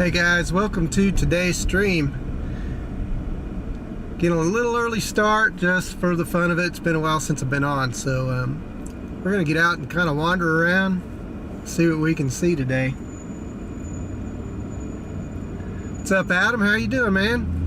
Hey guys, welcome to today's stream. Getting a little early start just for the fun of it. It's been a while since I've been on, so we're gonna get out and kind of wander around, see what we can see today. What's up, Adam? How you doing, man?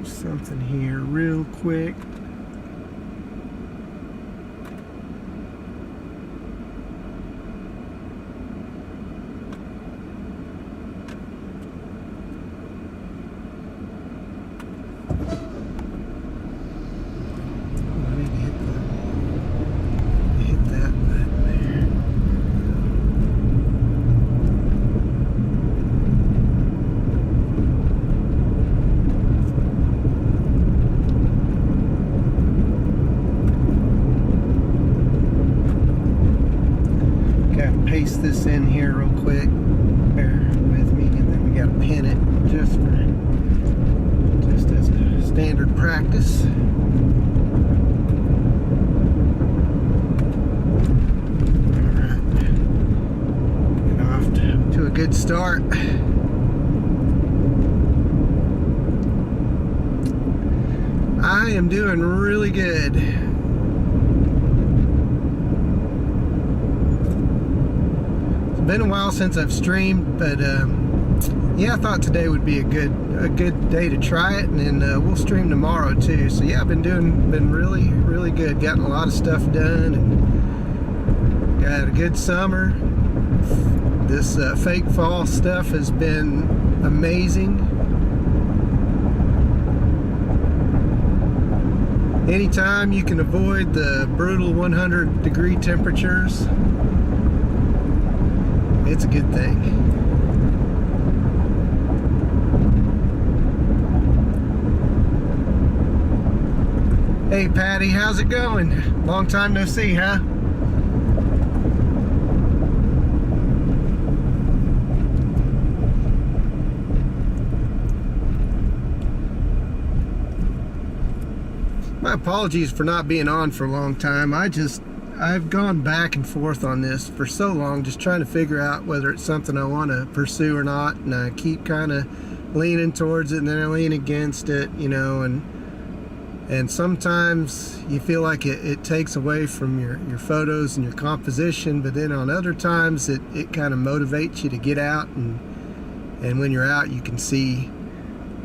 Something here real quick. I need to hit that button there. Paste this in here real quick. Bear with me, and then we got to pin it just as a standard practice. Alright, get off to a good start. I am doing really good. Been a while since I've streamed, but yeah, I thought today would be a good day to try it, and then we'll stream tomorrow too. So yeah, I've been really good, gotten a lot of stuff done, and got a good summer. This fake fall stuff has been amazing. Anytime you can avoid the brutal 100-degree temperatures, it's a good thing. Hey Patty, how's it going? Long time no see, huh? My apologies for not being on for a long time. I've gone back and forth on this for so long, just trying to figure out whether it's something I want to pursue or not, and I keep kind of leaning towards it and then I lean against it, you know, and sometimes you feel like it takes away from your photos and your composition, but then on other times it kind of motivates you to get out, and when you're out you can see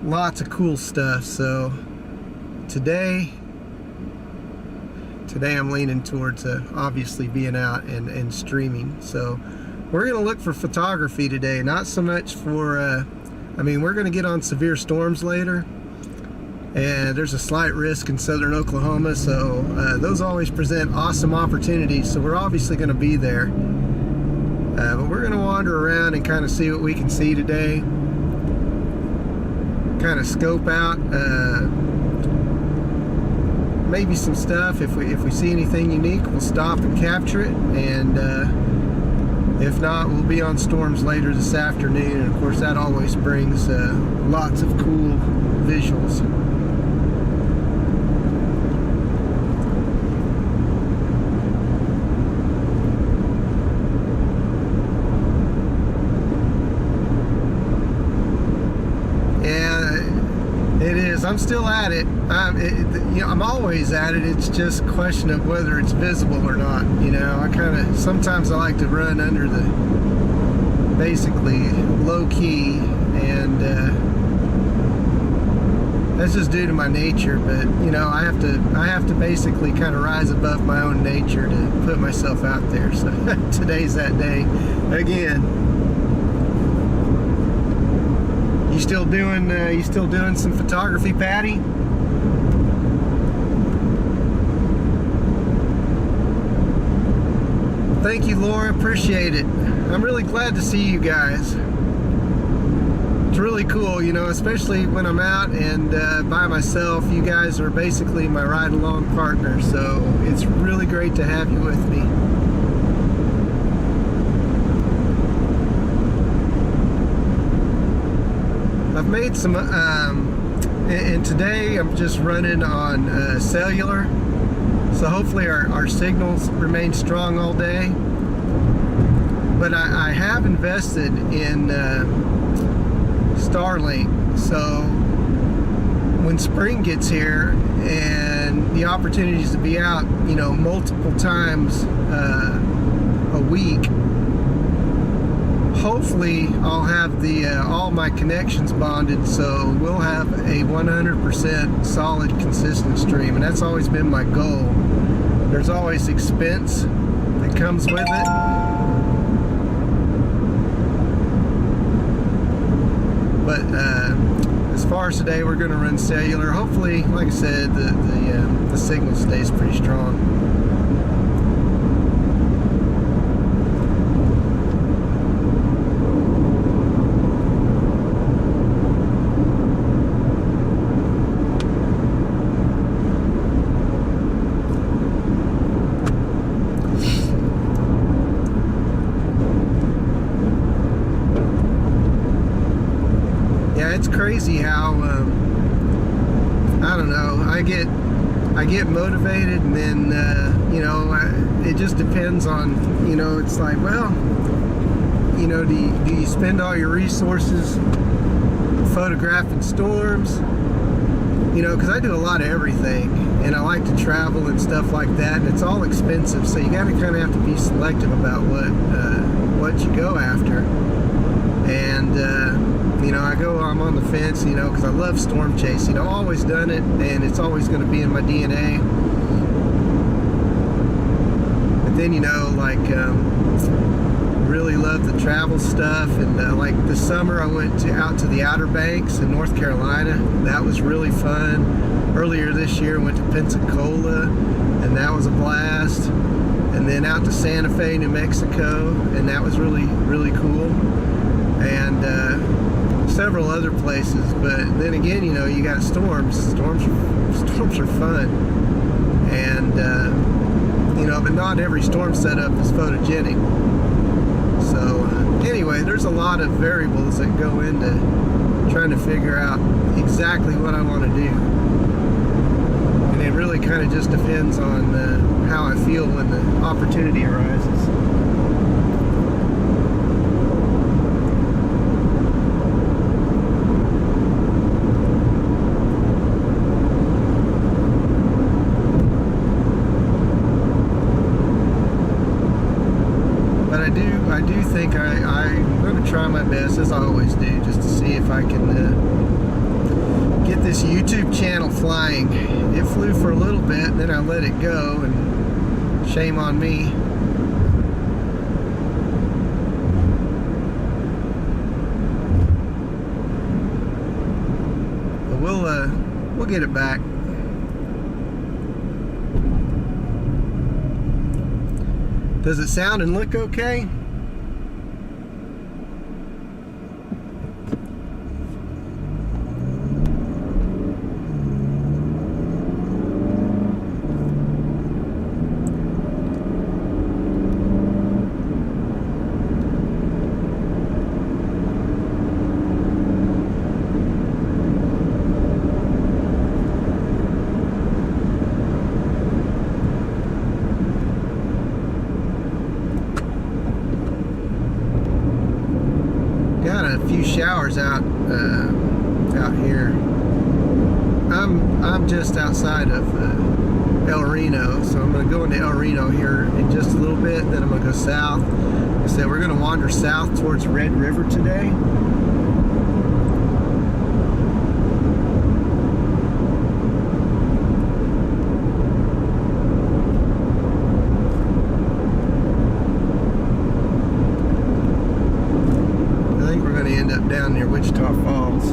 lots of cool stuff. So today I'm leaning towards obviously being out and streaming. So we're going to look for photography today, not so much for, I mean, we're going to get on severe storms later, and there's a slight risk in southern Oklahoma, so those always present awesome opportunities, so we're obviously going to be there. But we're going to wander around and kind of see what we can see today, kind of scope out maybe some stuff. If we see anything unique, we'll stop and capture it, and if not, we'll be on storms later this afternoon, and of course that always brings lots of cool visuals. I'm still at it. You know, I'm always at it. It's just a question of whether it's visible or not. You know, sometimes I like to run under the basically low key, and that's just due to my nature. But you know, I have to basically kind of rise above my own nature to put myself out there. So today's that day again. You still doing some photography, Patty? Thank you, Laura. Appreciate it. I'm really glad to see you guys. it's really cool, you know, especially when I'm out and by myself. You guys are basically my ride-along partner, so it's really great to have you with me. I've made some, and today I'm just running on cellular, so hopefully our signals remain strong all day. But I have invested in Starlink, so when spring gets here and the opportunities to be out, you know, multiple times a week, hopefully I'll have the all my connections bonded, so we'll have a 100% solid, consistent stream, and that's always been my goal. There's always expense that comes with it. But as far as today, we're going to run cellular. Hopefully, like I said, the signal stays pretty strong. It's crazy how I don't know, I get motivated, and then you know, it just depends on, you know, it's like, well, you know, do you spend all your resources photographing storms, you know, because I do a lot of everything and I like to travel and stuff like that, and it's all expensive, so you got to kind of have to be selective about what you go after. And you know, I'm on the fence, you know, because I love storm chasing. I've always done it, and it's always going to be in my DNA. But then, you know, like, really love the travel stuff, and like this summer I went out to the Outer Banks in North Carolina. That was really fun. Earlier this year I went to Pensacola, and that was a blast. And then out to Santa Fe, New Mexico, and that was really, really cool. And several other places. But then again, you know, you got storms are fun, and you know, but not every storm setup is photogenic. So anyway, there's a lot of variables that go into trying to figure out exactly what I want to do, and it really kind of just depends on how I feel when the opportunity arises. I do think I'm going to try my best, as I always do, just to see if I can get this YouTube channel flying. It flew for a little bit, and then I let it go, and shame on me. But we'll get it back. Does it sound and look okay? Few showers out here. I'm just outside of El Reno, so I'm going to go into El Reno here in just a little bit. Then I'm going to go south. Like I said, we're going to wander south towards Red River today. Down near Wichita Falls.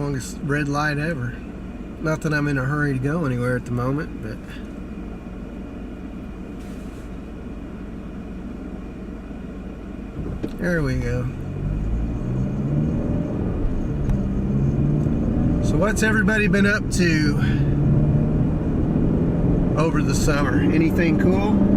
longest red light ever. Not that I'm in a hurry to go anywhere at the moment, but there we go. So what's everybody been up to over the summer? Anything cool?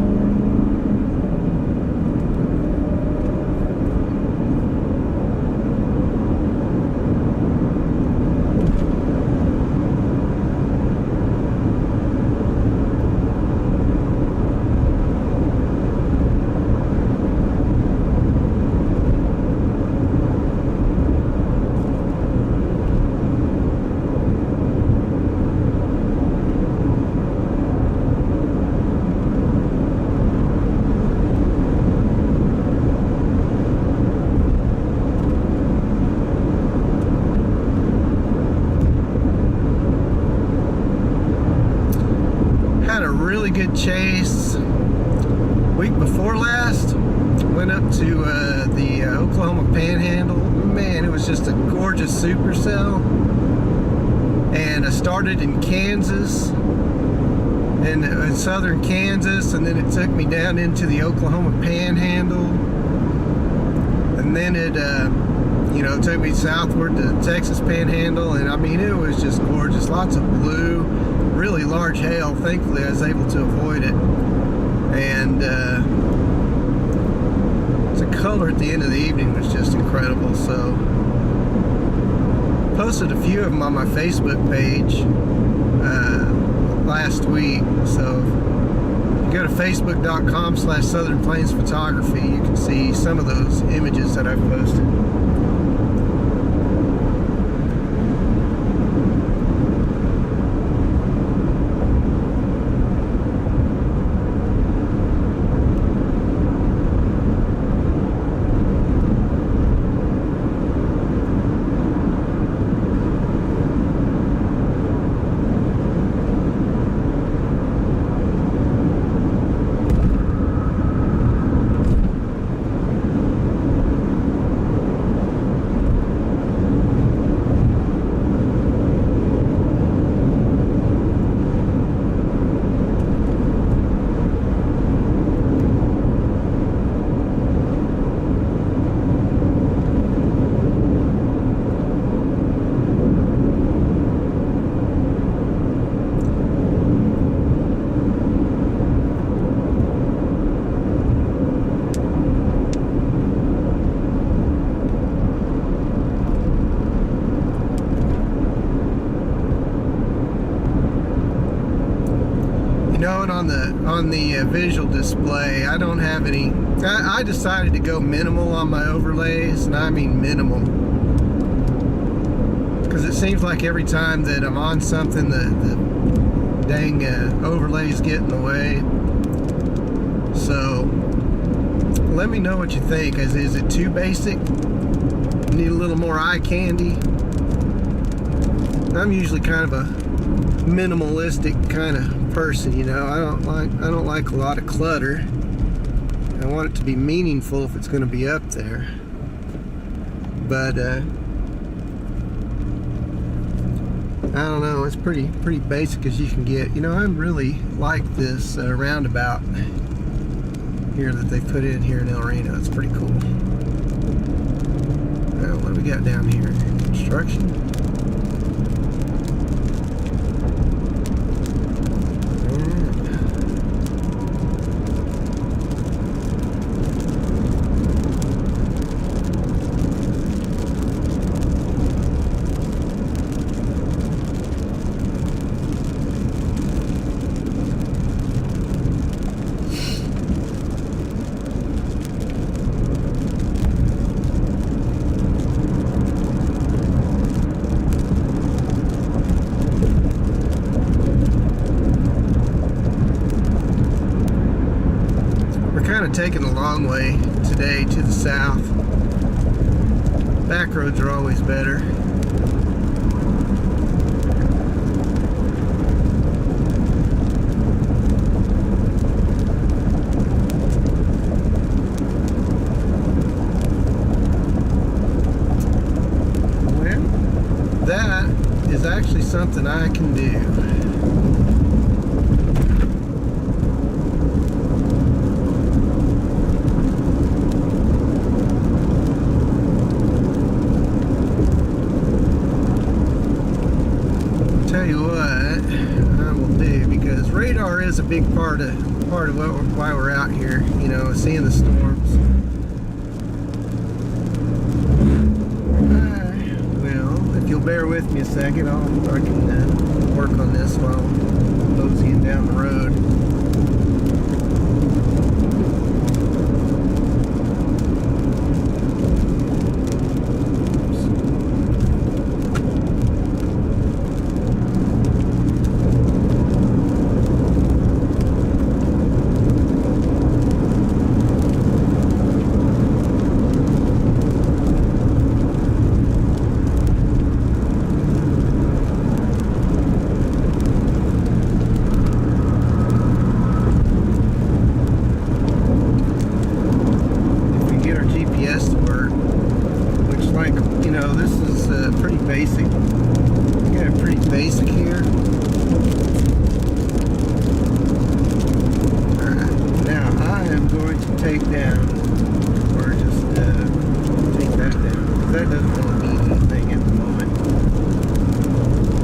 Really good chase week before last. Went up to the Oklahoma Panhandle. Man, it was just a gorgeous supercell. And I started in Kansas, in southern Kansas, and then it took me down into the Oklahoma Panhandle, and then it took me southward to the Texas Panhandle. And I mean, it was just gorgeous. Lots of blue, really large hail. Thankfully I was able to avoid it, and the color at the end of the evening was just incredible. So posted a few of them on my Facebook page last week. So if you go to facebook.com/Southern Plains Photography, you can see some of those images that I've posted. And on the visual display, I don't have any. I decided to go minimal on my overlays, and I mean minimal, because it seems like every time that I'm on something, the dang overlays get in the way. So let me know what you think. Is it too basic? Need a little more eye candy? I'm usually kind of a minimalistic kind of person, you know. I don't like a lot of clutter. I want it to be meaningful if it's going to be up there. But I don't know, it's pretty basic as you can get. You know, I really like this roundabout here that they put in here in El Reno. It's pretty cool. Now, what do we got down here? Construction. Taking the long way today to the south. Back roads are always better. Well, that actually something I can do. Tell you what I will do, because radar is a big part of why we're out here, you know, seeing the storms. Well, if you'll bear with me a second, I can work on this while moseying down the road. Basic here. Alright, now I am going to take down, or just take that down. That doesn't really mean anything at the moment.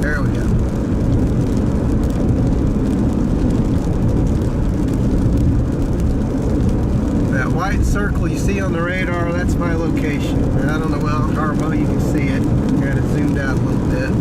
There we go. That white circle you see on the radar, that's my location. I don't know how well you can see it. Kind of zoomed out a little bit.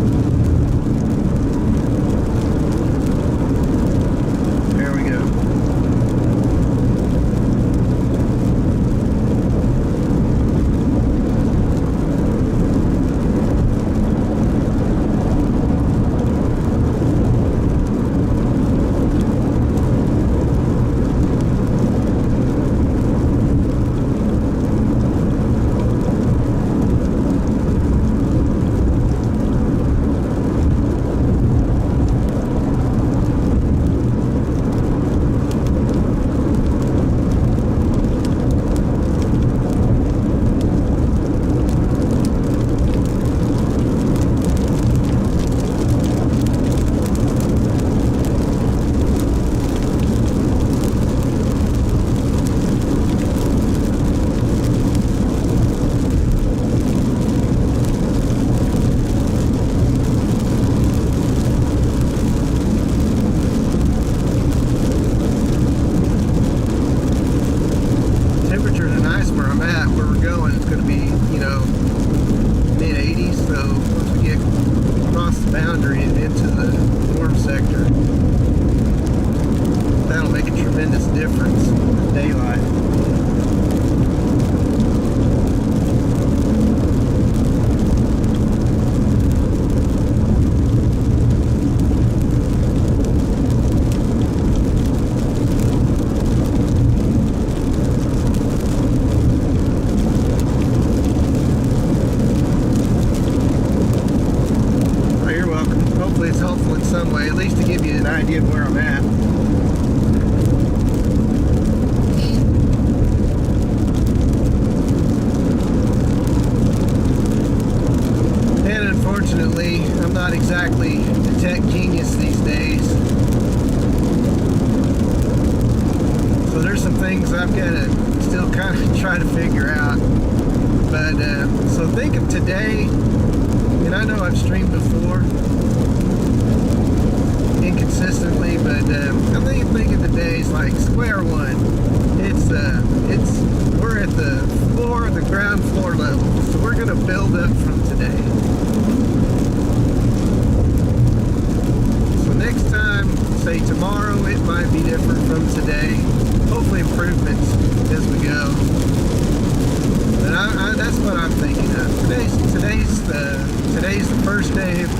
Today's the first day of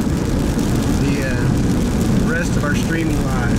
the rest of our streaming live.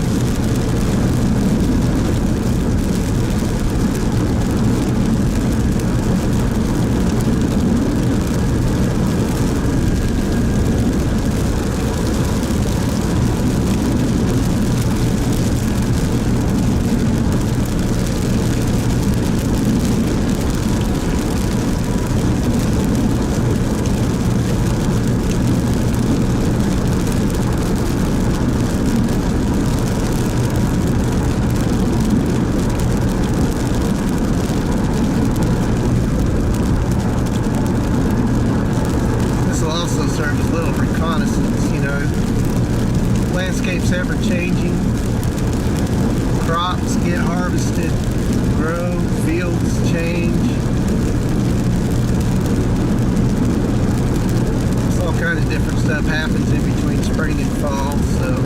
changing, crops get harvested, grow, fields change. All kind of different stuff happens in between spring and fall, so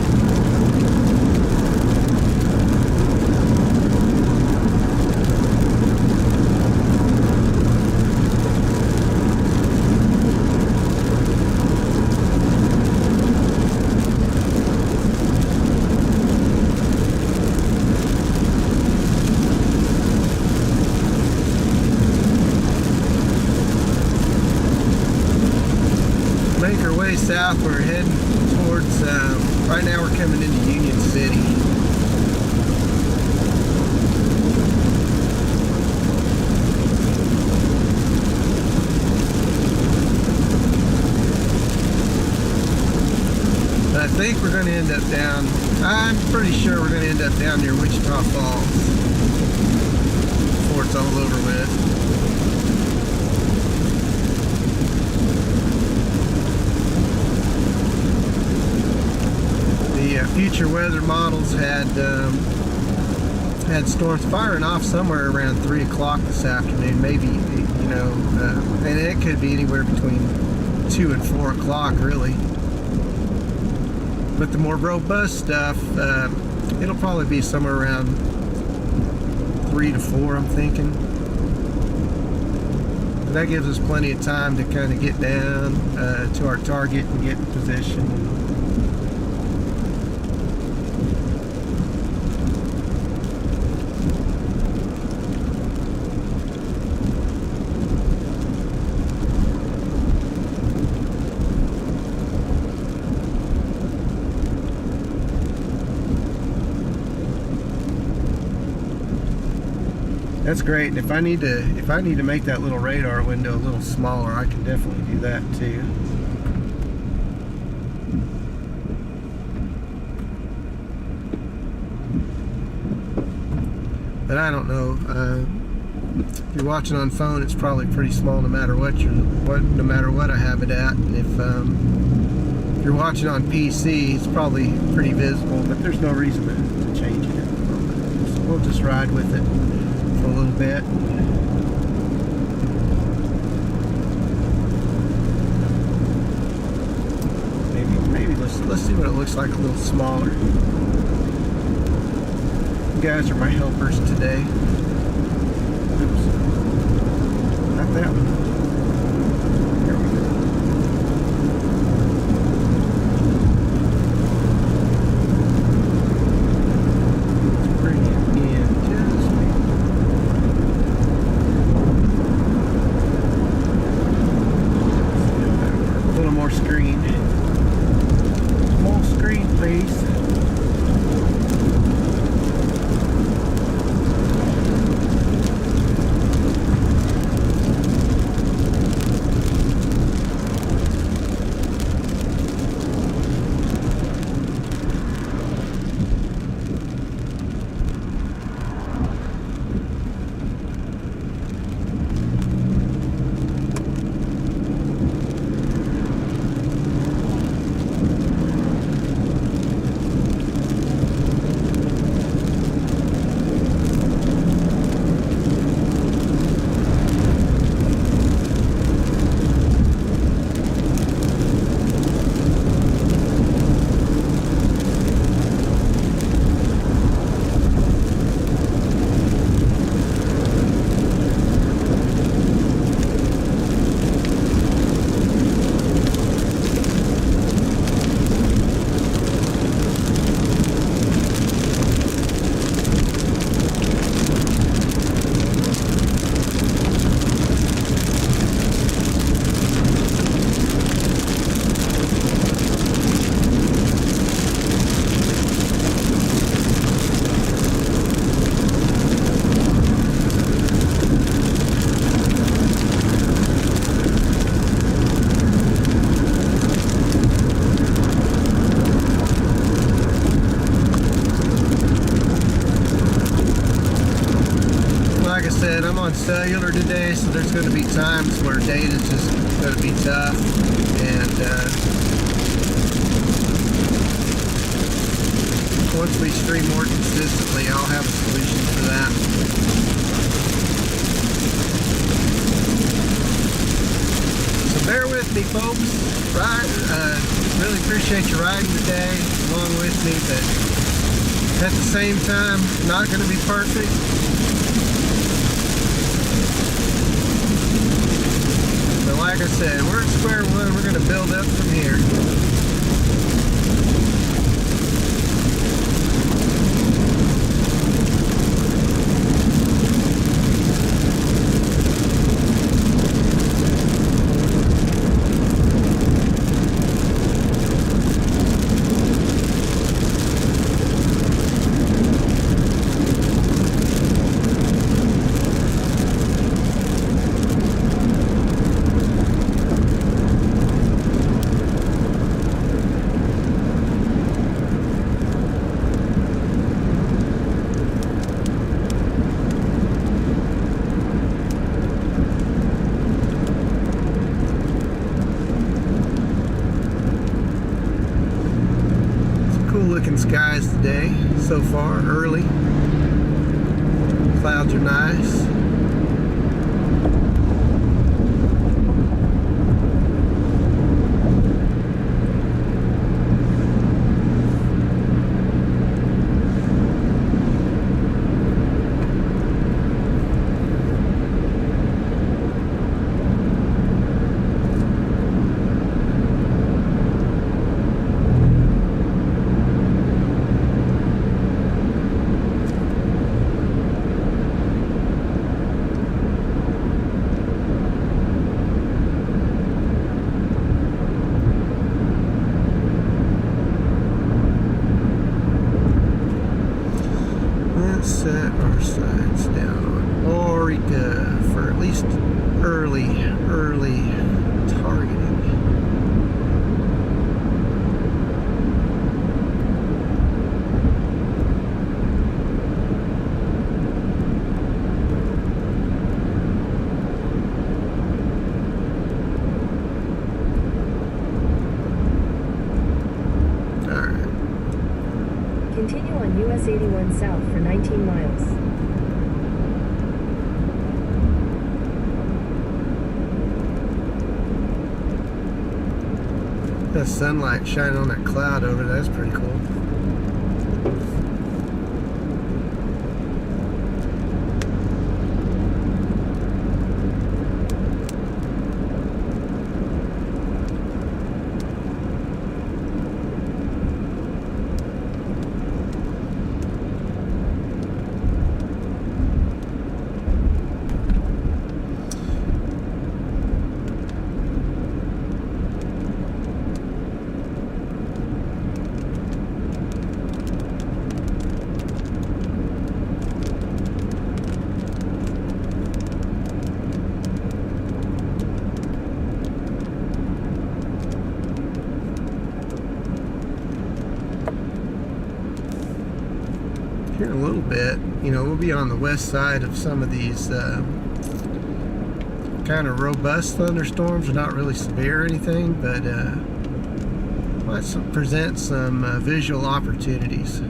make our way south. We're heading towards, right now we're coming into Union City. But I think we're going to end up down, I'm pretty sure we're going to end up down near Wichita Falls before it's all over with. Future weather models had storms firing off somewhere around 3 o'clock this afternoon, maybe, you know, and it could be anywhere between 2 and 4 o'clock, really. But the more robust stuff, it'll probably be somewhere around 3 to 4, I'm thinking. But that gives us plenty of time to kind of get down to our target and get in position. That's great. And if I need to make that little radar window a little smaller, I can definitely do that too. But I don't know. If you're watching on phone, it's probably pretty small no matter what I have it at. And if you're watching on PC, it's probably pretty visible. But there's no reason to change it. So we'll just ride with it a little bit. Maybe let's see what it looks like a little smaller. You guys are my helpers today. Oops. Not that one. There we go. I'm on cellular today, so there's going to be times where data's just going to be tough, and once we stream more consistently, I'll have a solution for that. So bear with me, folks. Really appreciate you riding today along with me, but at the same time, not going to be perfect. But like I said, we're at square one. We're going to build up from here. Looking skies today so far, early. Clouds are nice. Set our sights down on Orica for at least early targeting. Continue on US 81 south for 19 miles. The sunlight shining on that cloud over there, that's pretty cool. Here in a little bit, you know, we'll be on the west side of some of these kind of robust thunderstorms. They're not really severe or anything, but might present some visual opportunities.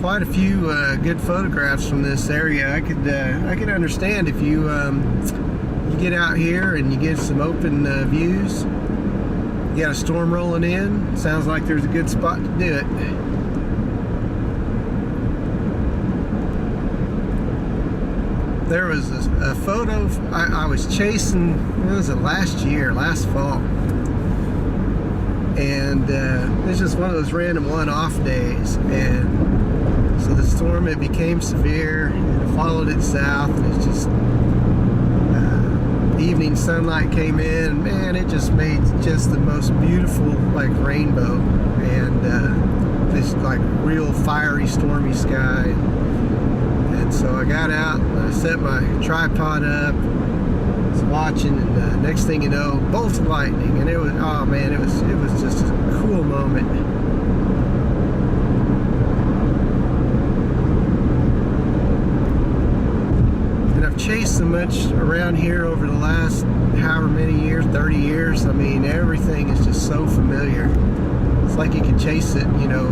quite a few good photographs from this area. I could understand if you you get out here and you get some open views. You got a storm rolling in. Sounds like there's a good spot to do it. There was a photo I was chasing. What was it, last fall? And it's just one of those random one-off days. And so the storm, it became severe, and it followed it south, and it's just evening sunlight came in, and man, it just made just the most beautiful like rainbow, and this like real fiery, stormy sky. And so I got out and I set my tripod up, was watching, and next thing you know, bolts of lightning, and it was, oh man, it was just a cool moment. Chased so much around here over the last however many years, 30 years. I mean, everything is just so familiar. It's like you can chase it, you know,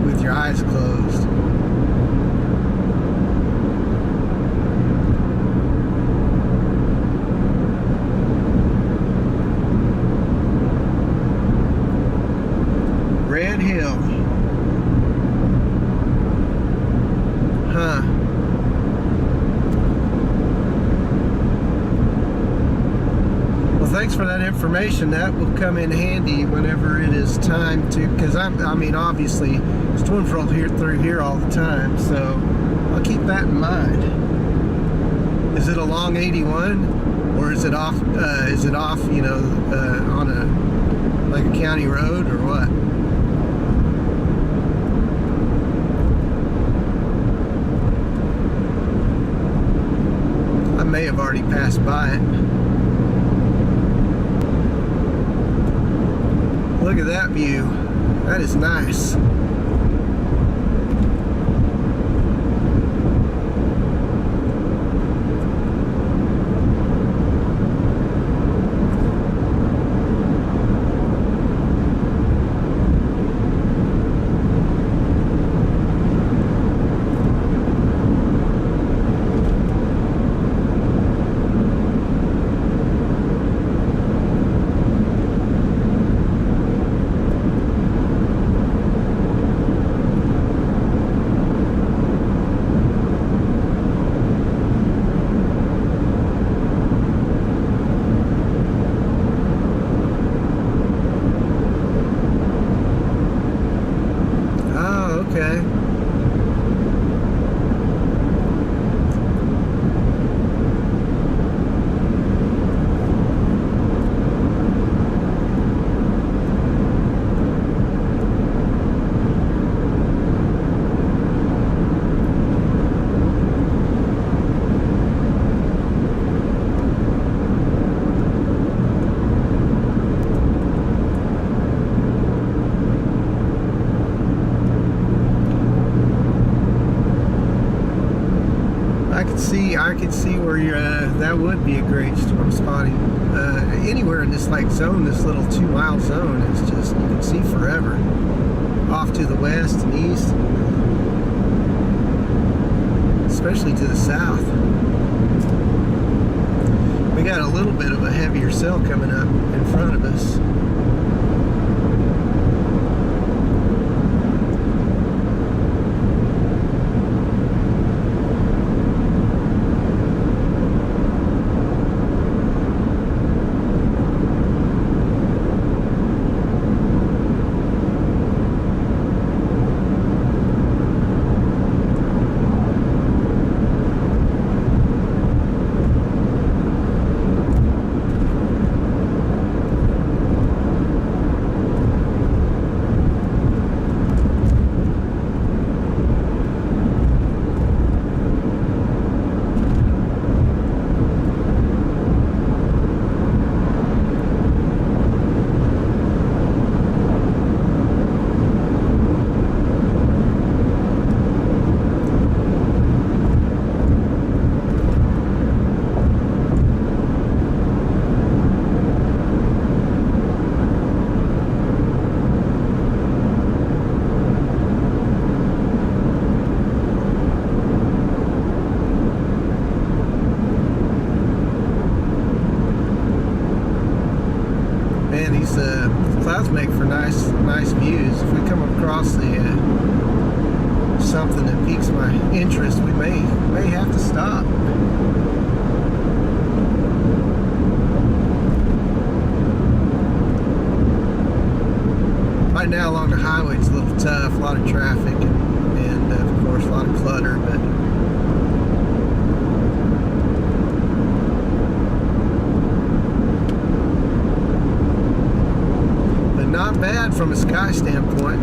with your eyes closed. Red Hill. Huh. Thanks for that information. That will come in handy whenever it is time to, because I mean, obviously storms roll through here all the time, so I'll keep that in mind. Is it along 81, or is it off? You know, on a like a county road, or what? I may have already passed by it. Look at that view. That is nice. Okay. I could see where you're, that would be a great storm spotting. Anywhere in this like zone, this little 2-mile zone, is just, you can see forever. Off to the west and east, especially to the south. We got a little bit of a heavier cell coming up in front of us. does make for nice views. If we come across something that piques my interest, we may have to stop. Right now along the highway it's a little tough, a lot of traffic and of course a lot of clutter, but not bad from a sky standpoint.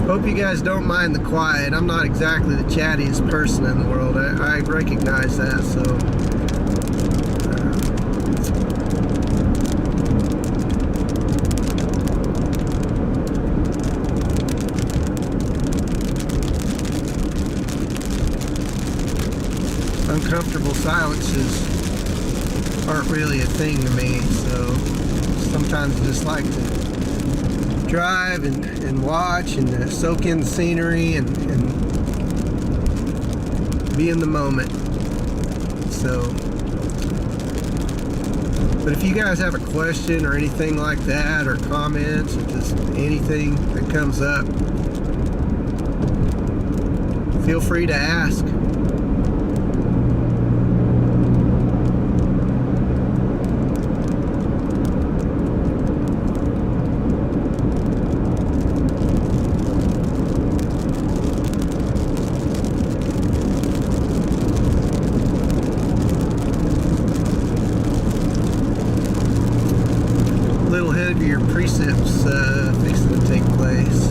Hope you guys don't mind the quiet. I'm not exactly the chattiest person in the world. I recognize that, so uncomfortable silences aren't really a thing to me, so sometimes I just like to drive and watch and soak in the scenery and be in the moment. So, but if you guys have a question or anything like that, or comments, or just anything that comes up, feel free to ask. Your precip's fixing to take place.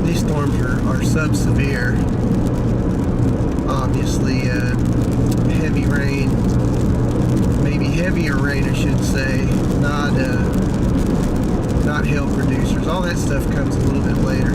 These storms are sub-severe. Obviously, heavy rain, maybe heavier rain, I should say. Not hail producers. All that stuff comes a little bit later.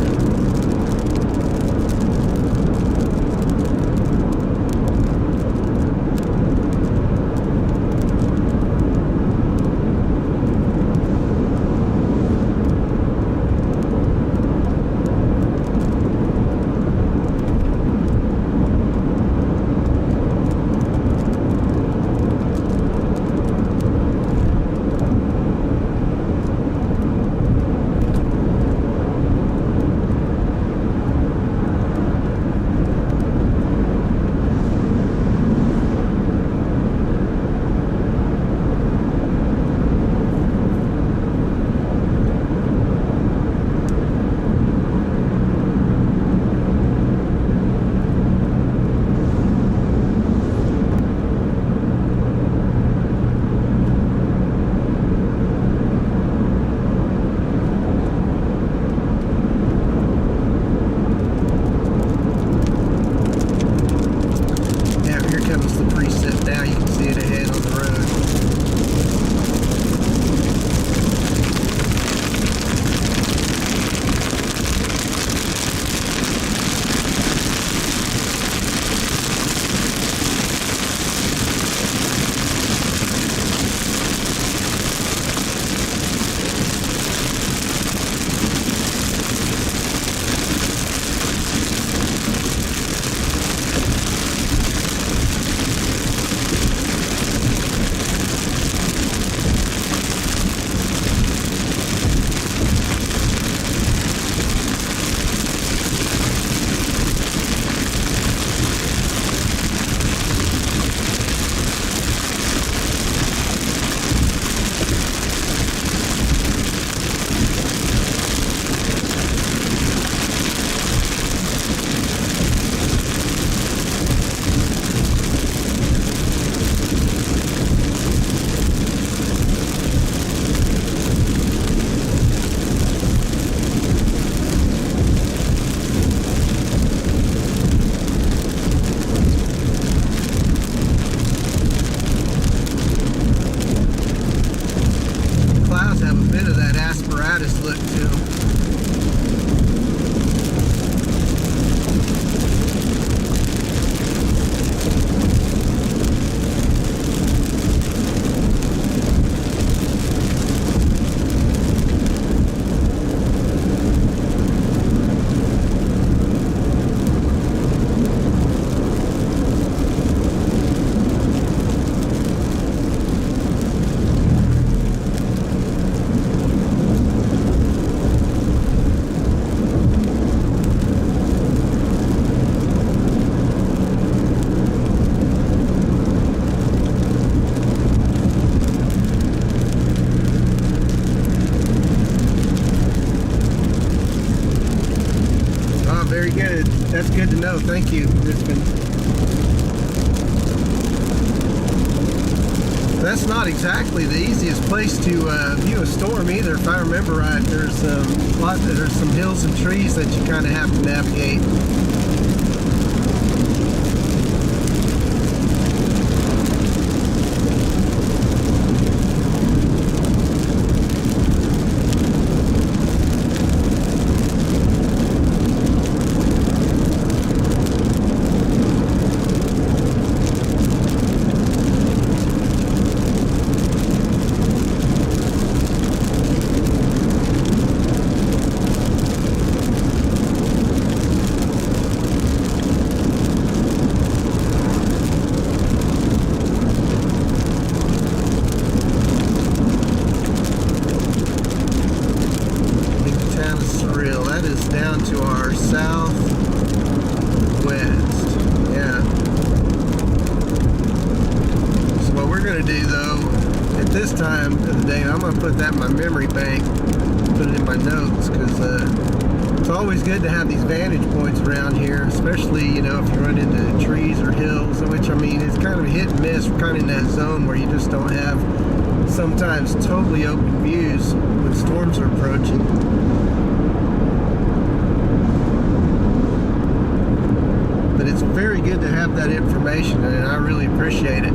Very good. That's good to know. Thank you, Richmond. That's not exactly the easiest place to view a storm either. If I remember right, there's some hills and trees that you kind of have to navigate. Down to our southwest. Yeah. So what we're going to do though, at this time of the day, I'm going to put that in my memory bank, put it in my notes, because it's always good to have these vantage points around here, especially, you know, if you run into trees or hills, which, I mean, it's kind of hit and miss. We're kind of in that zone where you just don't have sometimes totally open views when storms are approaching. It's very good to have that information, and I really appreciate it.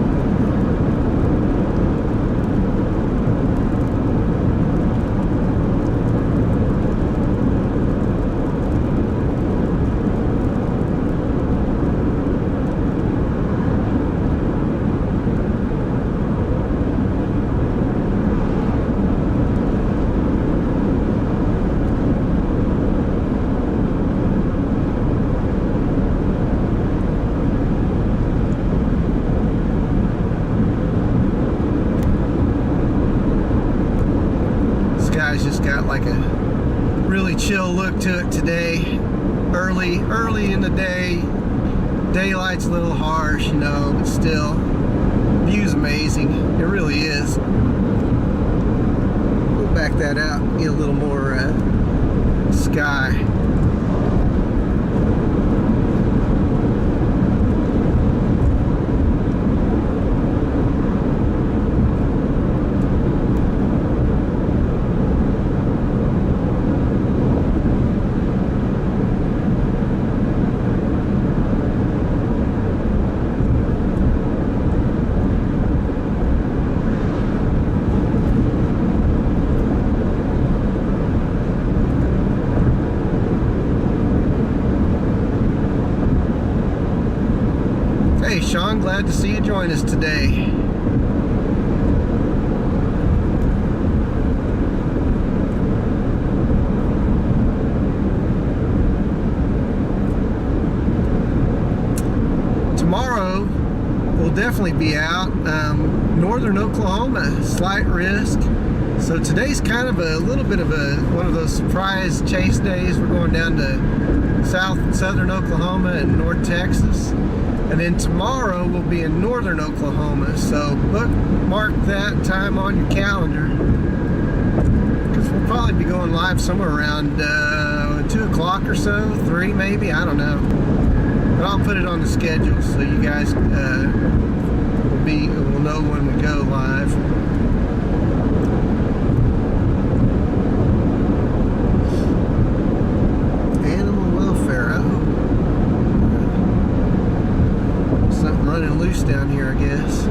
Just got like a really chill look to it today. Early in the day. Daylight's a little harsh, you know, but still, view's amazing. It really is. We'll back that out, get a little more sky. Hey Sean, glad to see you join us today. Tomorrow we'll definitely be out. Northern Oklahoma, slight risk. So today's kind of a little bit of one of those surprise chase days. We're going down to southern Oklahoma and North Texas. And then tomorrow we'll be in northern Oklahoma. So bookmark that time on your calendar, because we'll probably be going live somewhere around 2 o'clock or so, 3 maybe, I don't know. But I'll put it on the schedule so you guys will know when we go live. Running loose down here, I guess.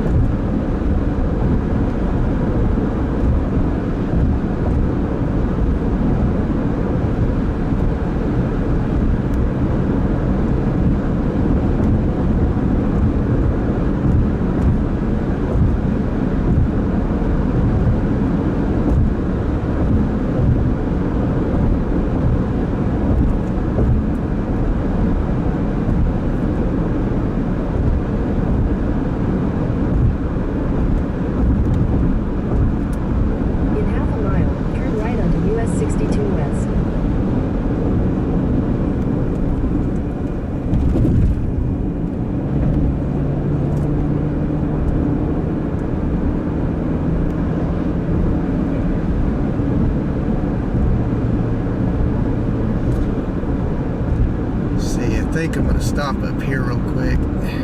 think I'm gonna stop up here real quick.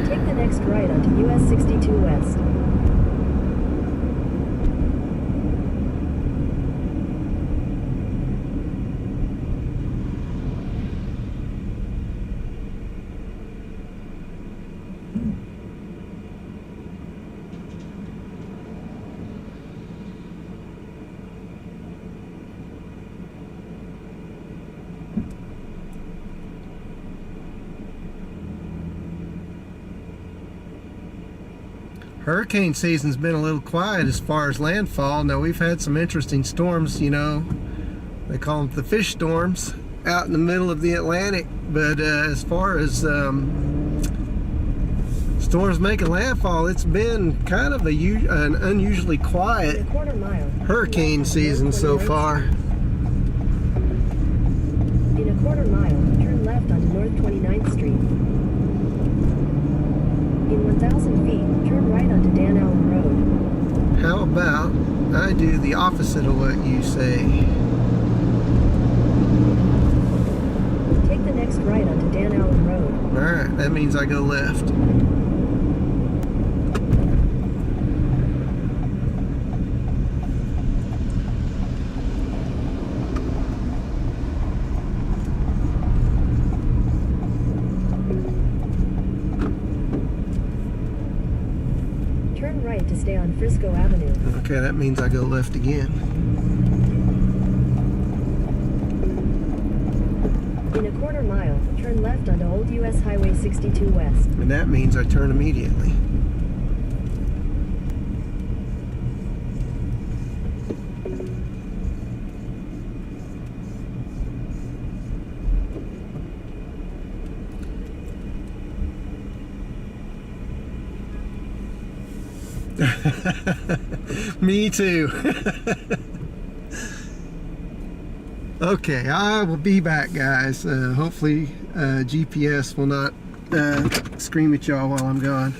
Take the next right onto US 62 West. Hurricane season's been a little quiet as far as landfall. Now, we've had some interesting storms, you know. They call them the fish storms out in the middle of the Atlantic. But as far as storms making landfall, it's been kind of an unusually quiet In a quarter mile. hurricane season so far. In a quarter mile, turn left onto North 29th Street. In 1,000 feet, turn right onto Dan Allen Road. How about I do the opposite of what you say? Take the next right onto Dan Allen Road. Alright, that means I go left. Turn right to stay on Frisco Avenue. Okay, that means I go left again. In a quarter mile, turn left onto Old US Highway 62 West. And that means I turn immediately. Me too. Okay, I will be back, guys. Hopefully GPS will not scream at y'all while I'm gone.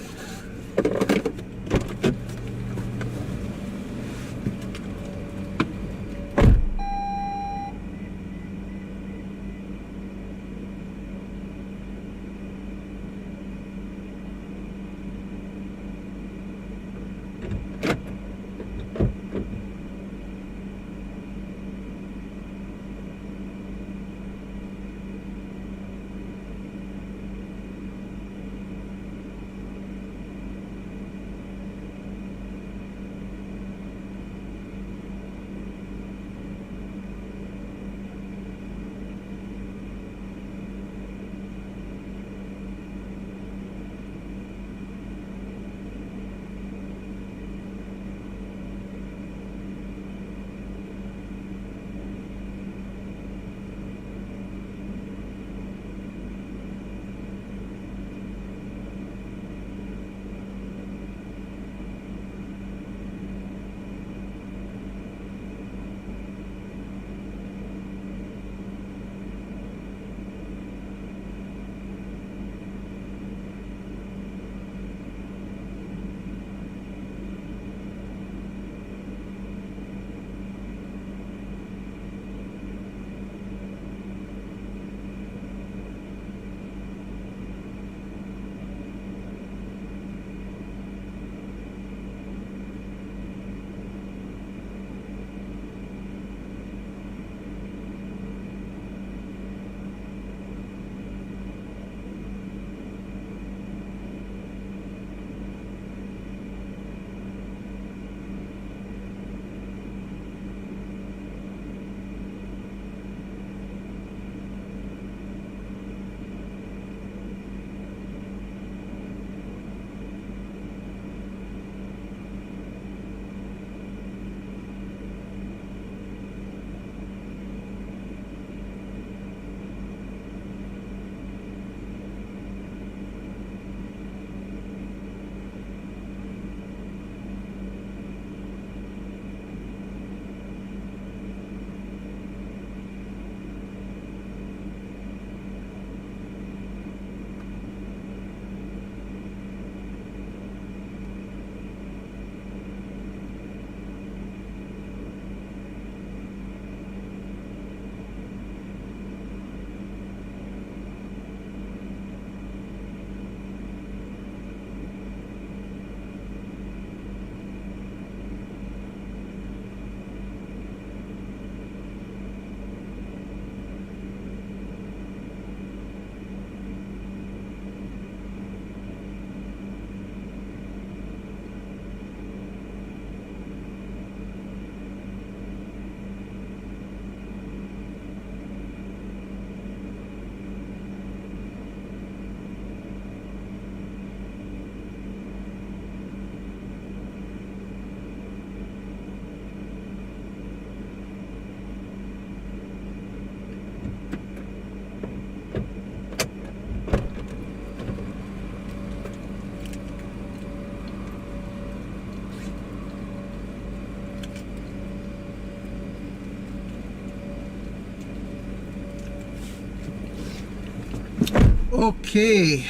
Okay,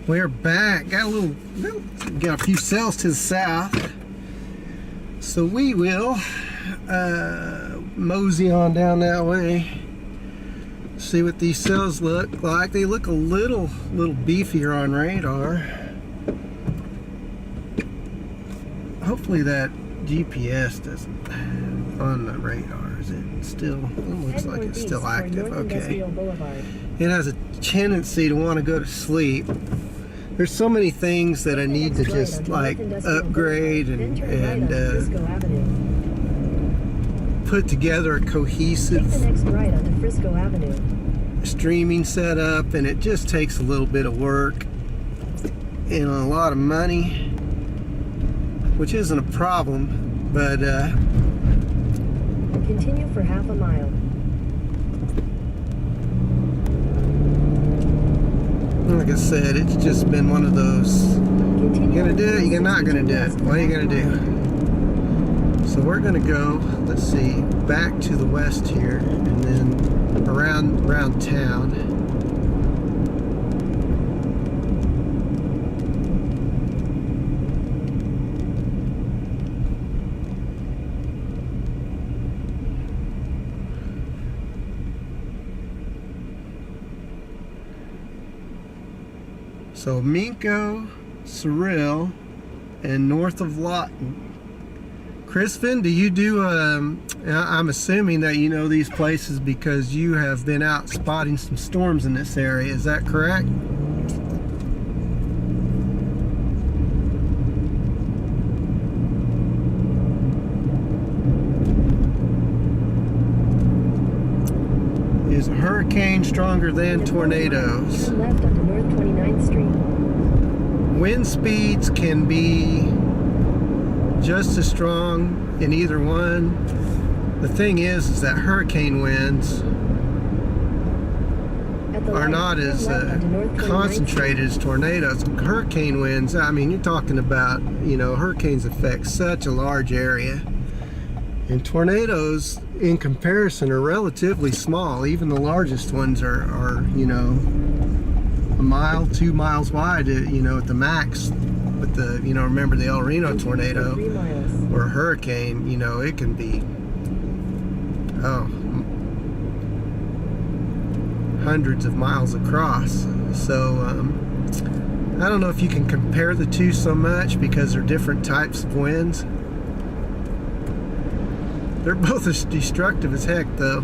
we're back. Got a few cells to the south, so we will mosey on down that way. See what these cells look like. They look a little beefier on radar. Hopefully that GPS doesn't on the radar. Is it still? It looks like it's still active. Okay. It has a tendency to want to go to sleep. There's so many things that I need to just like upgrade and put together a cohesive streaming setup, and it just takes a little bit of work and a lot of money, which isn't a problem, but continue for half a mile. Like I said, it's just been one of those, you're gonna do it, you're not gonna do it. What are you gonna do? So we're gonna go, let's see, back to the west here, and then around town. So Minko, Cyril, and north of Lawton. Crispin, do you do, I'm assuming that you know these places because you have been out spotting some storms in this area, is that correct? Is a hurricane stronger than tornadoes? Turn left onto North 29th Street. Wind speeds can be just as strong in either one. The thing is that hurricane winds are not as concentrated as tornadoes. Hurricane winds, I mean, you're talking about, you know, hurricanes affect such a large area. And tornadoes, in comparison, are relatively small. Even the largest ones are you know, a mile, 2 miles wide, you know, at the max. With the, you know, remember the El Reno tornado or a hurricane, you know, it can be, hundreds of miles across. So, I don't know if you can compare the two so much because they're different types of winds. They're both as destructive as heck, though.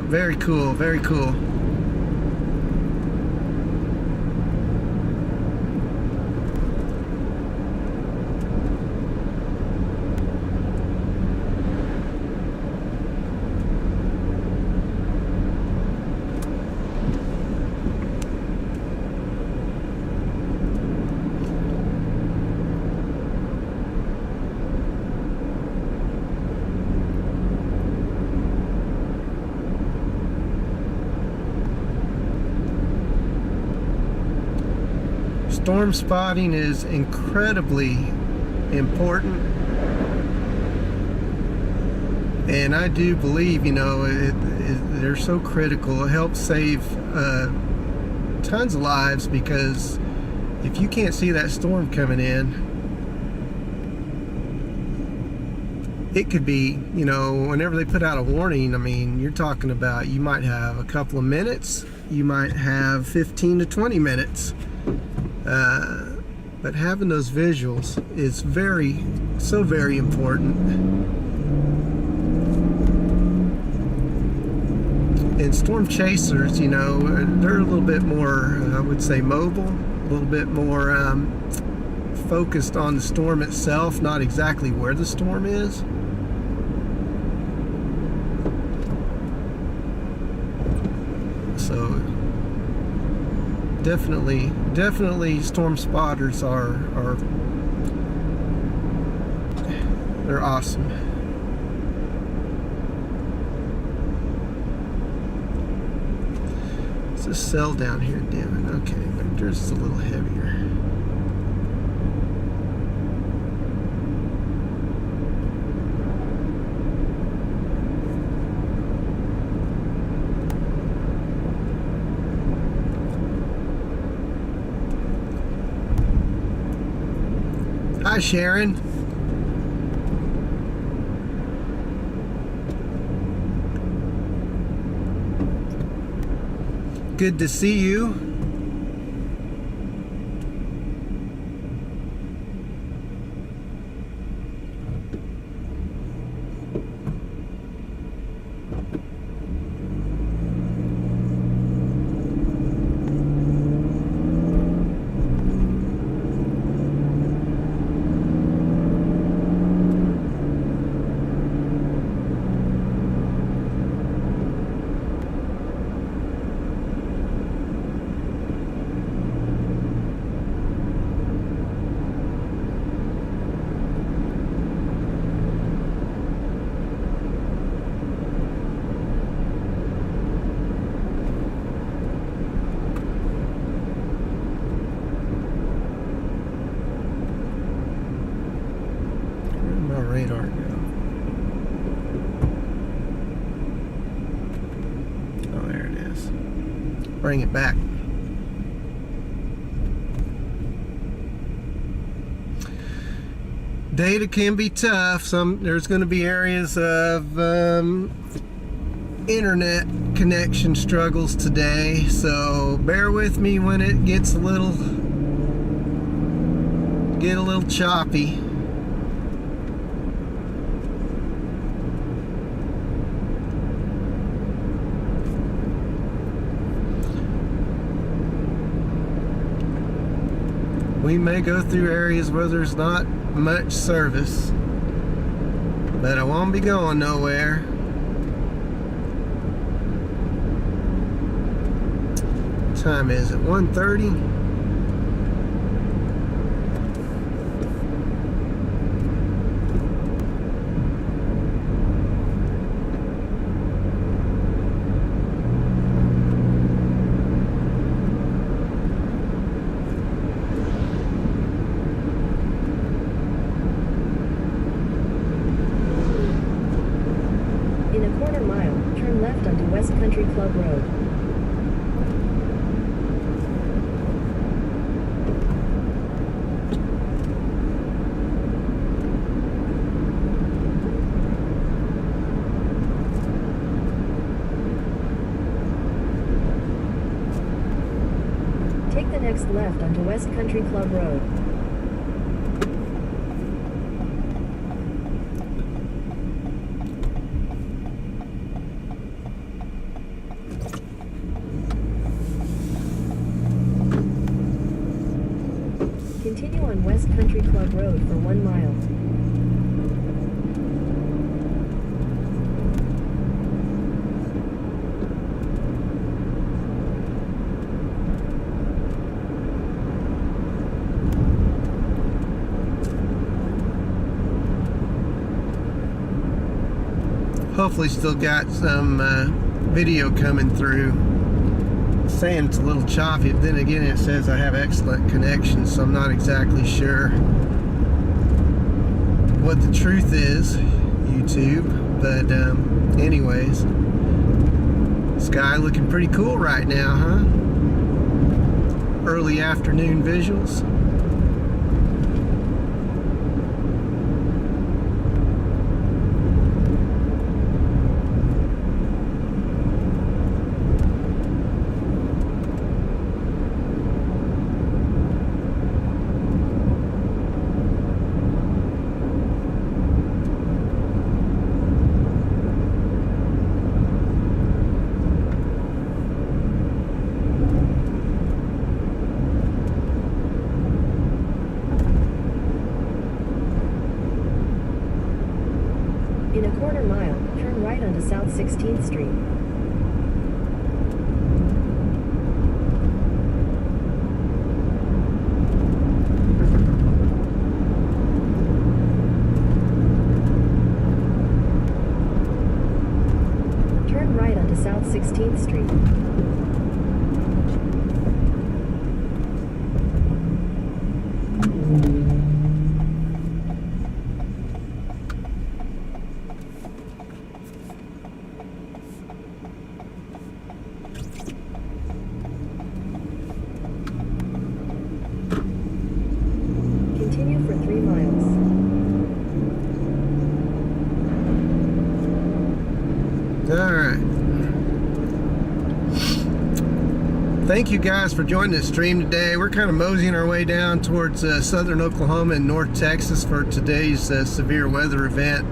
Very cool, very cool. Storm spotting is incredibly important, and I do believe, you know, they're so critical. It helps save tons of lives, because if you can't see that storm coming in, it could be, you know, whenever they put out a warning, I mean, you're talking about, you might have a couple of minutes, you might have 15 to 20 minutes. But having those visuals is so very important. And storm chasers, you know, they're a little bit more, I would say, mobile, a little bit more focused on the storm itself, not exactly where the storm is. So definitely storm spotters are they're awesome. What's this cell down here doing? Okay, Victor's a little heavier. Hi, Sharon. Good to see you. Radar now. Oh, there it is. Bring it back. Data can be tough. There's going to be areas of internet connection struggles today, so bear with me when it gets a little choppy. We may go through areas where there's not much service, but I won't be going nowhere. What time is it? 1:30? Country Club Road. Take the next left onto West Country Club Road. Continue on West Country Club Road for 1 mile. Hopefully still got some video coming through. Saying it's a little choppy, but then again it says I have excellent connection, so I'm not exactly sure what the truth is, YouTube. But anyways, sky looking pretty cool right now, huh? Early afternoon visuals. In a quarter mile, turn right onto South 16th Street. Turn right onto South 16th Street. Alright. Thank you guys for joining the stream today. We're kind of moseying our way down towards southern Oklahoma and North Texas for today's severe weather event.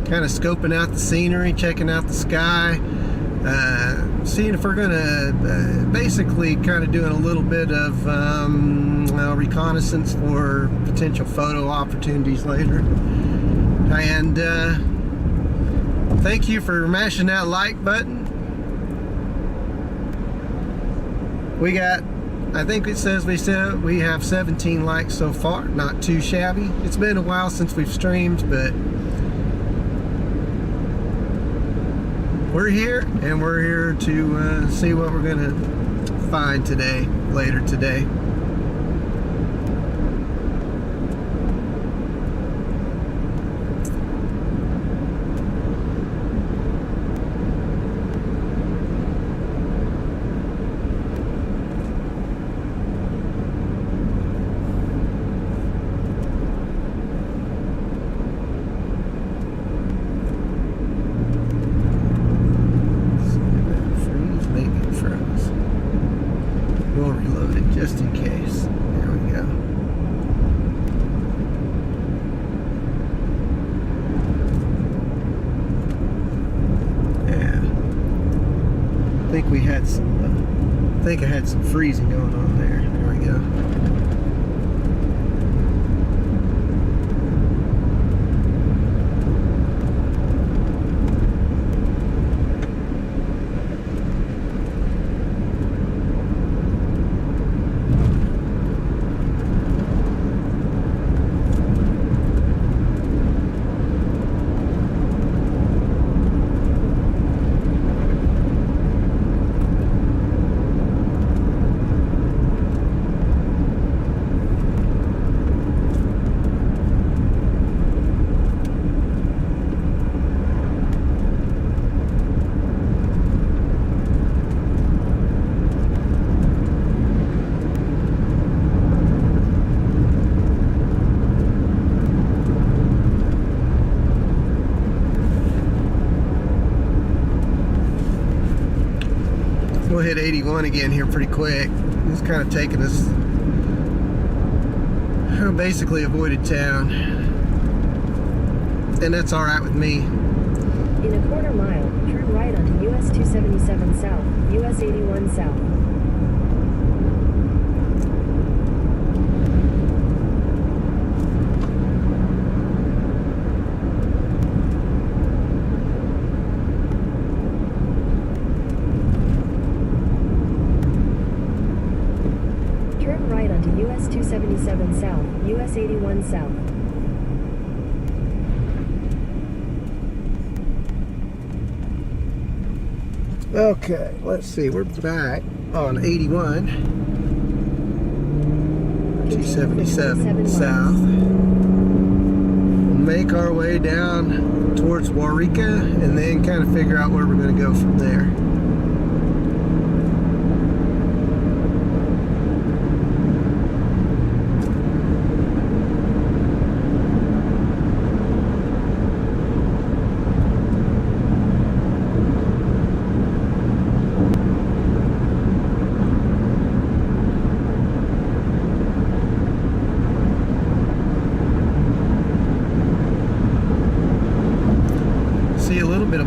Kind of scoping out the scenery, checking out the sky, seeing if we're going to basically kind of doing a little bit of reconnaissance for potential photo opportunities later. And thank you for mashing that like button. We got, I think it says we have 17 likes so far. Not too shabby. It's been a while since we've streamed, but we're here, and we're here to see what we're gonna find today, later today. Just in case. There we go. Yeah. I think we had some, I think I had some freezing going on there. There we go. We'll hit 81 again here pretty quick. It's kind of taking us, basically avoided town, and that's all right with me. In a quarter mile, turn right onto US 277 South, US 81 South. US 277 South, US 81 South. Okay, let's see, we're back on 81. 277 South. We'll make our way down towards Waurika and then kind of figure out where we're going to go from there.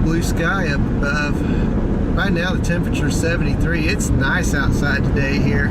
Blue sky up above. Right now the temperature is 73. It's nice outside today here.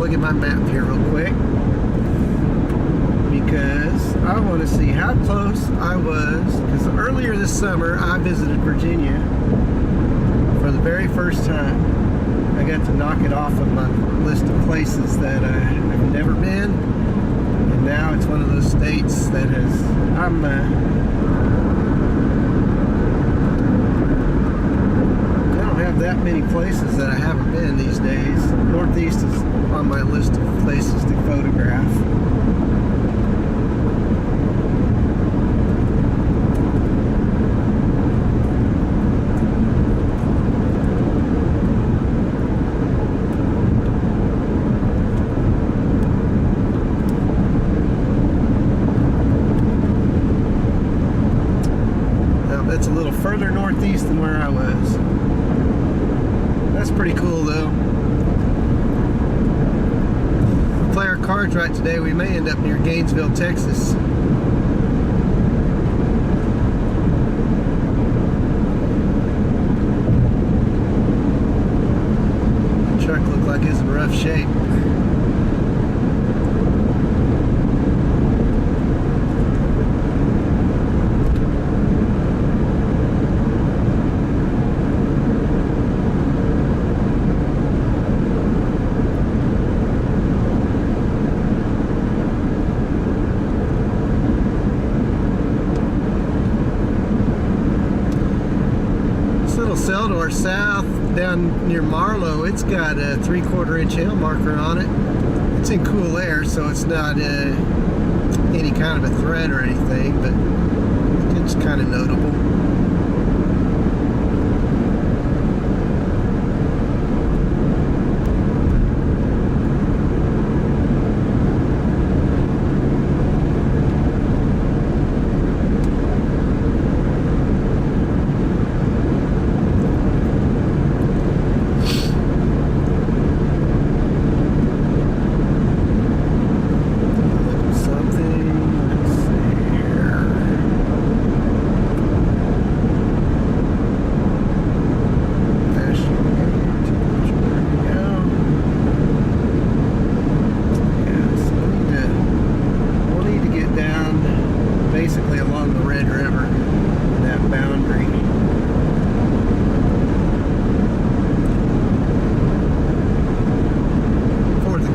look at my map here real quick, because I want to see how close I was, because earlier this summer I visited Virginia for the very first time. I got to knock it off of my list of places that I've never been, and now it's one of those states that has, I don't have that many places that I haven't been these days. Northeast is on my list of places to photograph. That's a little further northeast than where I was. That's pretty cool though. If we play our cards right today, we may end up near Gainesville, Texas. The truck looked like it's in rough shape. Seldor South down near Marlow, it's got a 3/4 inch hail marker on it. It's in cool air, so it's not any kind of a threat or anything, but it's kind of notable.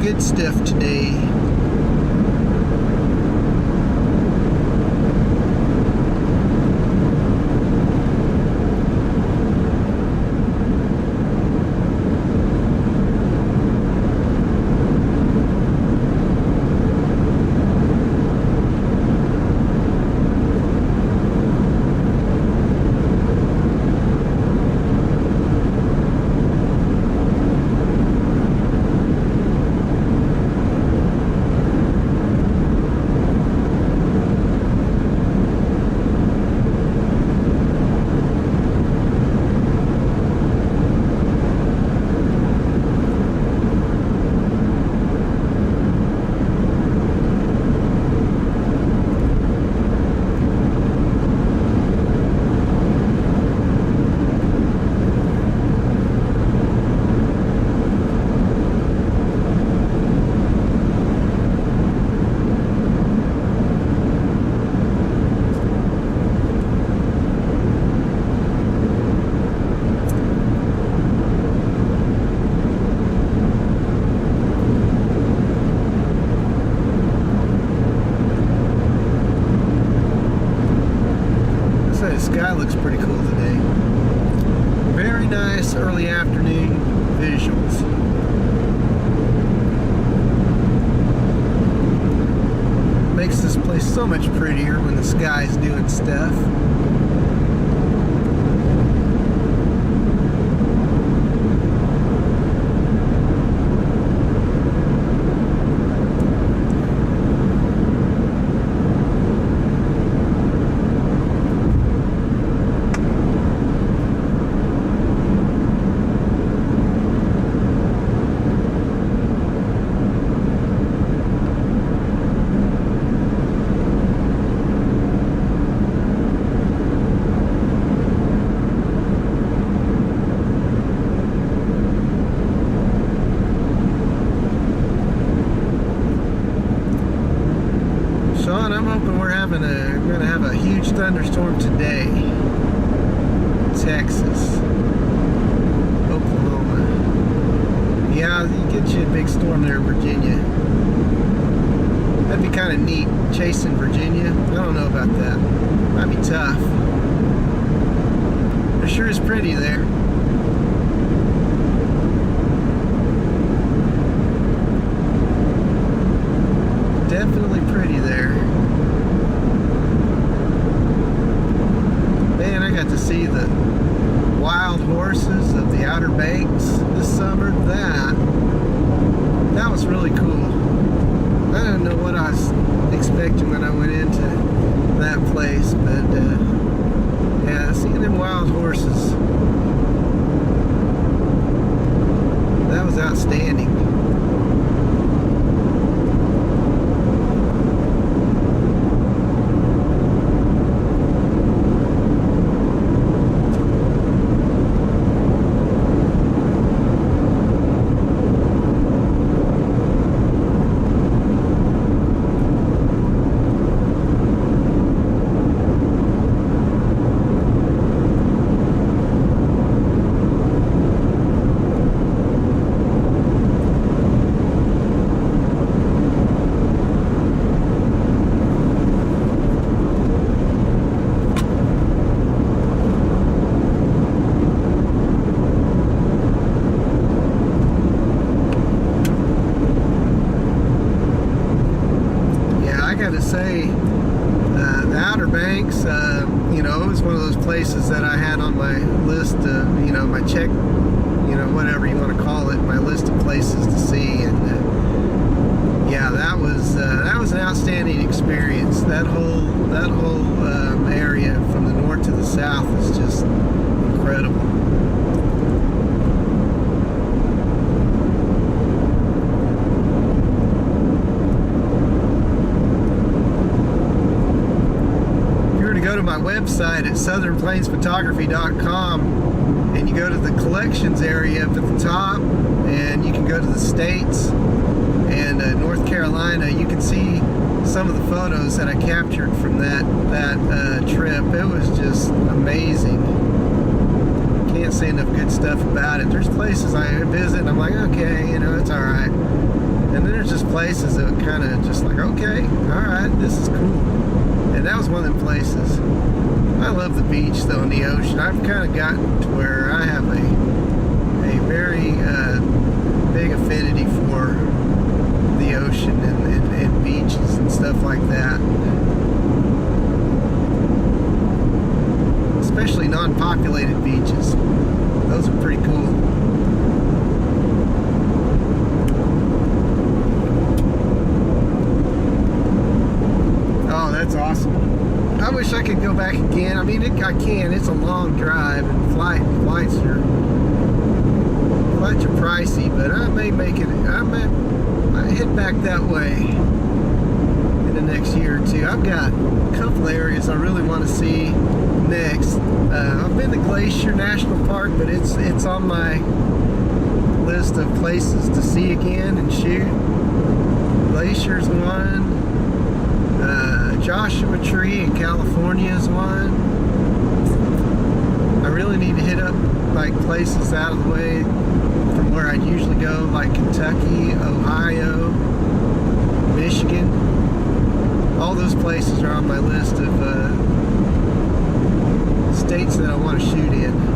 Good stuff today. The sky looks pretty cool today. Very nice early afternoon visuals. Makes this place so much prettier when the sky's doing stuff. Sean, I'm hoping we're gonna have a huge thunderstorm today. Texas, Oklahoma. Yeah, you get you a big storm there in Virginia. That'd be kind of neat, chasing Virginia. I don't know about that. Might be tough. It sure is pretty there. Definitely pretty there. Man, I got to see the wild horses of the Outer Banks this summer. That was really cool. I didn't know what I was expecting when I went into that place, but yeah, seeing them wild horses, that was outstanding. Say the Outer Banks, you know, it was one of those places that I had on my list of, you know, my check, you know, whatever you want to call it, my list of places to see. And yeah, that was an outstanding experience. That whole area from the north to the south is just incredible. Go to my website at southernplainsphotography.com and you go to the collections area up at the top, and you can go to the states and North Carolina. You can see some of the photos that I captured from that trip. It was just amazing. Can't say enough good stuff about it. There's places I visit and I'm like, okay, you know, it's alright. And then there's just places that kind of just like, okay, alright, this is cool. And that was one of them places. I love the beach though, and the ocean. I've kind of gotten to where I have a very big affinity for the ocean and beaches and stuff like that. Especially non-populated beaches. Those are pretty cool. That's awesome. I wish I could go back again. I mean, I can. It's a long drive, and flights are pricey, but I may make it. I might head back that way in the next year or two. I've got a couple areas I really want to see next. I've been to Glacier National Park, but it's on my list of places to see again and shoot. Glacier's one. Joshua Tree in California is one. I really need to hit up like places out of the way from where I'd usually go, like Kentucky, Ohio, Michigan. All those places are on my list of states that I want to shoot in.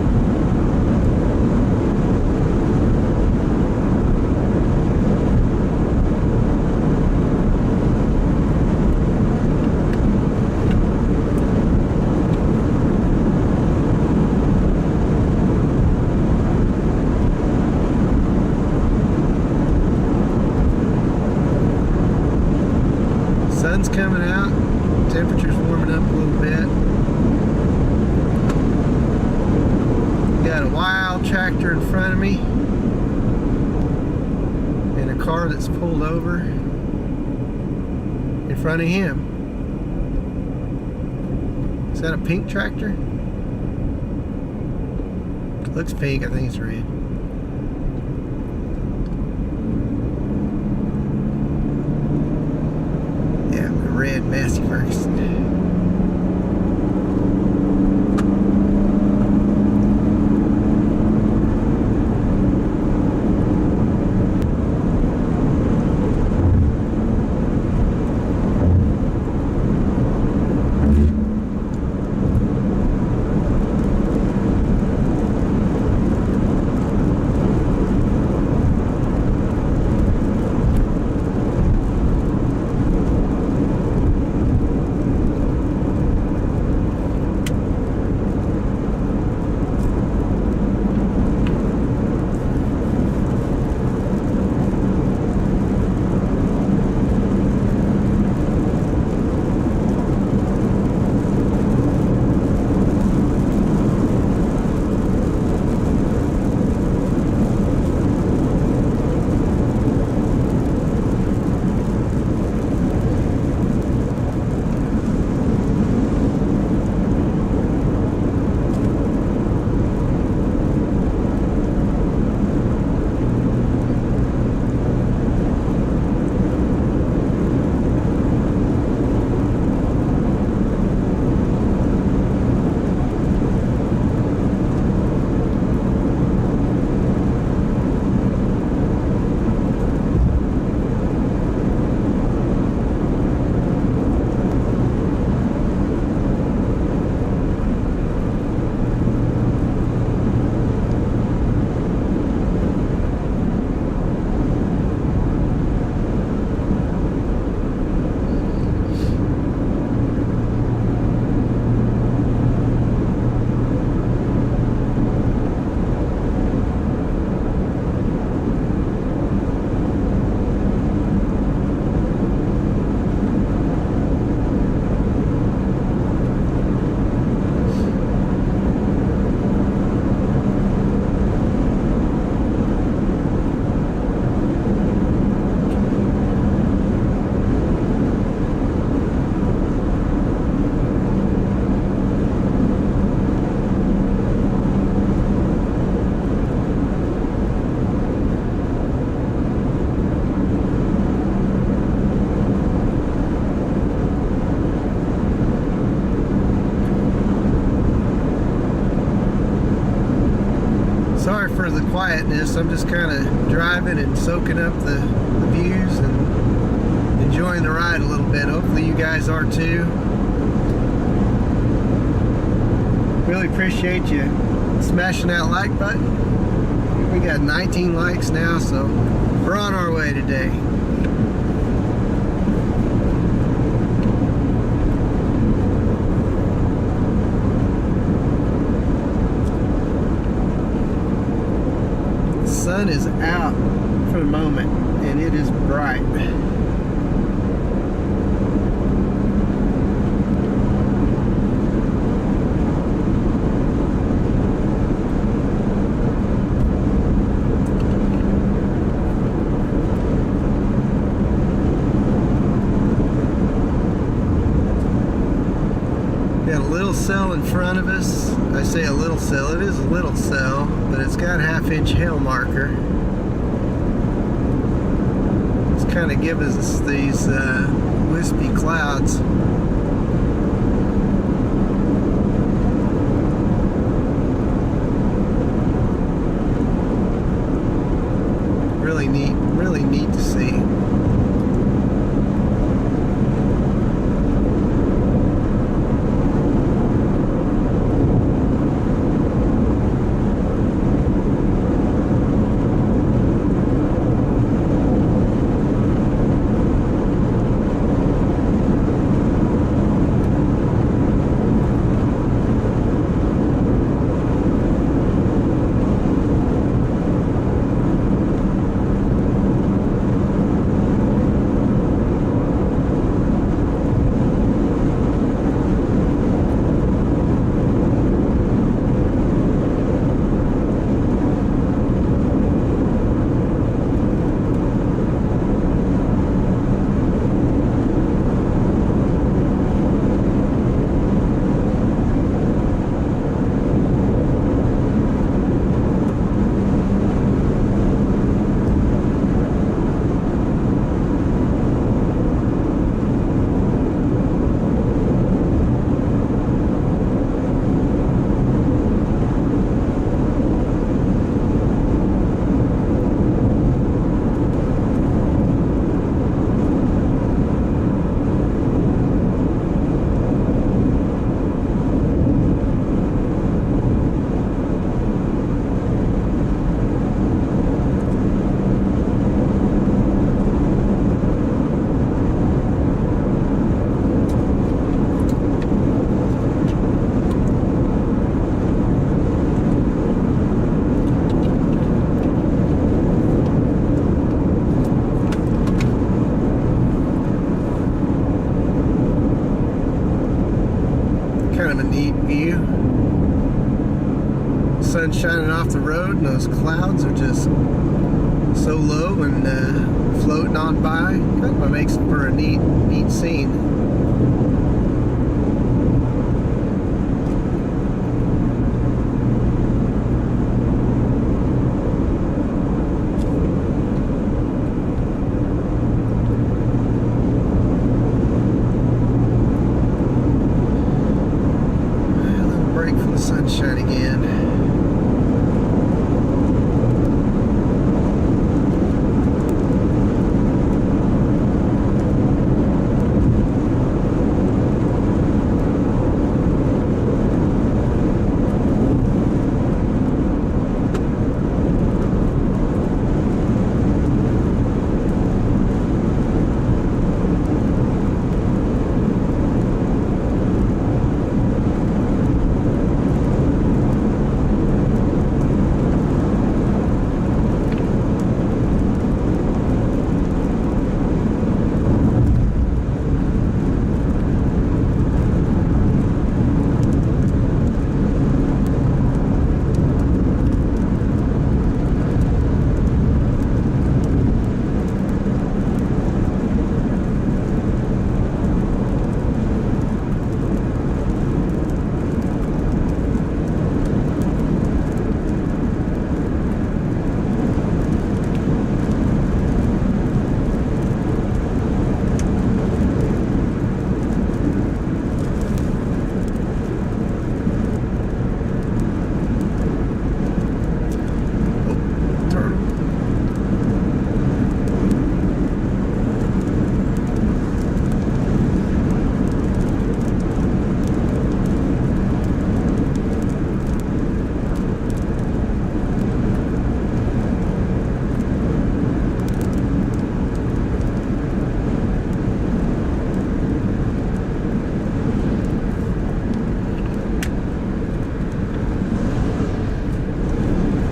Sun's coming out, temperature's warming up a little bit. Got a wild tractor in front of me and a car that's pulled over in front of him. Is that a pink tractor? It looks pink, I think it's red. Red good, Massey Ferguson. Sorry for the quietness. I'm just kind of driving and soaking up the views and enjoying the ride a little bit. Hopefully you guys are too. Really appreciate you smashing that like button. We got 19 likes now, so we're on our way today. The sun is out for the moment and it is bright. Got a little cell in front of us. I say a little cell, it is a little cell, but it's got a 1/2 inch hail marker. It's kind of giving us these wispy clouds. Really neat to see. the road, and those clouds are just so low and floating on by. Kind of makes for a neat scene. Sunshine again.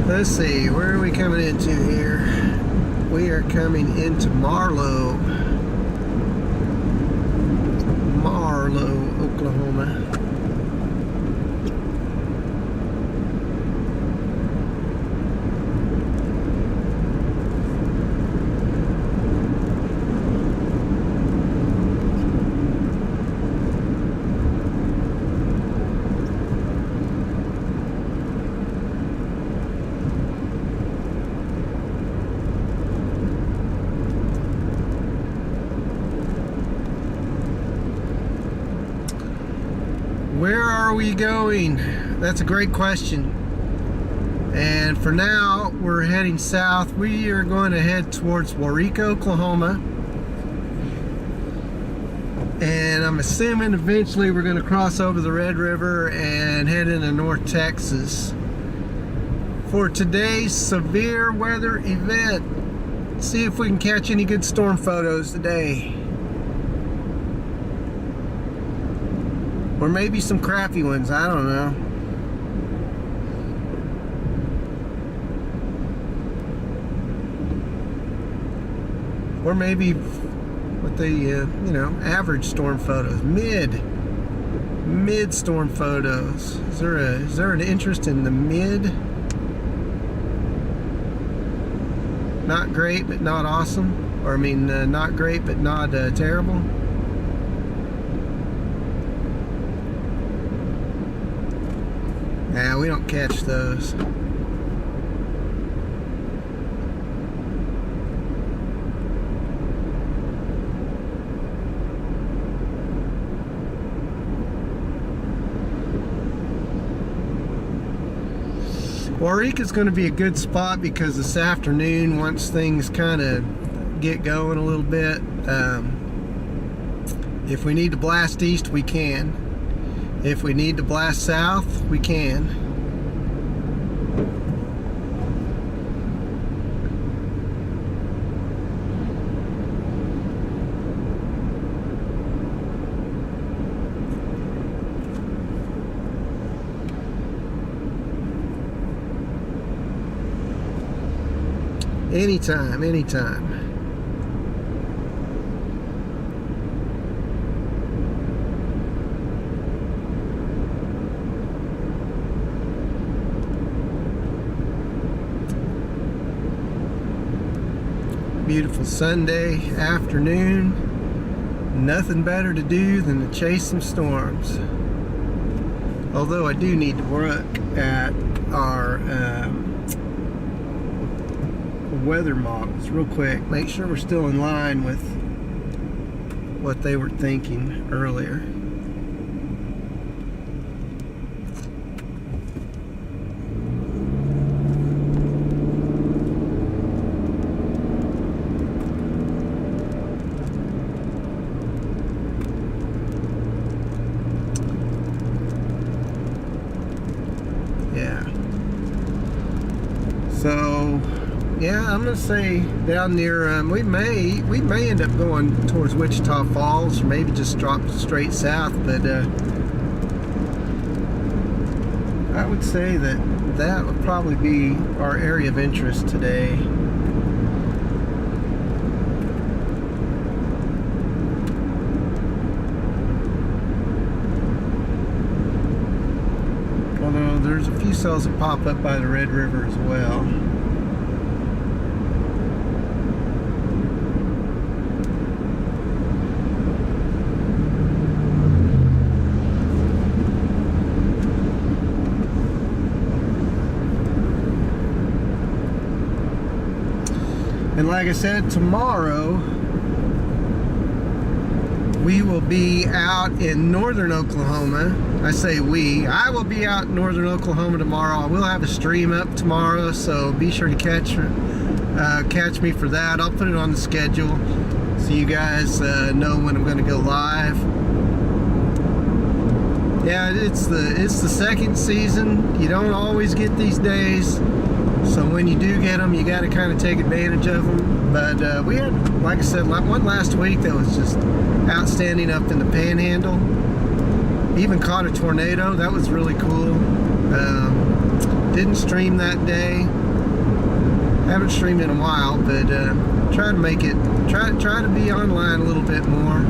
Let's see, where are we coming into here? We are coming into Marlow, Oklahoma. Where are we going? That's a great question. And for now, we're heading south. We are going to head towards Waurika, Oklahoma. And I'm assuming eventually we're going to cross over the Red River and head into North Texas for today's severe weather event. See if we can catch any good storm photos today. Or maybe some crappy ones, I don't know. Or maybe what the, average storm photos, mid storm photos. Is there an interest in the mid? Not great, but not awesome. Or not great, but not terrible. Nah, we don't catch those. Waurika is going to be a good spot because this afternoon, once things kind of get going a little bit, if we need to blast east, we can. If we need to blast south, we can. Anytime. beautiful Sunday afternoon. Nothing better to do than to chase some storms. Although I do need to work at our weather models real quick. Make sure we're still in line with what they were thinking earlier. So, yeah, I'm gonna say down near we may end up going towards Wichita Falls, or maybe just drop straight south. But I would say that would probably be our area of interest today. Although there's a few cells that pop up by the Red River as well. And like I said, tomorrow we will be out in northern Oklahoma. I say we. I will be out in northern Oklahoma tomorrow. I will have a stream up tomorrow, so be sure to catch me for that. I'll put it on the schedule so you guys know when I'm going to go live. Yeah, it's the second season. You don't always get these days, so when you do get them, you got to kind of take advantage of them. But we had, like I said, one last week that was just outstanding up in the Panhandle. Even caught a tornado. That was really cool. Didn't stream that day. Haven't streamed in a while, but try to make it. Try to be online a little bit more.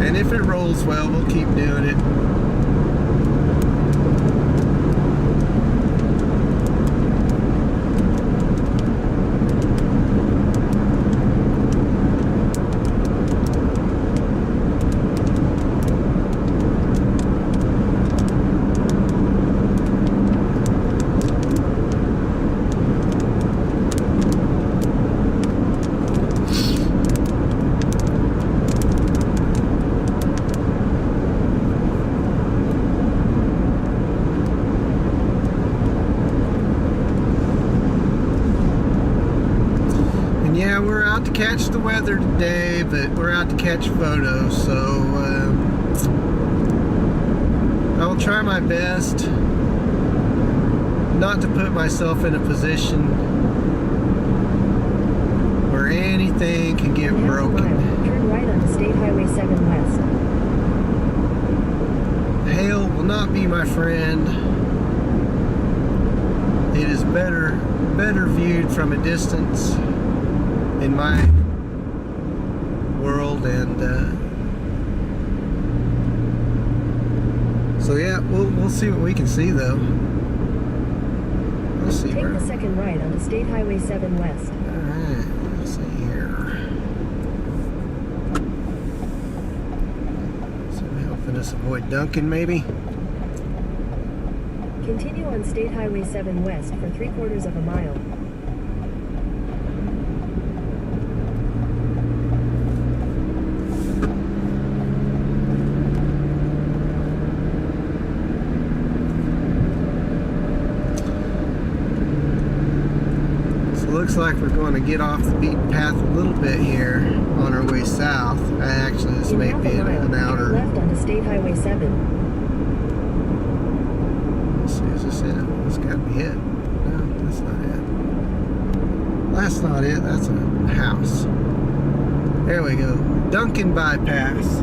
And if it rolls well, we'll keep doing it. Yeah, we're out to catch the weather today, but we're out to catch photos, so I will try my best not to put myself in a position where anything can get broken. Turn right onto State Highway 7 West. Hail will not be my friend. It is better viewed from a distance in my world, and so yeah, we'll see what we can see though. Let's see. Take the second right onto State Highway 7 West. Alright, let's see here. So helping us avoid Duncan maybe. Continue on State Highway 7 West for 3/4 of a mile. Looks like we're going to get off the beaten path a little bit here on our way south. Actually, this may be an outer. Left onto State Highway 7. Let's see, is this it? It's got to be it. No, that's not it. That's not it. That's a house. There we go. Duncan Bypass.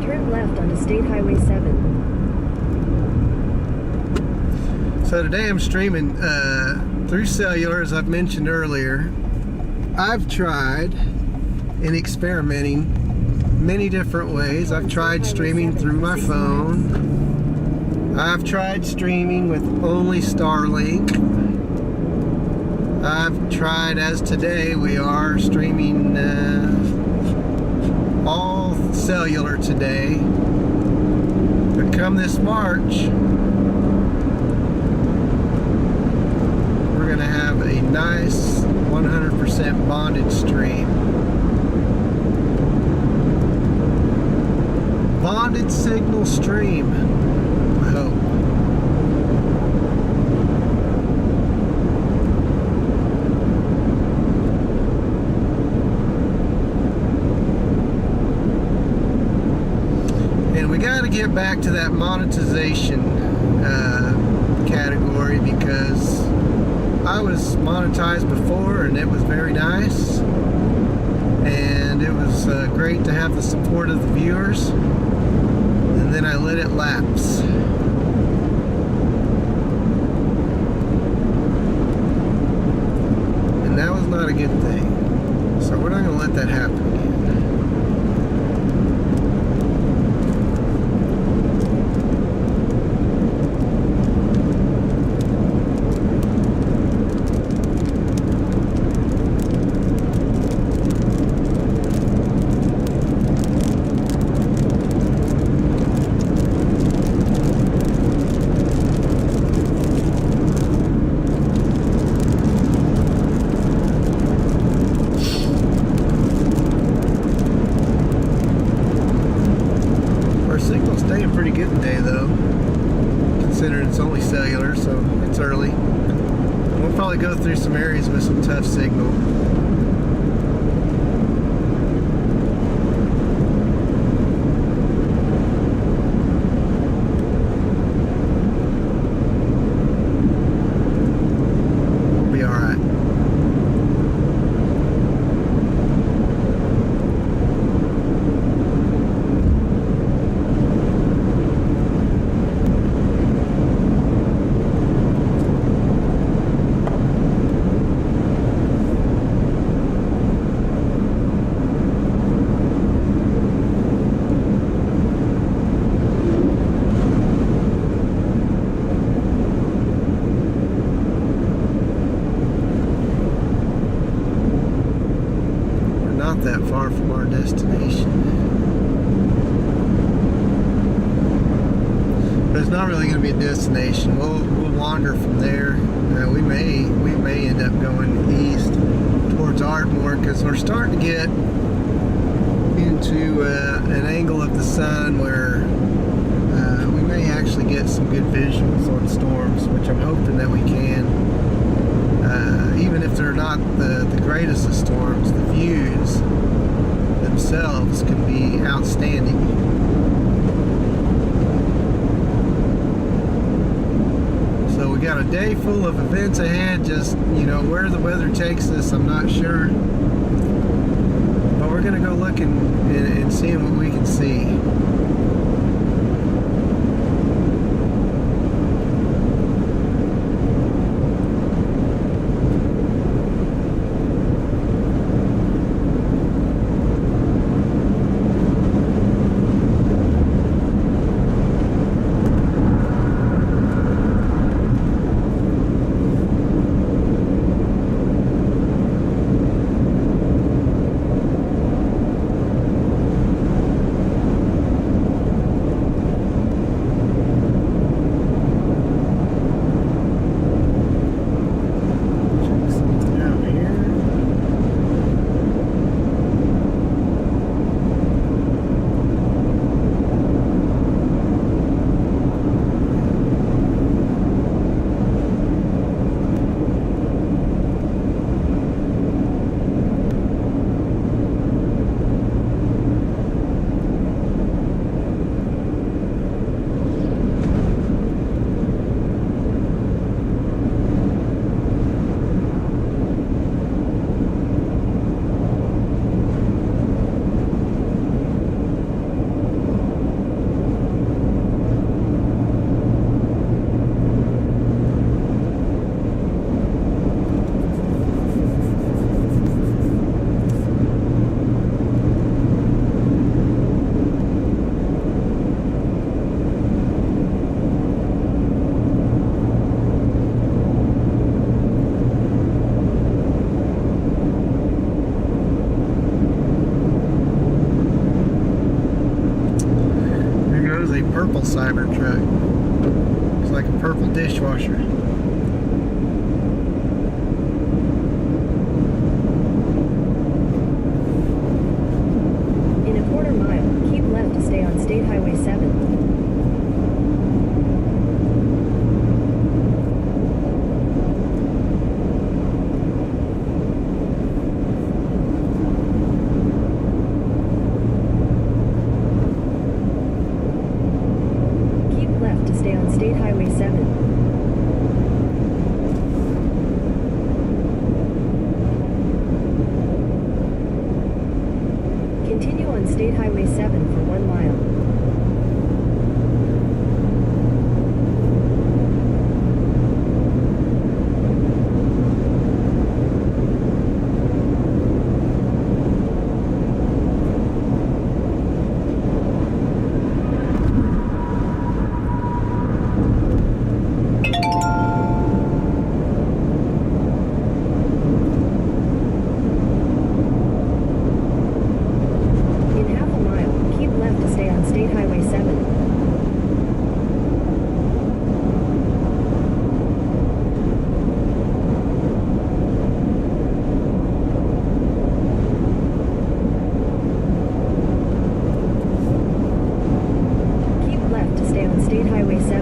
Turn left onto State Highway 7. So today I'm streaming through cellular, as I've mentioned earlier. I've tried and experimenting many different ways. I've tried streaming through my phone, I've tried streaming with only Starlink. I've tried, as today, we are streaming all cellular today. But come this March, we're going to have a nice 100% bonded stream. Bonded signal stream, I hope. And we got to get back to that monetization category, because I was monetized before and it was very nice, and it was great to have the support of the viewers, and then I let it lapse. And that was not a good thing. So we're not going to let that happen again. Pretty good today, though, considering it's only cellular, so it's early. We'll probably go through some areas with some tough signal. We'll be all right. Not that far from our destination, but it's not really going to be a destination. We'll wander from there. We may end up going east towards Ardmore, because we're starting to get into an angle of the sun where we may actually get some good visuals on storms, which I'm hoping that we can. Even if they're not the greatest of storms, the views themselves can be outstanding. So we got a day full of events ahead. Just, where the weather takes us, I'm not sure. But we're going to go looking and seeing what we can see. In a quarter mile, keep left to stay on State Highway 7. Stay on State Highway 7. Continue on State Highway 7 for 1 mile. State Highway 7. Keep left to stay on State Highway 7.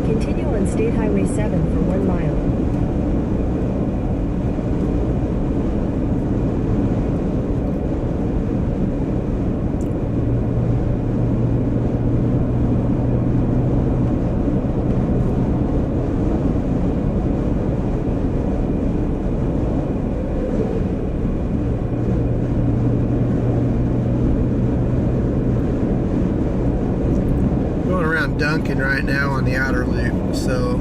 Continue on State Highway 7 for 1 mile. Duncan right now on the outer loop, so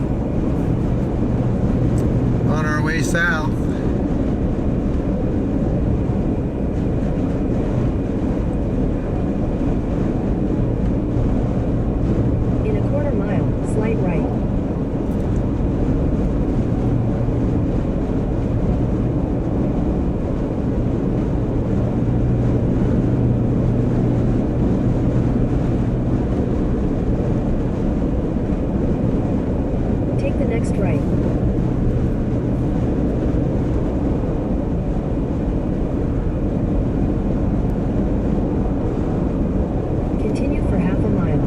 on our way south. In a quarter mile, slight right. Take the next right. Continue for half a mile.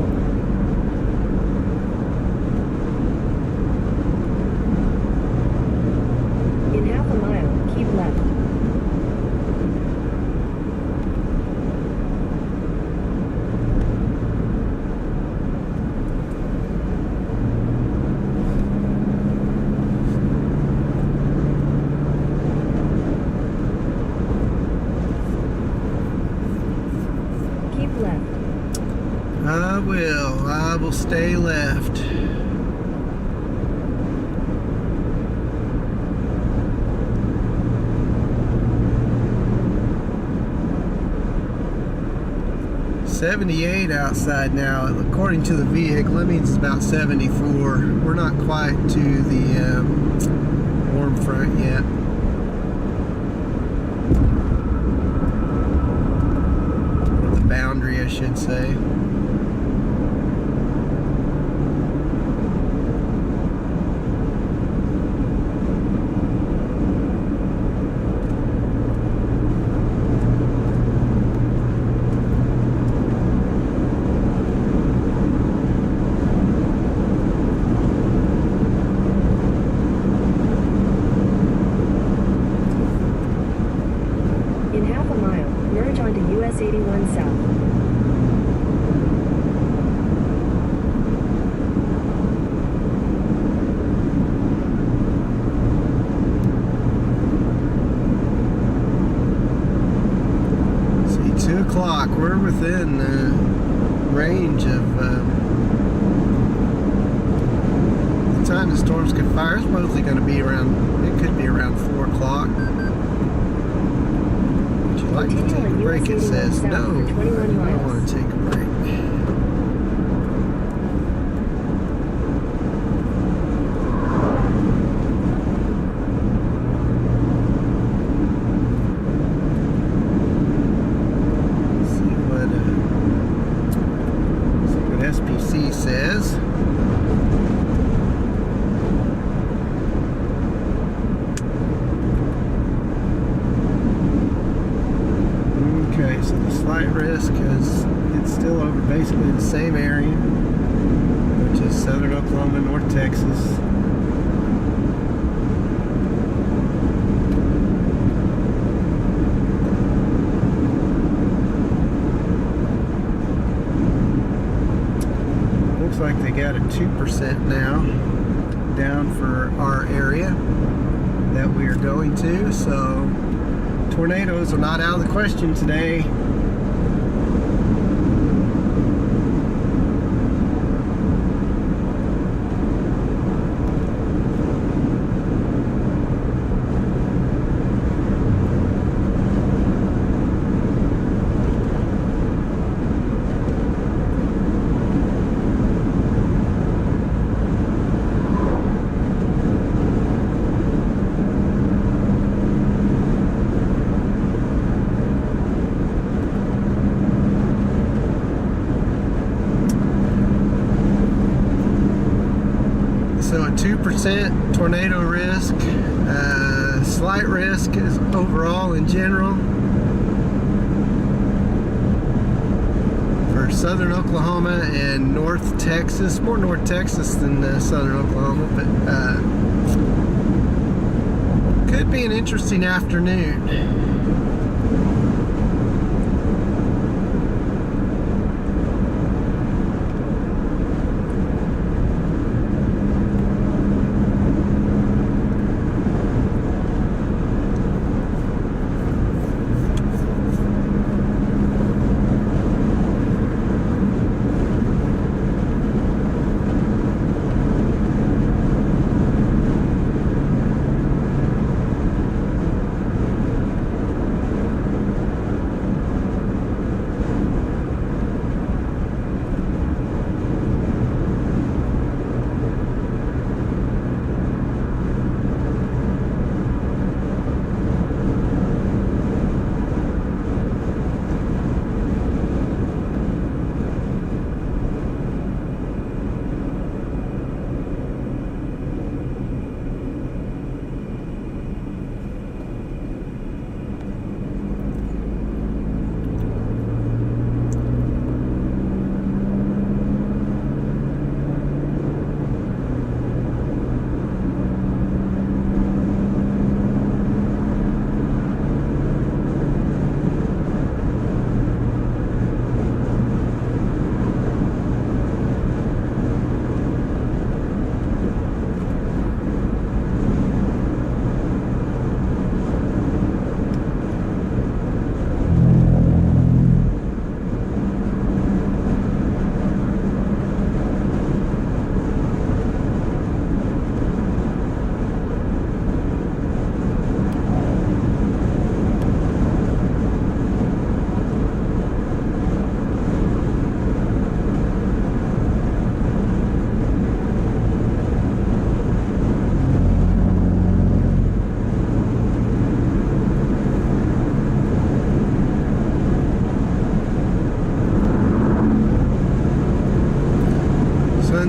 In half a mile, keep left. Left. I will stay left. $78 outside now. According to the vehicle, that means it's about 74. We're not quite to the warm front yet. Boundary, I should say. In half a mile, merge onto US 81 South. See, 2 o'clock. We're within range of the time the storms could fire. It's mostly going to be around, it could be around 4 o'clock. Would you like to take a break? It says no. I don't want to take a break. says. Okay, so the slight risk is it's still over basically the same area, which is southern Oklahoma, North Texas. Looks like they got a 2% now down for our area that we are going to, so tornadoes are not out of the question today. So a 2% tornado risk, slight risk is overall in general for southern Oklahoma and North Texas, more North Texas than southern Oklahoma, but could be an interesting afternoon.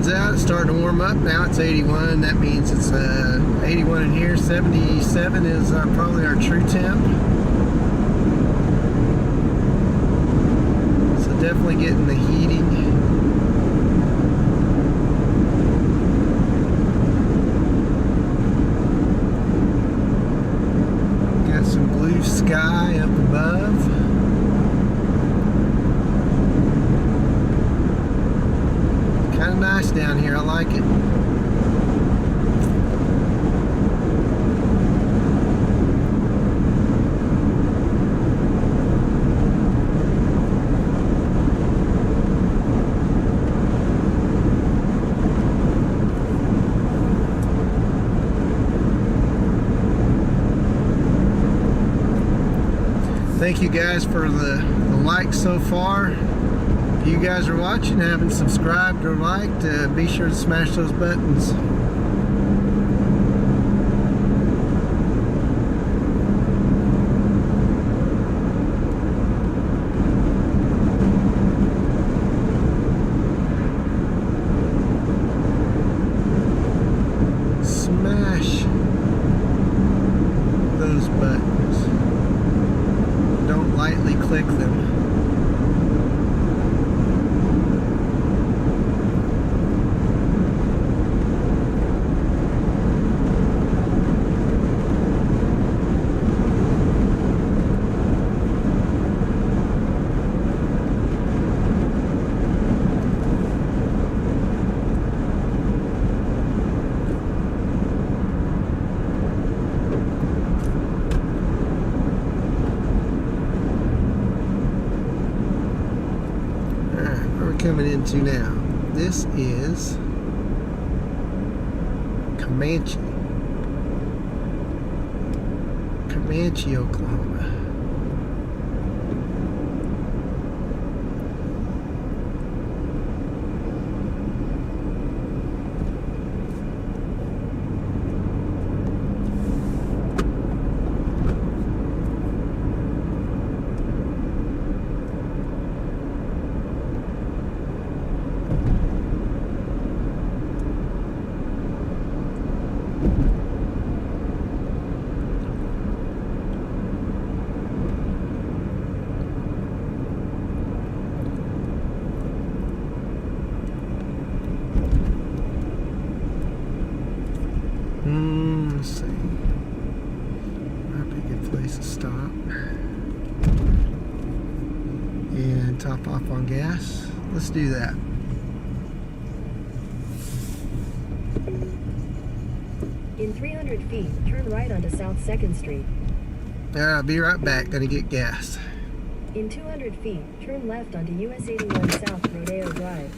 Out, it's starting to warm up now. It's 81. That means it's 81 in here. 77 is probably our true temp. So definitely getting the heating. Got some blue sky up above. Kind of nice down here. I like it. Thank you guys for the likes so far. If you guys are watching, haven't subscribed or liked, be sure to smash those buttons. coming into now? This is Comanche, Oklahoma. Let's see. Might be a good place to stop and top off on gas. Let's do that. In 300 feet, turn right onto South 2nd Street. I'll be right back. Gonna get gas. In 200 feet, turn left onto US 81 South Rodeo Drive.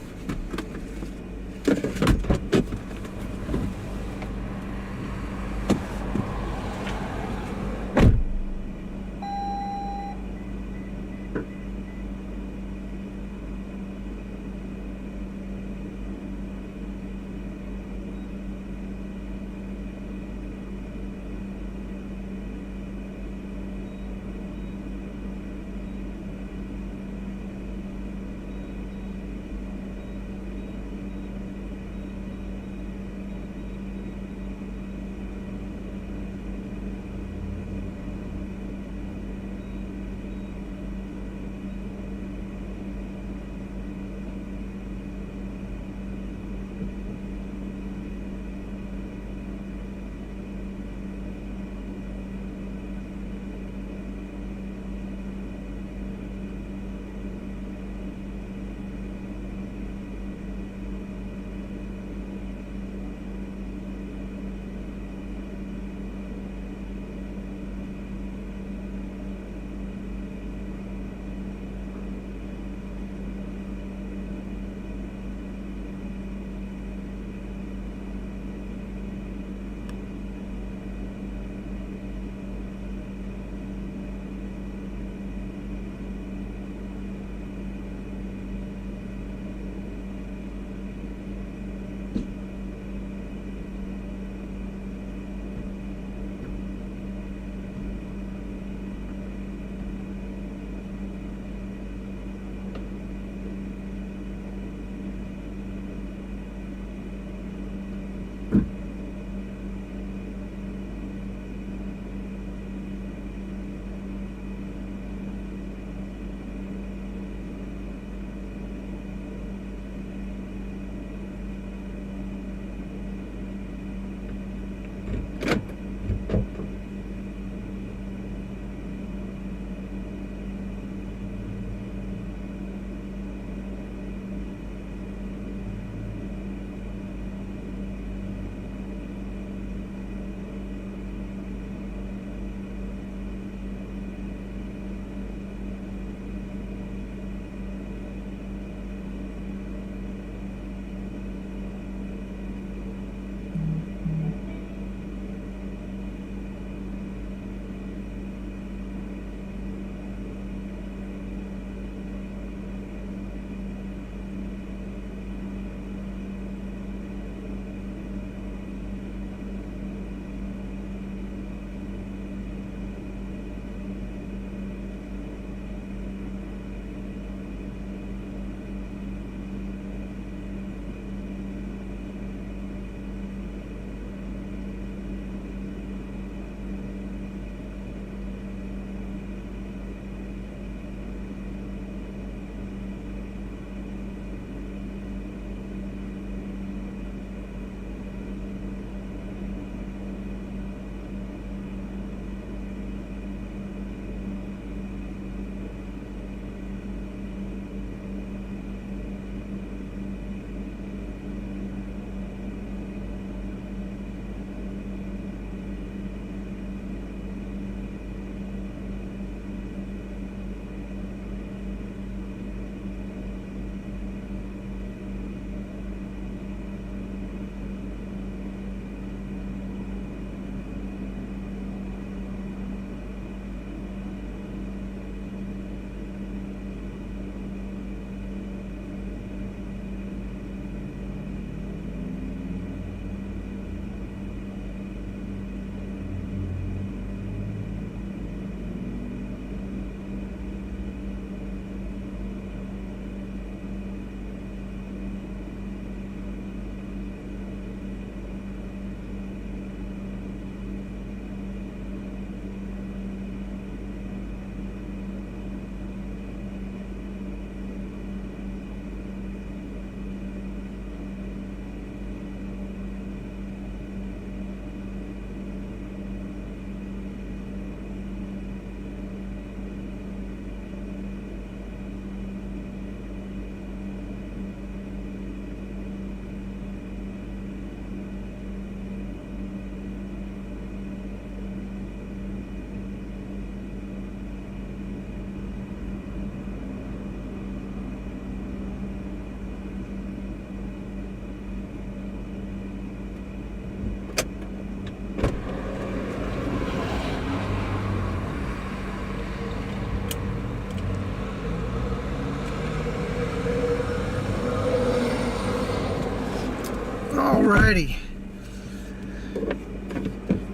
Alrighty.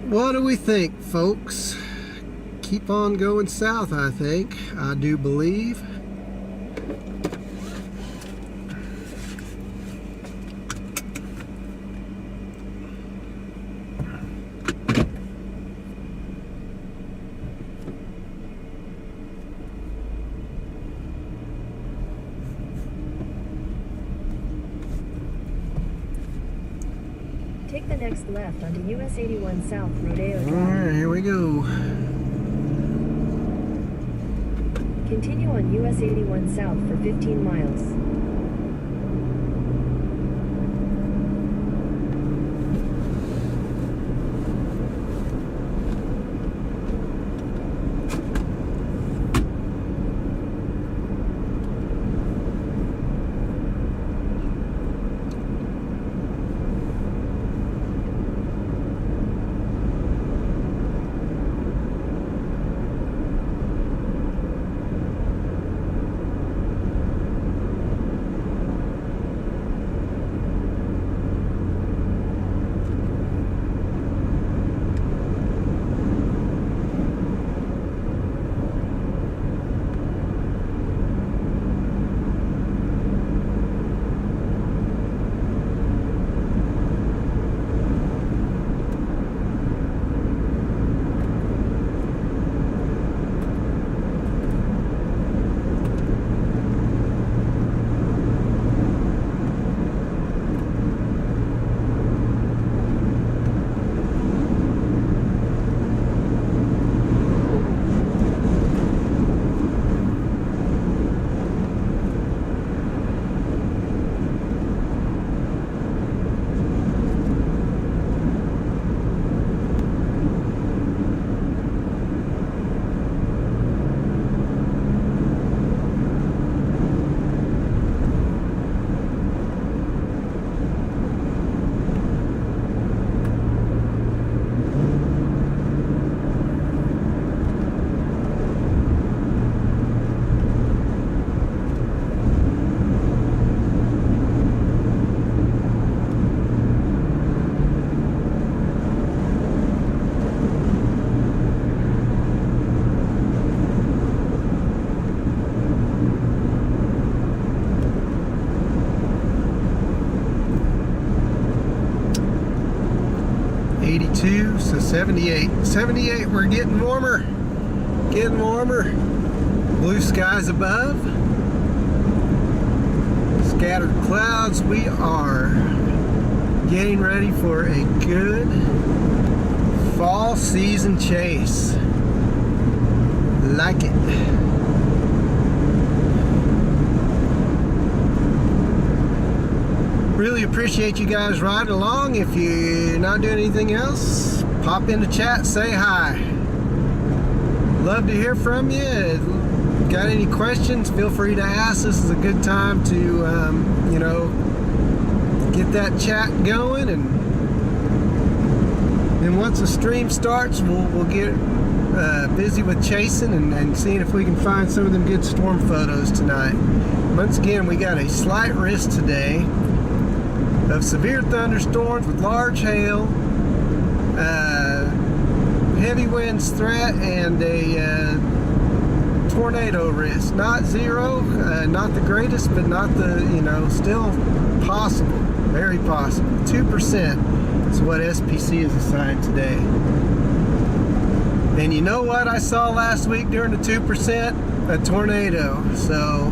What do we think, folks? Keep on going south, I think. I do believe. Take the next left onto US 81 South, Rodeo Drive. Alright, here we go. Continue on US 81 South for 15 miles. So 78. 78, we're getting warmer. Getting warmer. Blue skies above. Scattered clouds. We are getting ready for a good fall season chase. Like it. Really appreciate you guys riding along. If you're not doing anything else, pop in the chat, say hi. Love to hear from you. Got any questions, feel free to ask. This is a good time to, you know, get that chat going. And then once the stream starts, we'll get busy with chasing and seeing if we can find some of them good storm photos tonight. Once again, we got a slight risk today of severe thunderstorms with large hail, heavy winds threat, and a tornado risk. Not zero, not the greatest, but not the, you know, still possible, very possible. 2% is what SPC is assigned today. And you know what I saw last week during the 2%? A tornado. So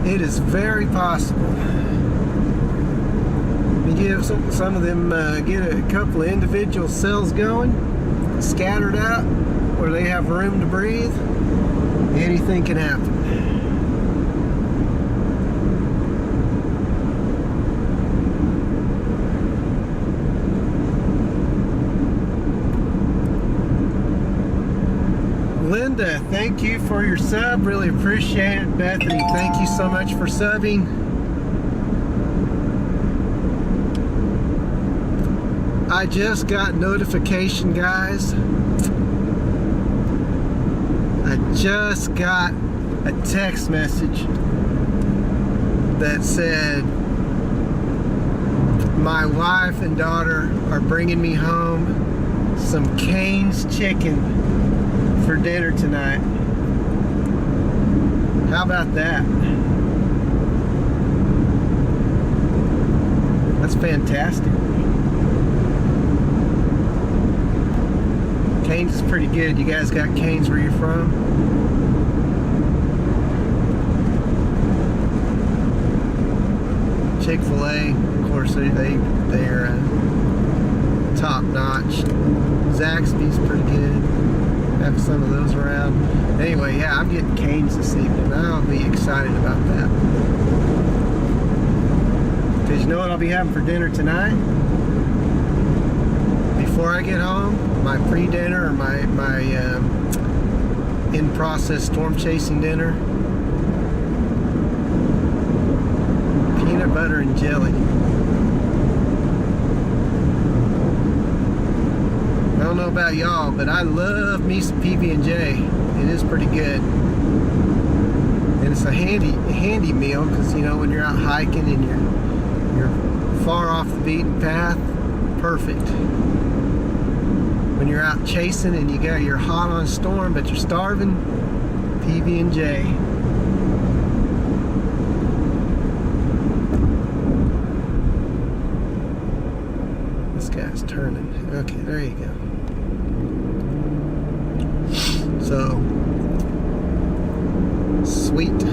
it is very possible. Give some of them, get a couple of individual cells going, scattered out where they have room to breathe, anything can happen. Linda, thank you for your sub, really appreciate it. Bethany, thank you so much for subbing. I just got notification, guys. I just got a text message that said my wife and daughter are bringing me home some Cane's chicken for dinner tonight. How about that? That's fantastic. Cane's is pretty good. You guys got Cane's where you're from? Chick-fil-A, of course, they're top notch. Zaxby's pretty good. Have some of those around. Anyway, yeah, I'm getting Cane's this evening. I'll be excited about that. Because you know what I'll be having for dinner tonight? Before I get home, my pre-dinner or my in-process storm chasing dinner. Peanut butter and jelly. I don't know about y'all, but I love me some PB&J. It is pretty good, and it's a handy meal because you know when you're out hiking and you're far off the beaten path. Perfect. When you're out chasing and you're hot on a storm, but you're starving. PB&J. This guy's turning. Okay, there you go. So, sweet.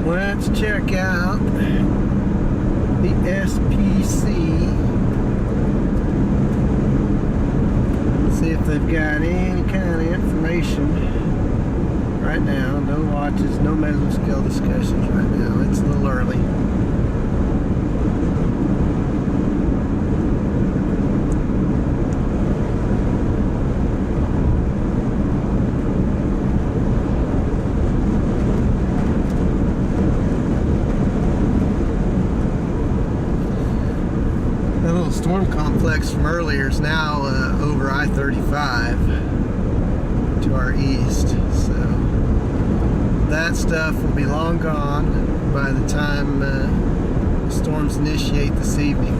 Let's check out the SPC. See if they've got any kind of information right now. No watches, no mesoscale discussions right now. It's a little early. Storm complex from earlier is now over I-35 to our east, so that stuff will be long gone by the time storms initiate this evening.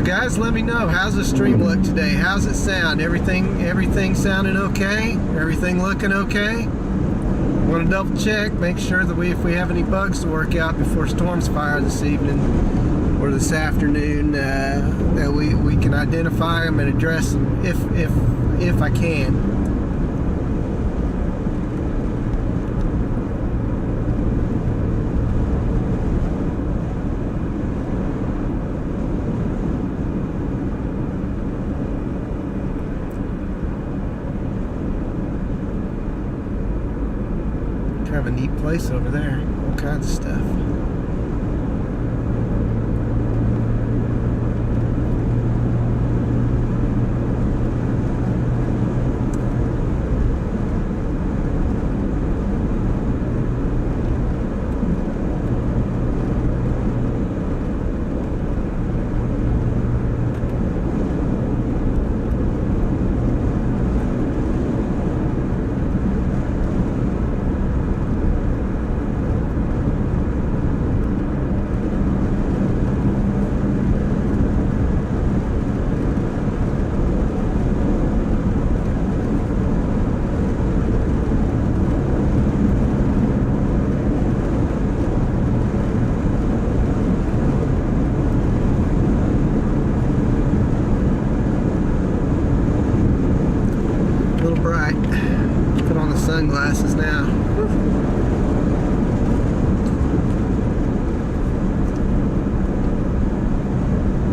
Guys, let me know, how's the stream look today? How's it sound? Everything sounding okay? Everything looking okay? Want to double check, make sure that if we have any bugs to work out before storms fire this evening or this afternoon, that we can identify them and address them if I can. Have a neat place over there, all kinds of stuff. Put on the sunglasses now.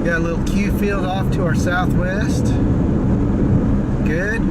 Got a little Q field off to our southwest. Good.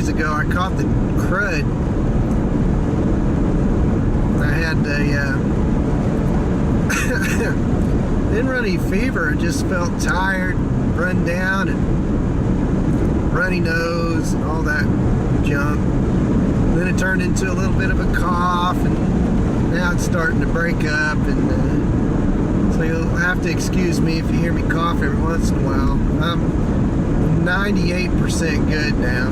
Ago I caught the crud. I had a didn't run any fever, I just felt tired, run down, and runny nose and all that junk. Then it turned into a little bit of a cough, and now it's starting to break up, and so you'll have to excuse me if you hear me cough every once in a while. I'm 98% good now.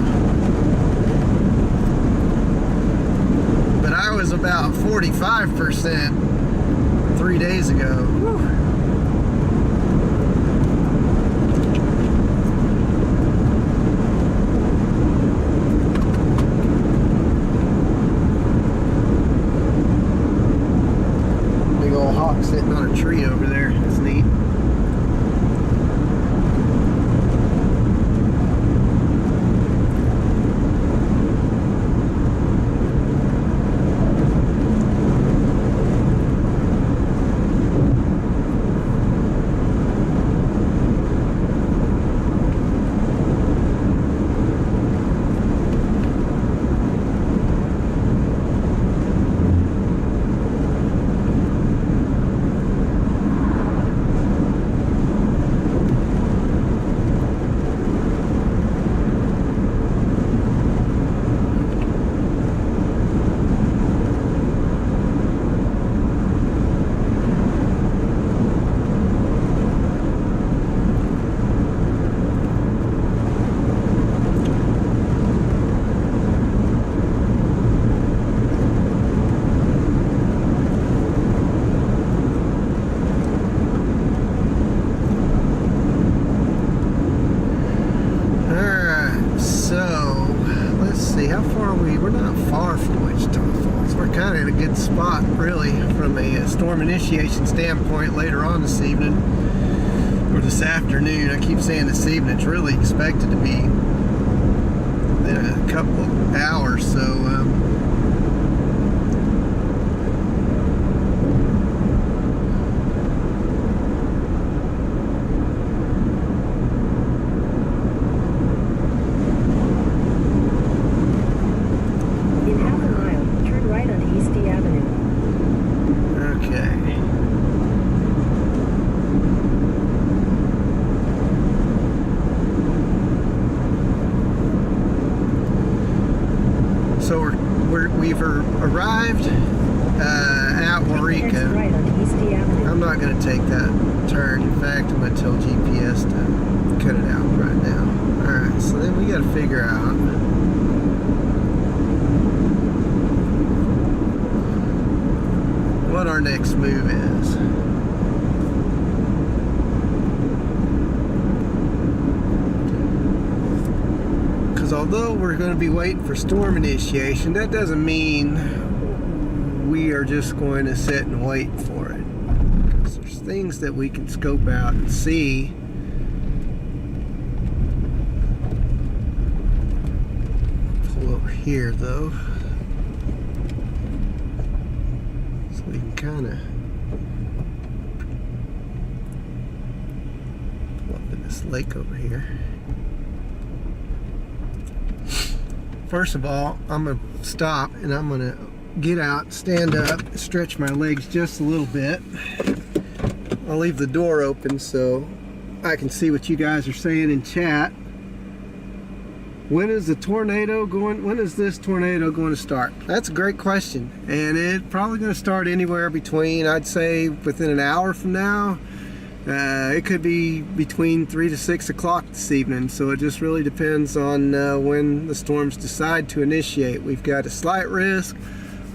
I was about 45% 3 days ago. Whew. Big old hawk sitting on a tree over there. That's neat. Spot really from a storm initiation standpoint later on this evening or this afternoon. I keep saying this evening, it's really expected to be in a couple of hours, so we've arrived at Waurika. I'm not going to take that turn. In fact, I'm going to tell GPS to cut it out right now. Alright, so then we got to figure out what our next move is. Although we're going to be waiting for storm initiation, that doesn't mean we are just going to sit and wait for it. Because there's things that we can scope out and see. Pull over here though, so we can kind of this lake over here. First of all, I'm going to stop and I'm going to get out, stand up, stretch my legs just a little bit. I'll leave the door open so I can see what you guys are saying in chat. When is the tornado going? When is this tornado going to start? That's a great question, and it's probably going to start anywhere between, I'd say, within an hour from now. It could be between 3 to 6 o'clock this evening, so it just really depends on when the storms decide to initiate. We've got a slight risk,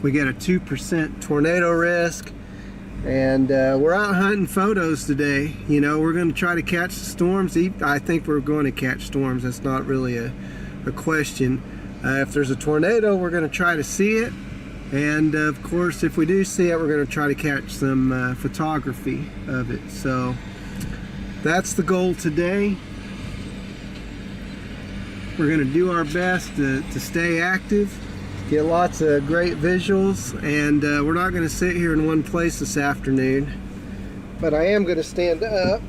we got a 2% tornado risk, and we're out hunting photos today. You know, we're going to try to catch the storms. I think we're going to catch storms. That's not really a question. If there's a tornado, we're going to try to see it, and of course, if we do see it, we're going to try to catch some photography of it. So that's the goal today. We're going to do our best to stay active, get lots of great visuals, and we're not going to sit here in one place this afternoon, but I am going to stand up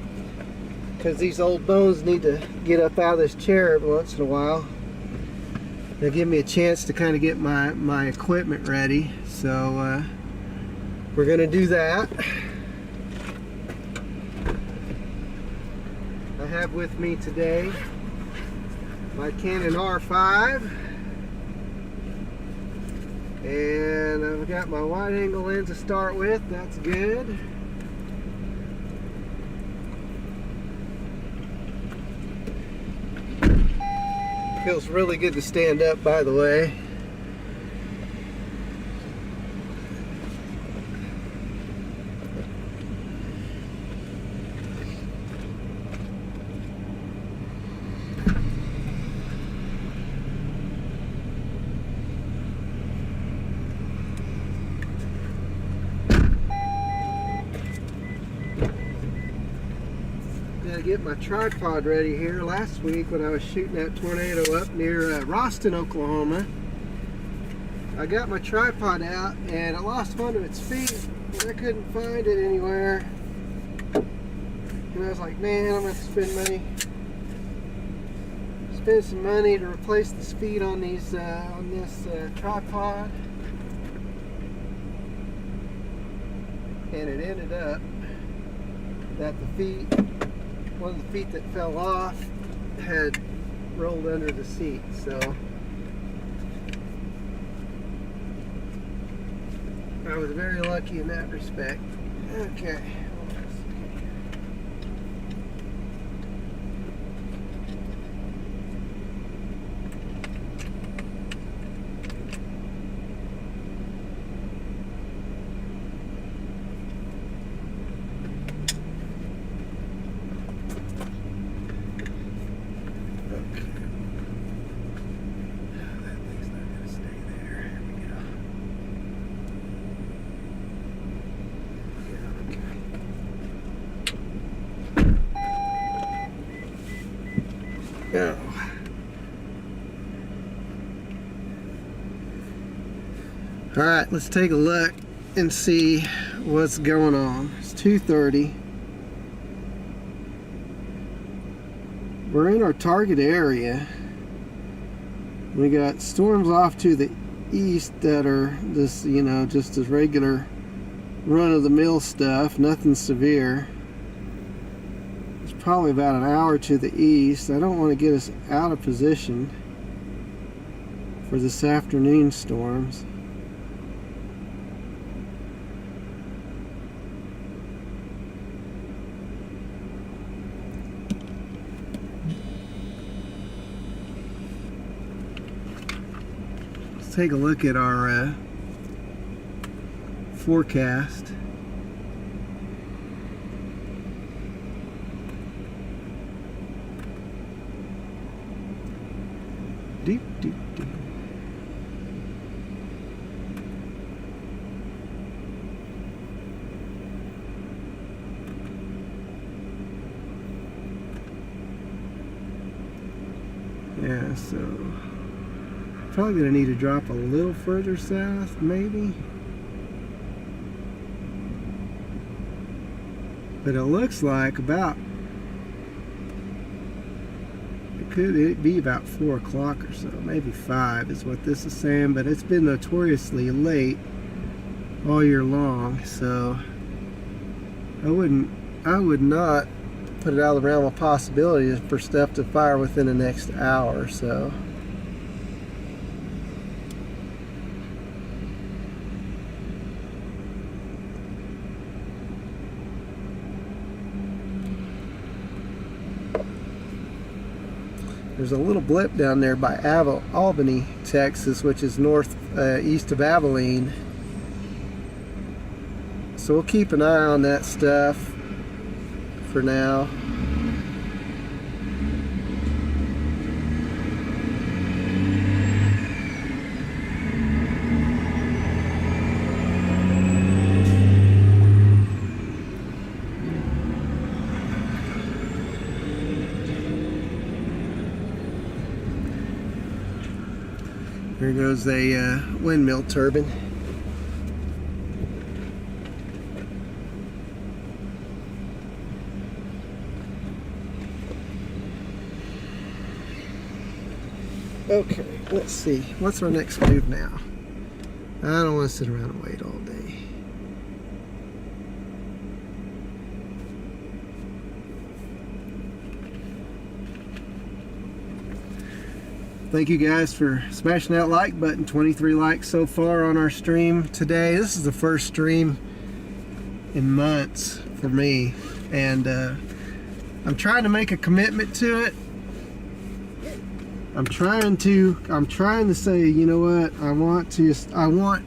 because these old bones need to get up out of this chair every once in a while. They'll give me a chance to kind of get my equipment ready, so we're going to do that. I have with me today my Canon R5, and I've got my wide angle lens to start with. That's good. Feels really good to stand up, by the way. Get my tripod ready here. Last week when I was shooting that tornado up near Roston, Oklahoma, I got my tripod out and I lost one of its feet and I couldn't find it anywhere, and I was like, man, I'm gonna have to spend some money to replace the feet on these on this tripod. And it ended up that one of the feet that fell off had rolled under the seat, so I was very lucky in that respect. Okay. Go. All right, let's take a look and see what's going on. It's 2:30. We're in our target area. We got storms off to the east that are this, you know, just as regular run-of-the-mill stuff, nothing severe. Probably about an hour to the east. I don't want to get us out of position for this afternoon storms. Let's take a look at our forecast. Deep. Yeah, so probably gonna need to drop a little further south, maybe. But it looks like about could it be about 4 o'clock or so, maybe 5 is what this is saying, but it's been notoriously late all year long, so I would not put it out of the realm of possibilities for stuff to fire within the next hour or so. There's a little blip down there by Albany, Texas, which is east of Abilene. So we'll keep an eye on that stuff for now. Here goes a windmill turbine. Okay, let's see. What's our next move now? I don't want to sit around and wait all day. Thank you guys for smashing that like button. 23 likes so far on our stream today. This is the first stream in months for me, and I'm trying to make a commitment to it. I'm trying to say, you know what, I want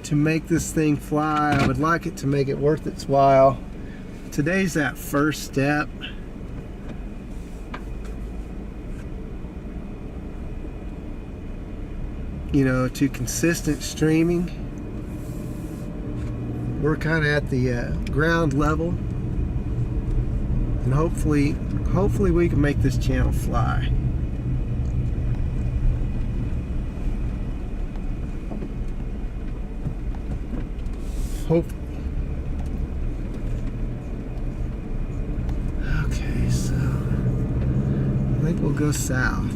to make this thing fly. I would like it to make it worth its while. Today's that first step. You know, to consistent streaming. We're kind of at the ground level, and hopefully we can make this channel fly. Hopefully. Okay, so I think we'll go south.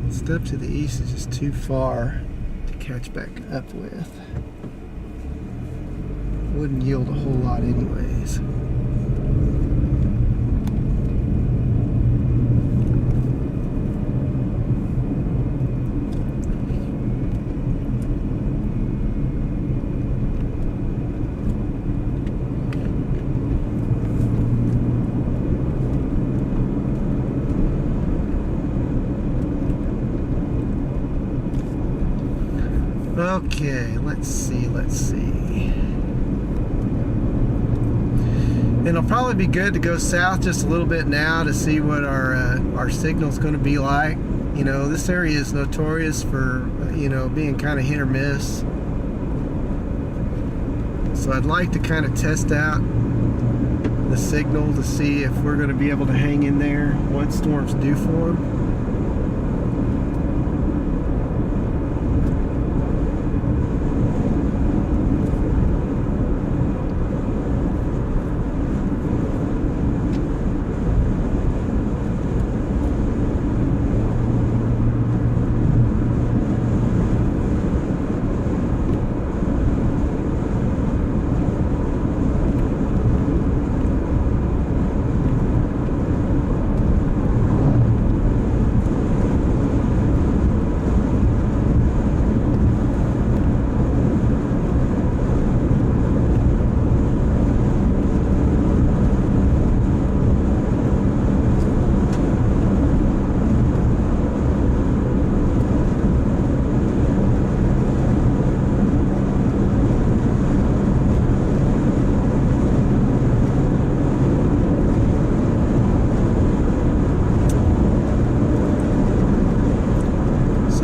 Step to the east is just too far to catch back up with. Wouldn't yield a whole lot anyways. Okay, let's see. And it'll probably be good to go south just a little bit now to see what our signal's going to be like. You know, this area is notorious for, you know, being kind of hit or miss. So I'd like to kind of test out the signal to see if we're going to be able to hang in there once storms do form.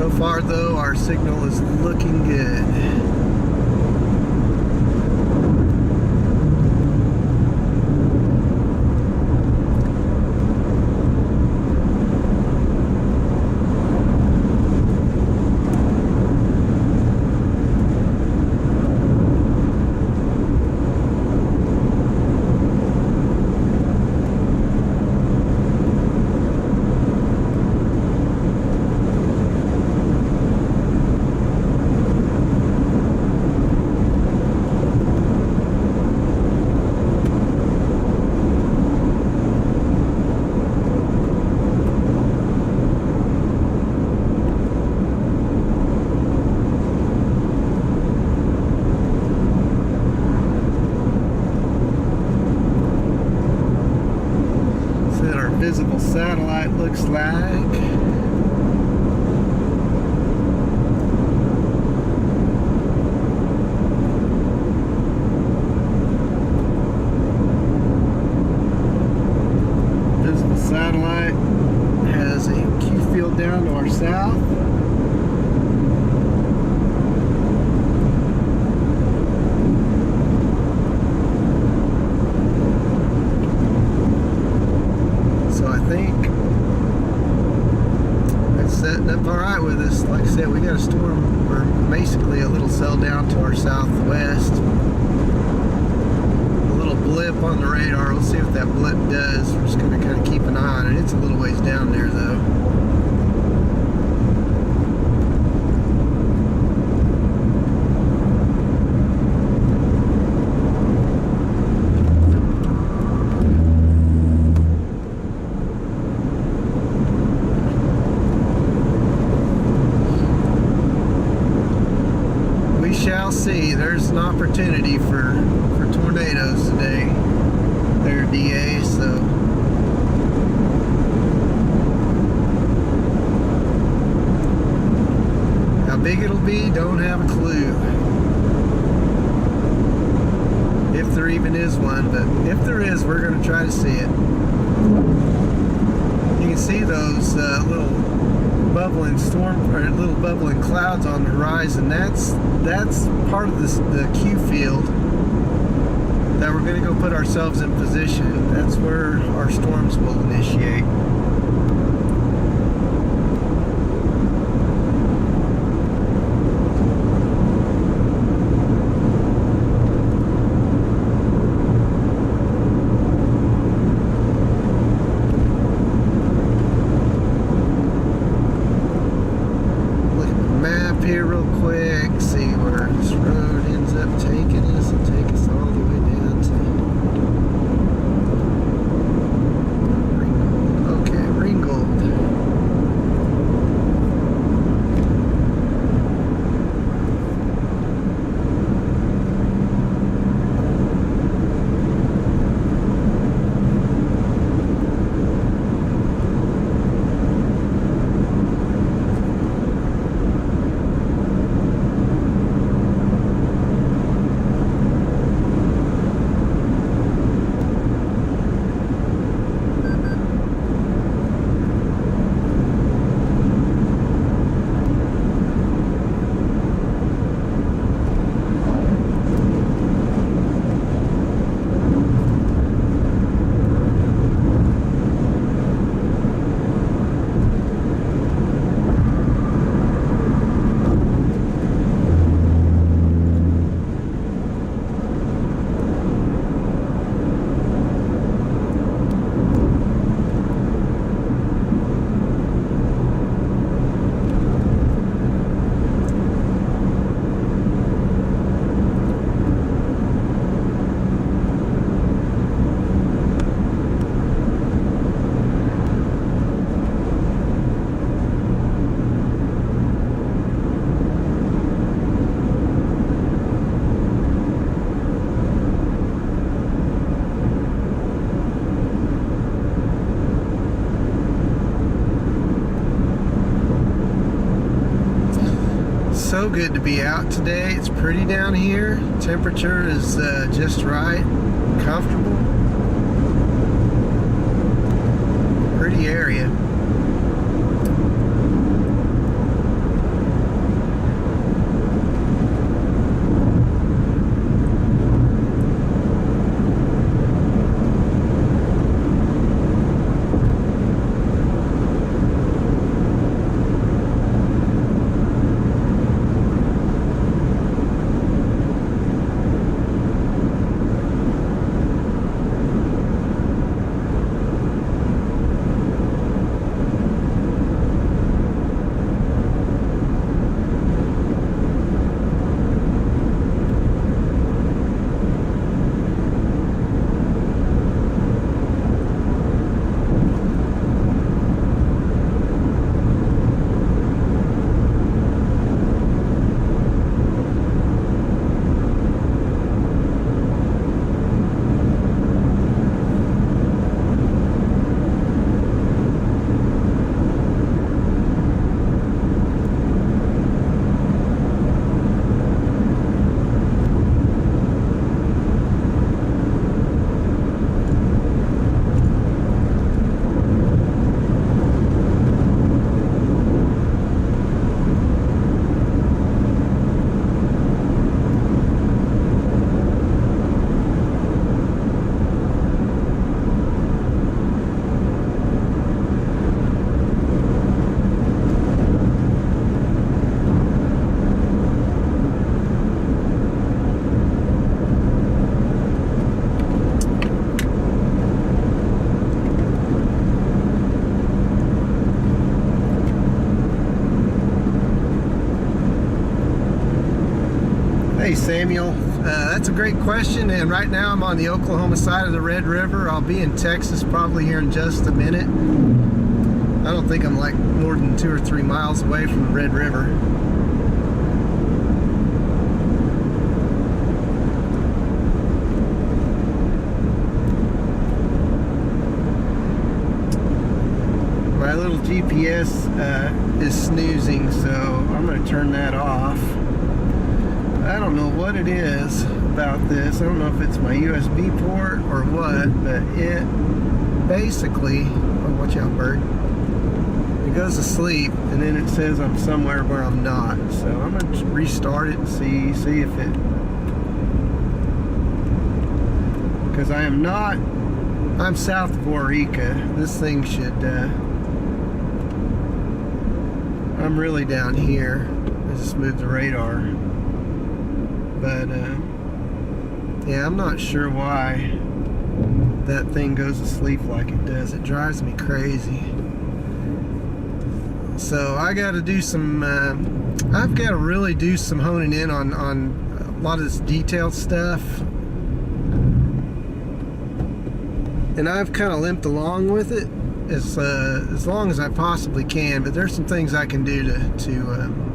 So far though, our signal is looking good. looks like. Visible satellite has a Q field down to our south. Setting up all right with us. Like I said, we got a storm. We're basically a little cell down to our southwest. A little blip on the radar. We'll see what that blip does. We're just going to kind of keep an eye on it. It's a little ways down there though. Shall see. There's an opportunity for tornadoes today. There, DA. So how big it'll be, don't have a clue. If there even is one, but if there is, we're going to try to see it. You can see those little bubbling storm or little bubbling clouds on the horizon. That's part of the Q field that we're going to go put ourselves in position. That's where our storms will initiate. Here real quick, see where this road ends up taking us and take us all the way down to Ringgold. Okay, Ringgold. So good to be out today. It's pretty down here. Temperature is just right, comfortable. Pretty area. Hey Samuel, that's a great question, and right now I'm on the Oklahoma side of the Red River. I'll be in Texas probably here in just a minute. I don't think I'm like more than 2 or 3 miles away from the Red River. My little GPS is snoozing, so I'm going to turn that off. I don't know what it is about this. I don't know if it's my USB port or what, but it basically, oh, watch out, bird. It goes to sleep, and then it says I'm somewhere where I'm not. So I'm going to restart it and see if it, because I am not, I'm south of Waurika. This thing should, I'm really down here. I just moved the radar. But, yeah, I'm not sure why that thing goes to sleep like it does. It drives me crazy. So I got to do some, I've got to really do some honing in on a lot of this detailed stuff. And I've kind of limped along with it as long as I possibly can. But there's some things I can do to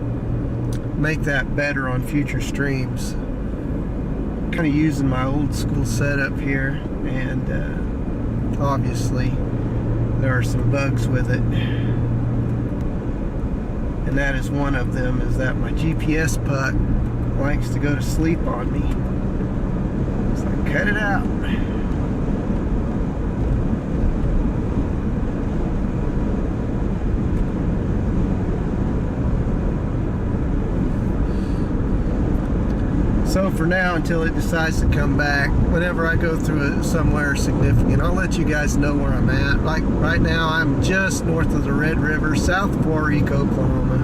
make that better on future streams. Kind of using my old school setup here, and obviously there are some bugs with it, and that is one of them, is that my GPS puck likes to go to sleep on me. So I cut it out. So for now, until it decides to come back, whenever I go through somewhere significant, I'll let you guys know where I'm at. Like right now, I'm just north of the Red River, south of Waurika, Oklahoma.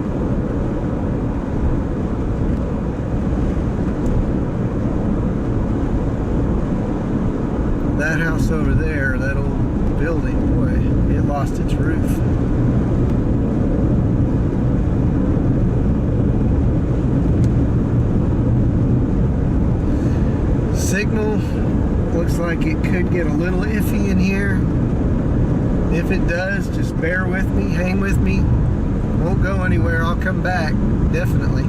That house over there, that old building, boy, it lost its roof. Signal looks like it could get a little iffy in here. If it does, just bear with me, hang with me. Won't go anywhere. I'll come back, definitely.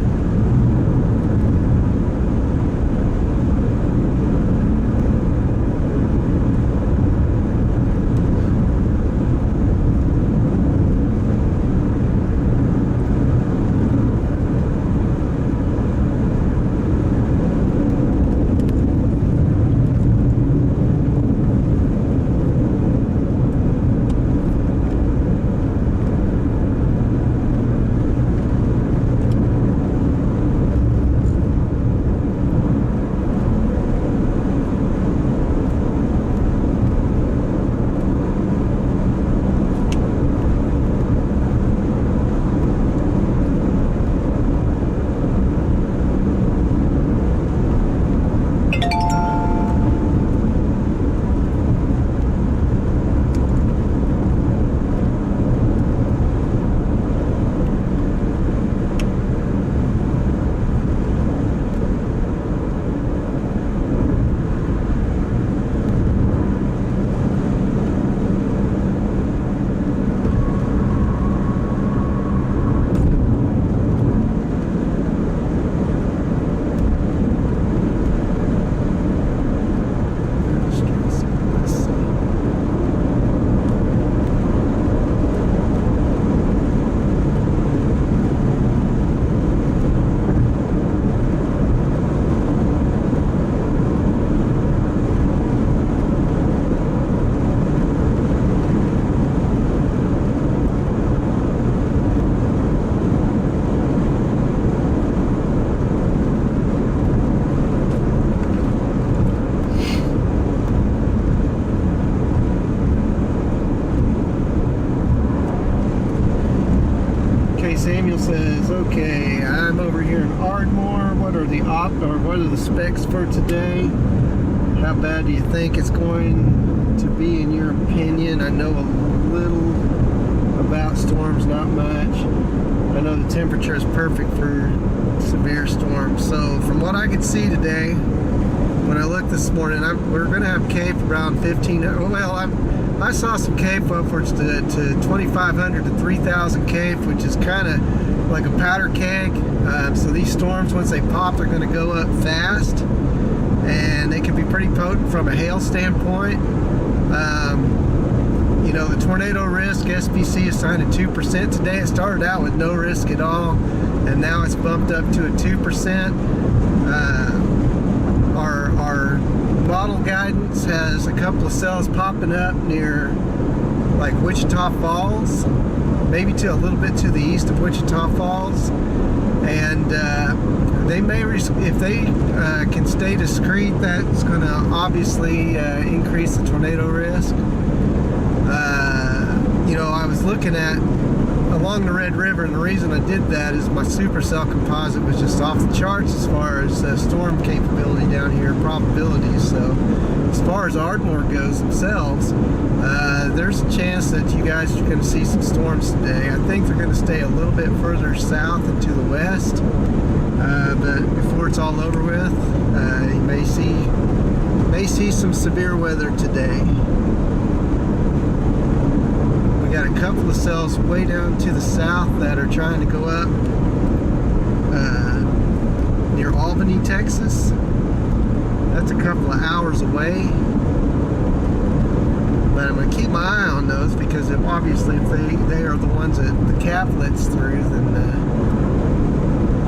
Samuel says, okay, I'm over here in Ardmore. What are the specs for today? How bad do you think it's going to be in your opinion? I know a little about storms, not much. I know the temperature is perfect for severe storms. So from what I could see today, when I looked this morning, we're going to have CAPE around 15. Well, I saw some CAPE upwards to 2,500 to 3,000 CAPE, which is kind of like a powder keg. So these storms, once they pop, they're going to go up fast, and they can be pretty potent from a hail standpoint. You know, the tornado risk, SPC assigned at 2% today. It started out with no risk at all, and now it's bumped up to a 2%. Our model guidance has a couple of cells popping up near like Wichita Falls, maybe to a little bit to the east of Wichita Falls, and they may, if they can stay discreet, that's going to obviously increase the tornado risk. You know, I was looking at along the Red River, and the reason I did that is my supercell composite was just off the charts as far as storm capability down here, probabilities. So as far as Ardmore goes themselves, there's a chance that you guys are going to see some storms today. I think they're going to stay a little bit further south and to the west, but before it's all over with, you may see some severe weather today. Got a couple of cells way down to the south that are trying to go up near Albany, Texas. That's a couple of hours away, but I'm going to keep my eye on those, because obviously if they are the ones that the cap lets through, then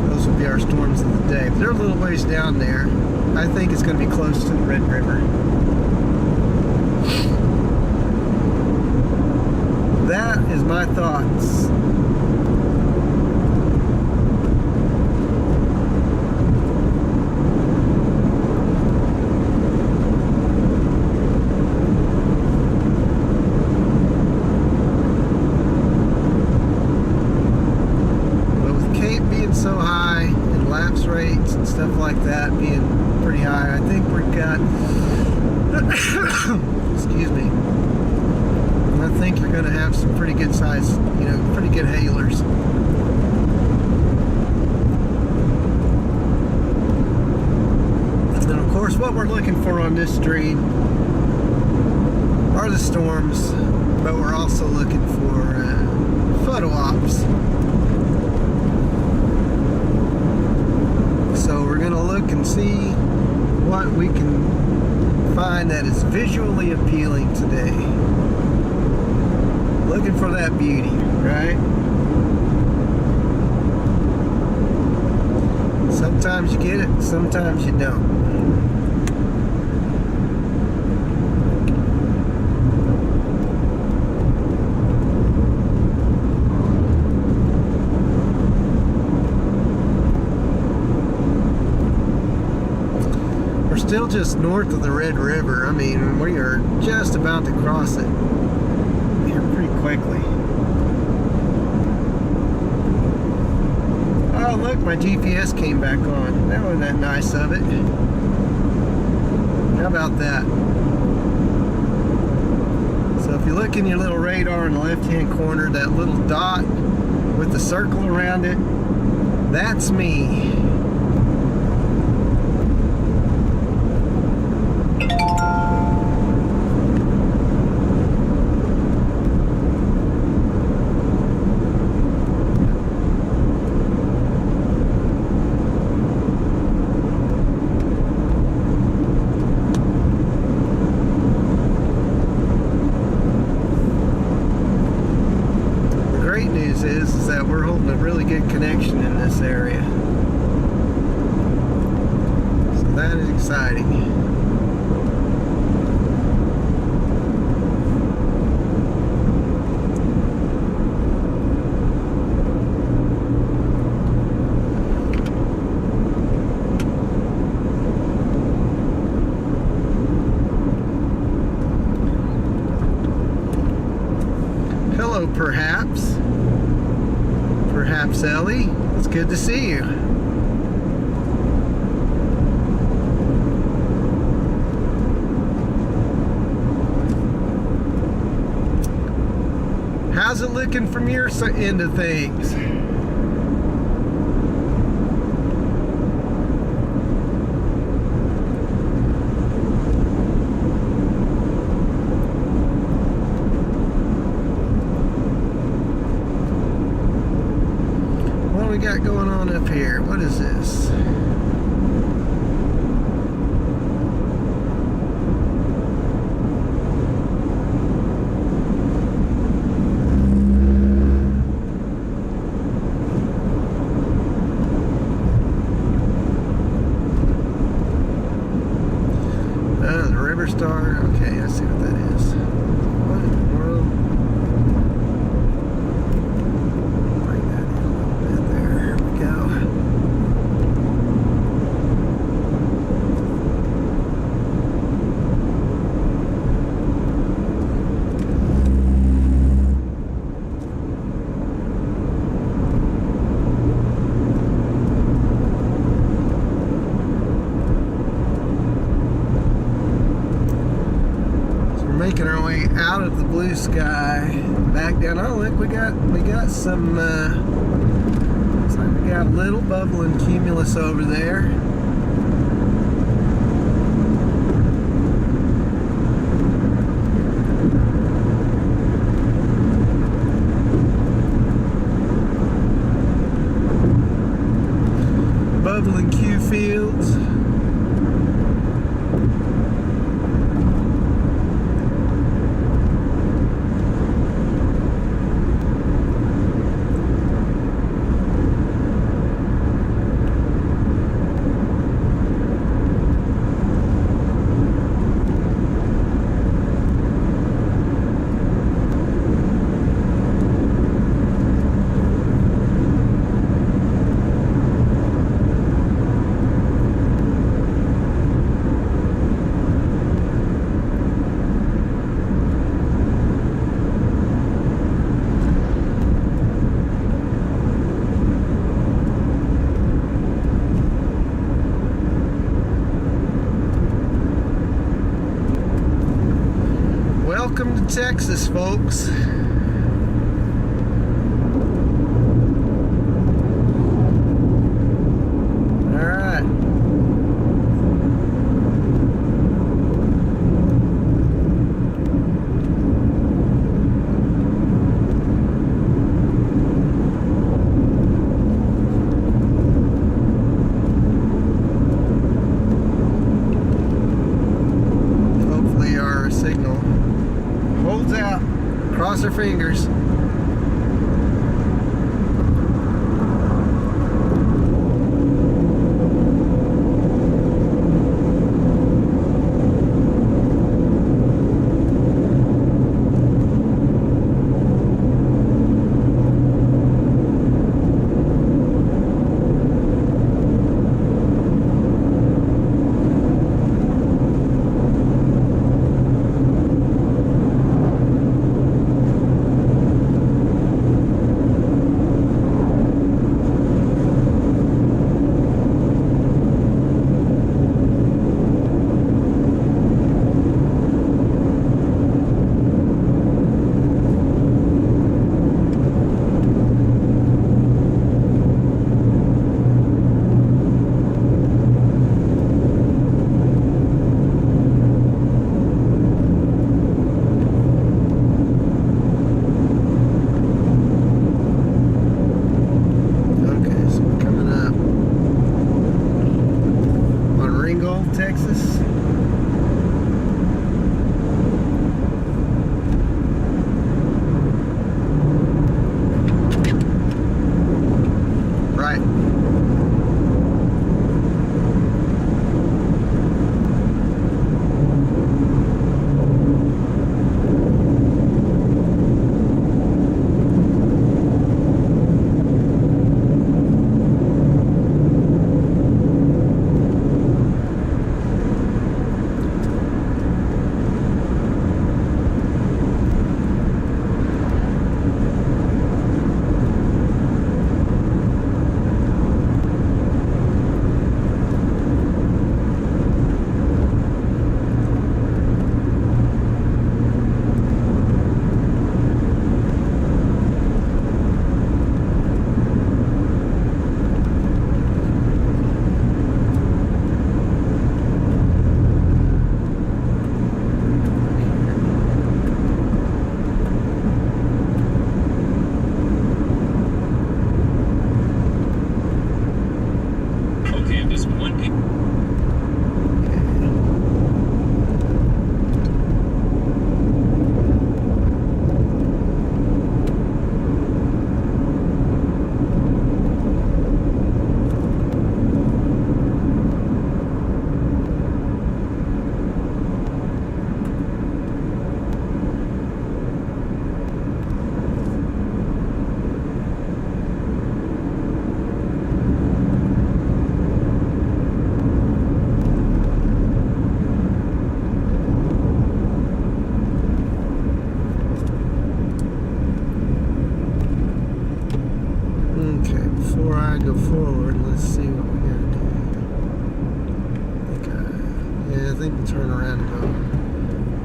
those will be our storms of the day. But they're a little ways down there. I think it's going to be close to the Red River. That is my thoughts. But with CAPE being so high and lapse rates and stuff like that being pretty high, I think we've got excuse me, I think you're going to have some pretty good size, you know, pretty good hailers. And of course, what we're looking for on this stream are the storms, but we're also looking for photo ops. So we're going to look and see what we can find that is visually appealing today. Looking for that beauty, right? Sometimes you get it, sometimes you don't. We're still just north of the Red River. I mean, we are just about to cross it quickly. Oh look, my GPS came back on. That wasn't that nice of it. How about that? So if you look in your little radar in the left hand corner, that little dot with the circle around it, that's me. Is that we're holding a really good connection in this area. So that is exciting. Hello, perhaps Ellie. It's good to see you. How's it looking from your end of things? What do we got going on up here? What is this? Star. Okay, I see what that is. What in the world? Bring that in a little bit there. Here we go. Making our way out of the blue sky, back down. Oh, look, we got some. Looks like we got a little bubbling cumulus over there. Bubbling Q fields. Welcome to Texas, folks. All right. Hopefully our signal holds out. Cross our fingers.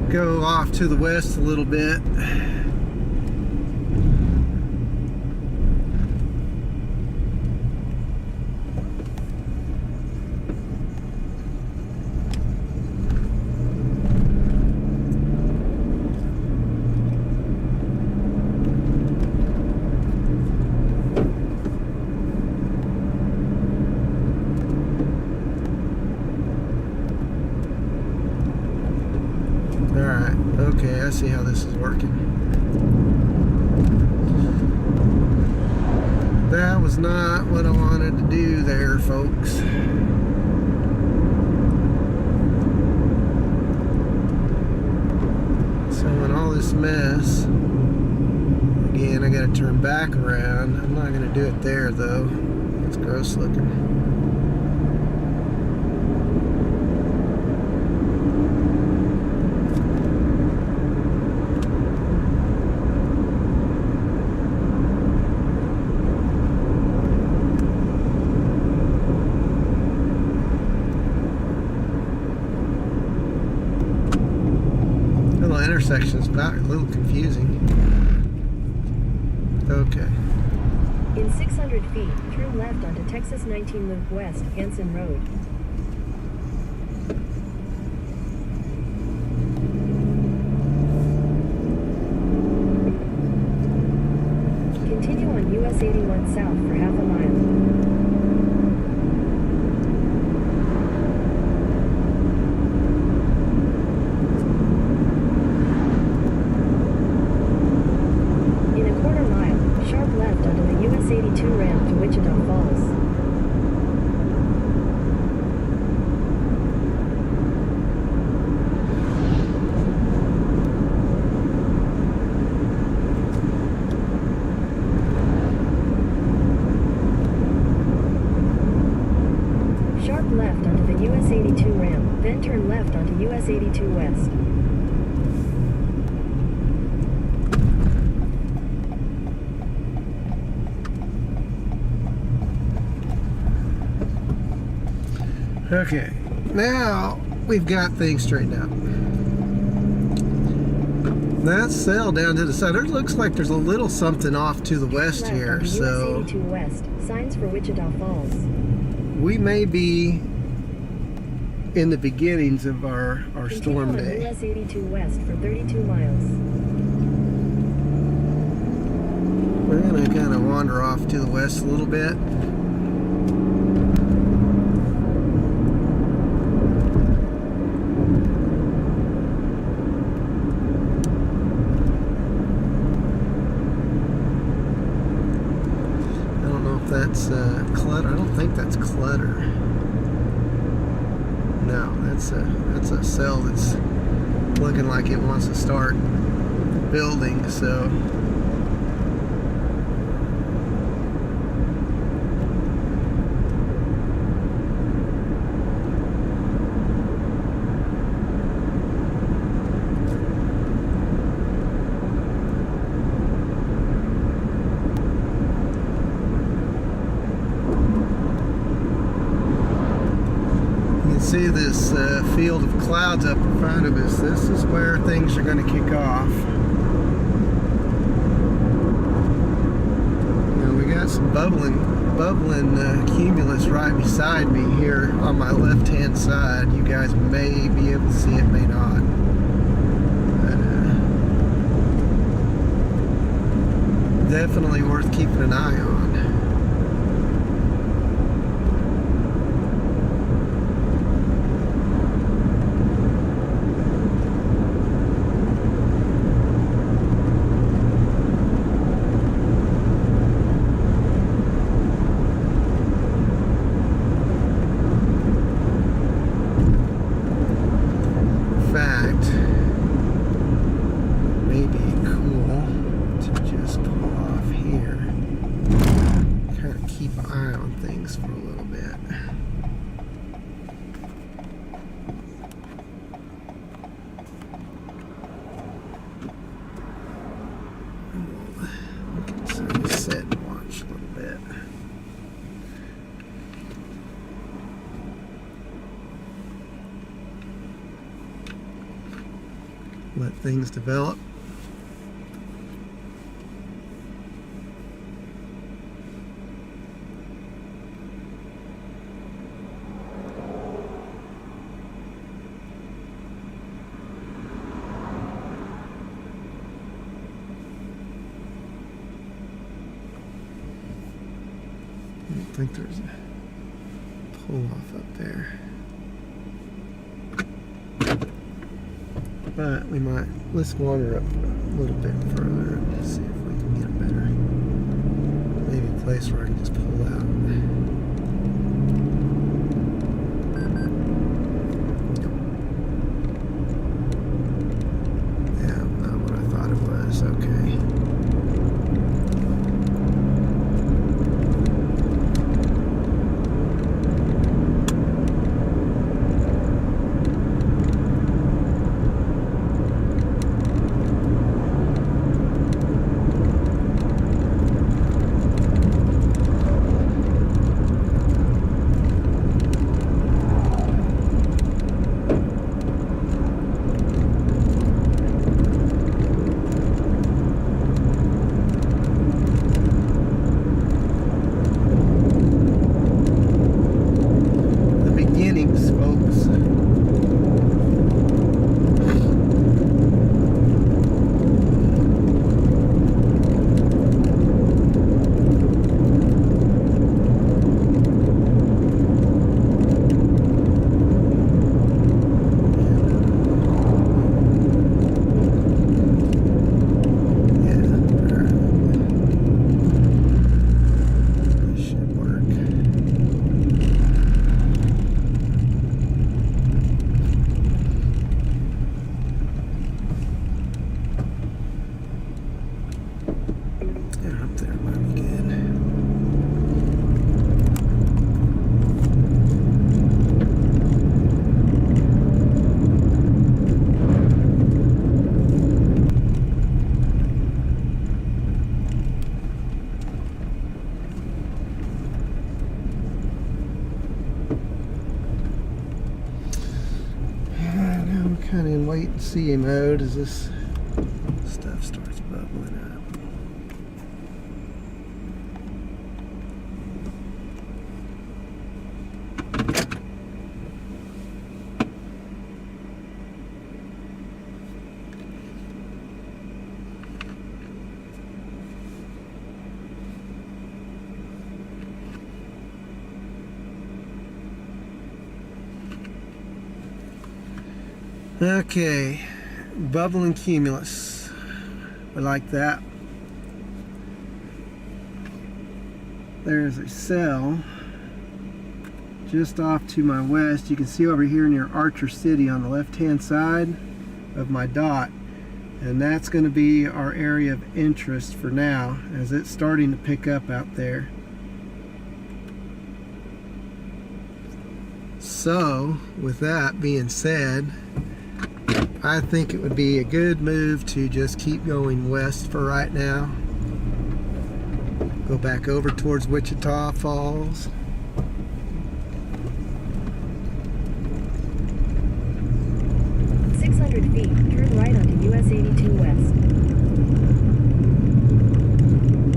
Go off to the west a little bit. Alright, okay, I see how this is working. That was not what I wanted to do there, folks. So in all this mess, again, I gotta turn back around. I'm not gonna do it there though. It's gross looking. Intersection's about a little confusing. Okay. In 600 feet, turn left onto Texas 19 Loop West, Hanson Road. Continue on US 81 south for half a mile. Left onto the US 82 ramp, then turn left onto US 82 West. Okay, now we've got things straightened out. That cell down to the side, it looks like there's a little something off to the west here, so US 82 West, signs for Wichita Falls. We may be in the beginnings of our storm day. US 82 West for 32 miles. We're gonna kind of wander off to the west a little bit. I don't know if that's clutter. I don't think that's clutter. No, that's a cell that's looking like it wants to start building, so see this field of clouds up in front of us. This is where things are going to kick off. Now we got some bubbling cumulus right beside me here on my left hand side. You guys may be able to see it, may not. But, definitely worth keeping an eye on. let things develop. I don't think there's a pull off up there, but we might. Let's wander up a little bit further and see if we can get a better, maybe a place where I can just pull out. Yeah, not what I thought it was. Okay. Kind of in wait and see mode as this stuff starts bubbling up. Okay, bubbling cumulus. I like that. There's a cell just off to my west. You can see over here near Archer City on the left-hand side of my dot. And that's going to be our area of interest for now, as it's starting to pick up out there. So, with that being said, I think it would be a good move to just keep going west for right now. Go back over towards Wichita Falls. Feet, turn right onto US 82 West.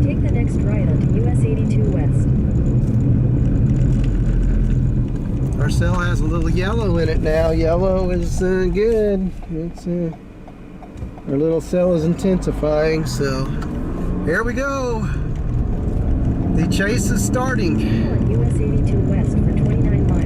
Take the next right onto US 82 West. Our cell has a little yellow in it now. Yellow is good. It's our little cell is intensifying, so here we go. The chase is starting. On US 82 West for 29 miles.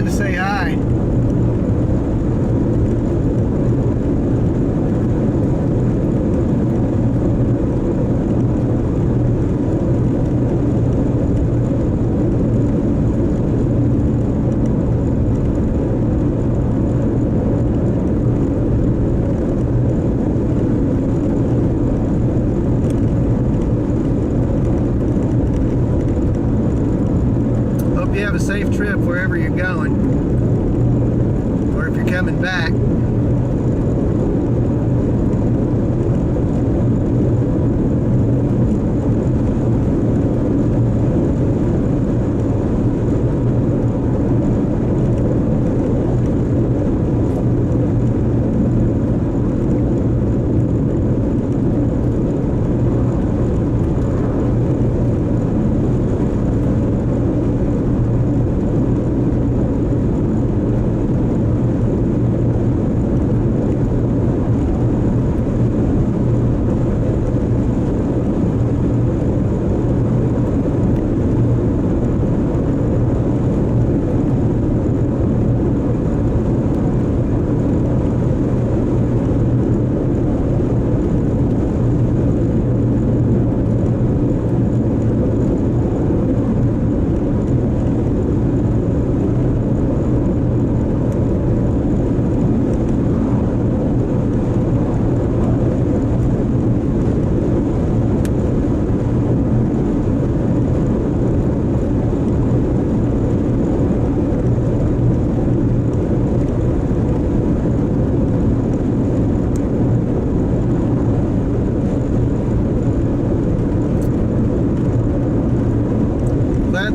in to say hi. You have a safe trip wherever you're going, or if you're coming back.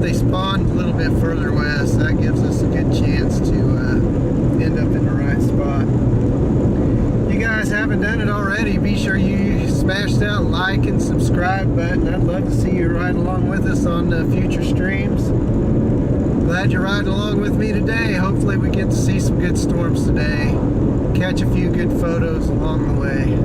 They spawned a little bit further west. That gives us a good chance to end up in the right spot. If you guys haven't done it already, be sure you smash that like and subscribe button. I'd love to see you ride along with us on future streams. Glad you're riding along with me today. Hopefully we get to see some good storms today. Catch a few good photos along the way.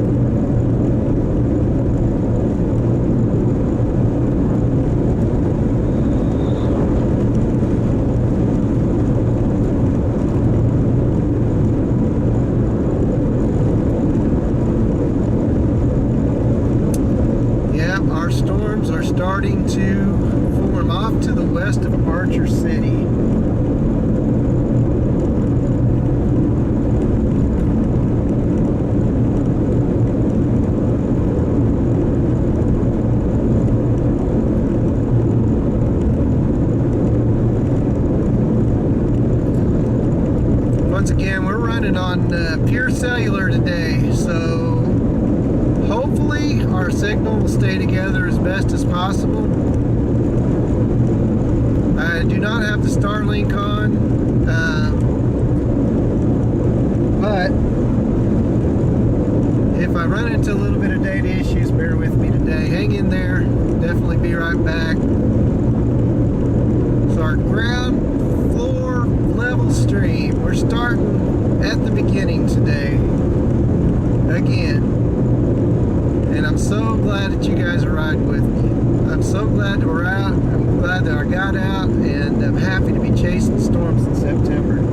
Our storms are starting to form off to the west of Archer City. Once again, we're running on pure cellular today, so hopefully our signal will stay together as best as possible. I do not have the Starlink on, but if I run into a little bit of data issues, bear with me today. Hang in there, definitely be right back. So our ground floor level stream, we're starting at the beginning today, again. And I'm so glad that you guys are riding with me. I'm so glad that we're out. I'm glad that I got out, and I'm happy to be chasing storms in September.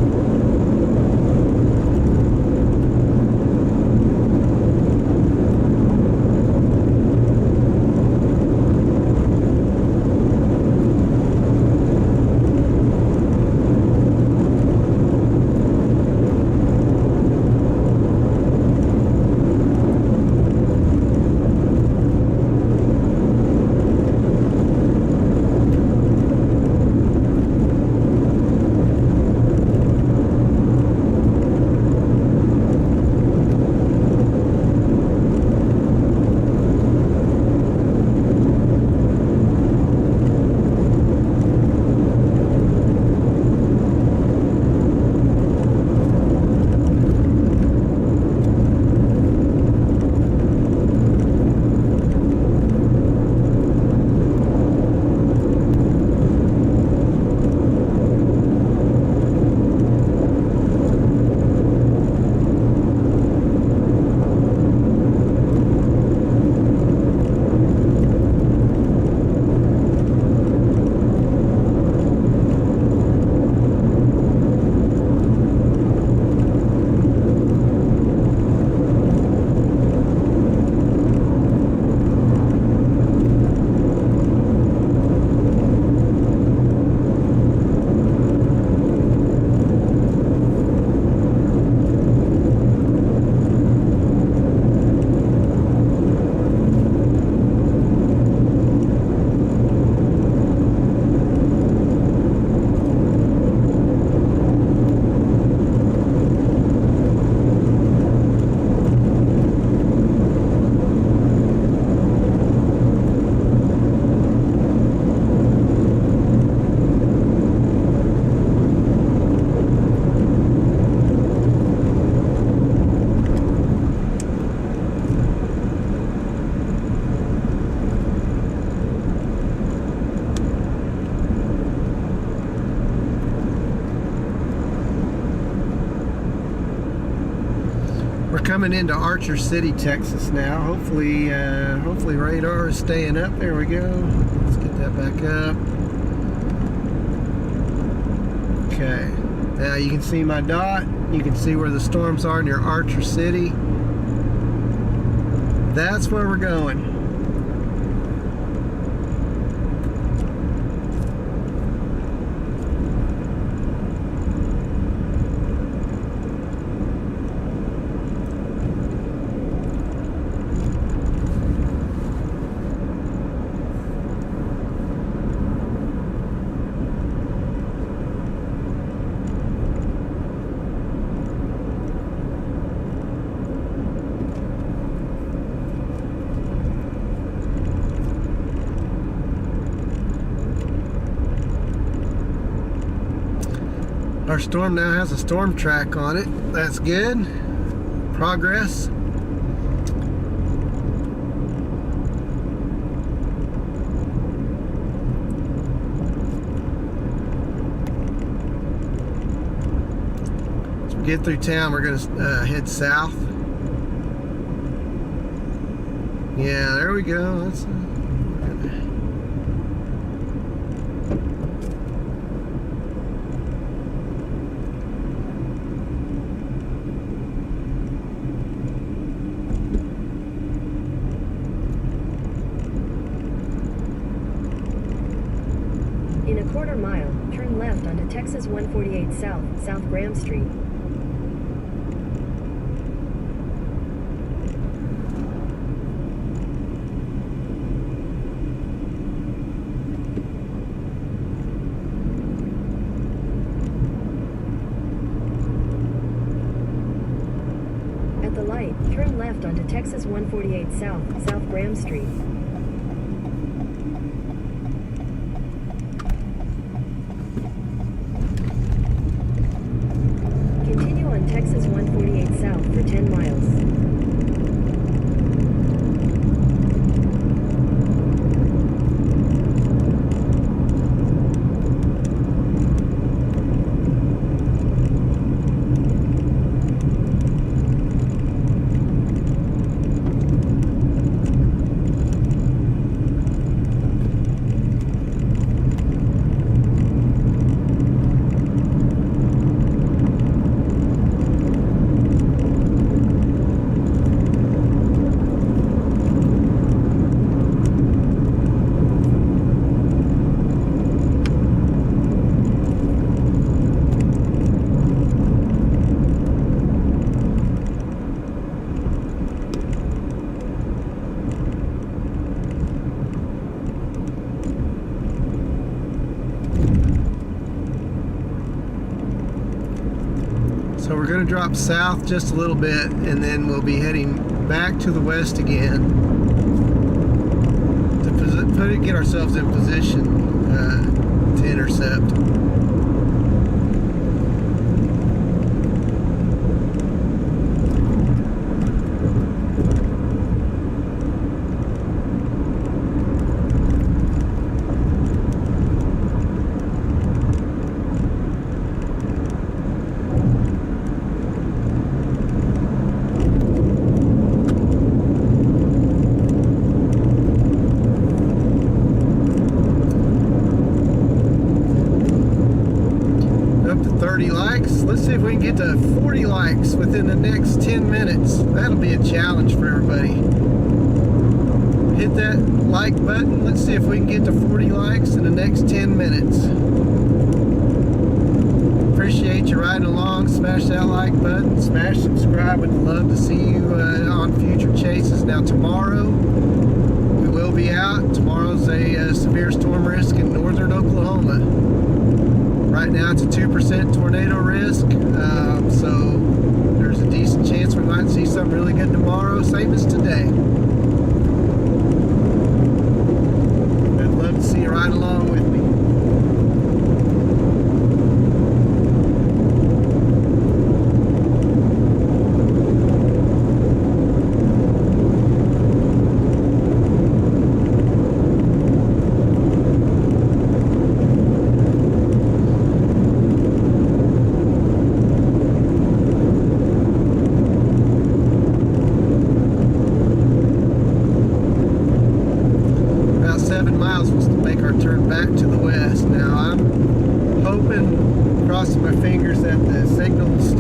coming into Archer City, Texas now. Hopefully radar is staying up. There we go. Let's get that back up. Okay. Now you can see my dot. You can see where the storms are near Archer City. That's where we're going. Our storm now has a storm track on it. That's good. Progress. As we get through town, we're going to head south. Yeah, there we go. That's In a quarter mile, turn left onto Texas 148 South, South Graham Street. At the light, turn left onto Texas 148 South, South Graham Street. Continue on Texas 148 South for 10 miles. So we're going to drop south just a little bit, and then we'll be heading back to the west again to get ourselves in position to intercept. Up to 30 likes. Let's see if we can get to 40 likes within the next 10 minutes. That'll be a challenge for everybody. Hit that like button. Let's see if we can get to 40 likes in the next 10 minutes. Appreciate you riding along. Smash that like button. Smash subscribe. Would love to see you on future chases. Now tomorrow we will be out. Tomorrow's a severe storm risk in northern Oklahoma. Right now it's a 2% tornado risk, so there's a decent chance we might see something really good tomorrow, same as today. I'd love to see you ride along with me.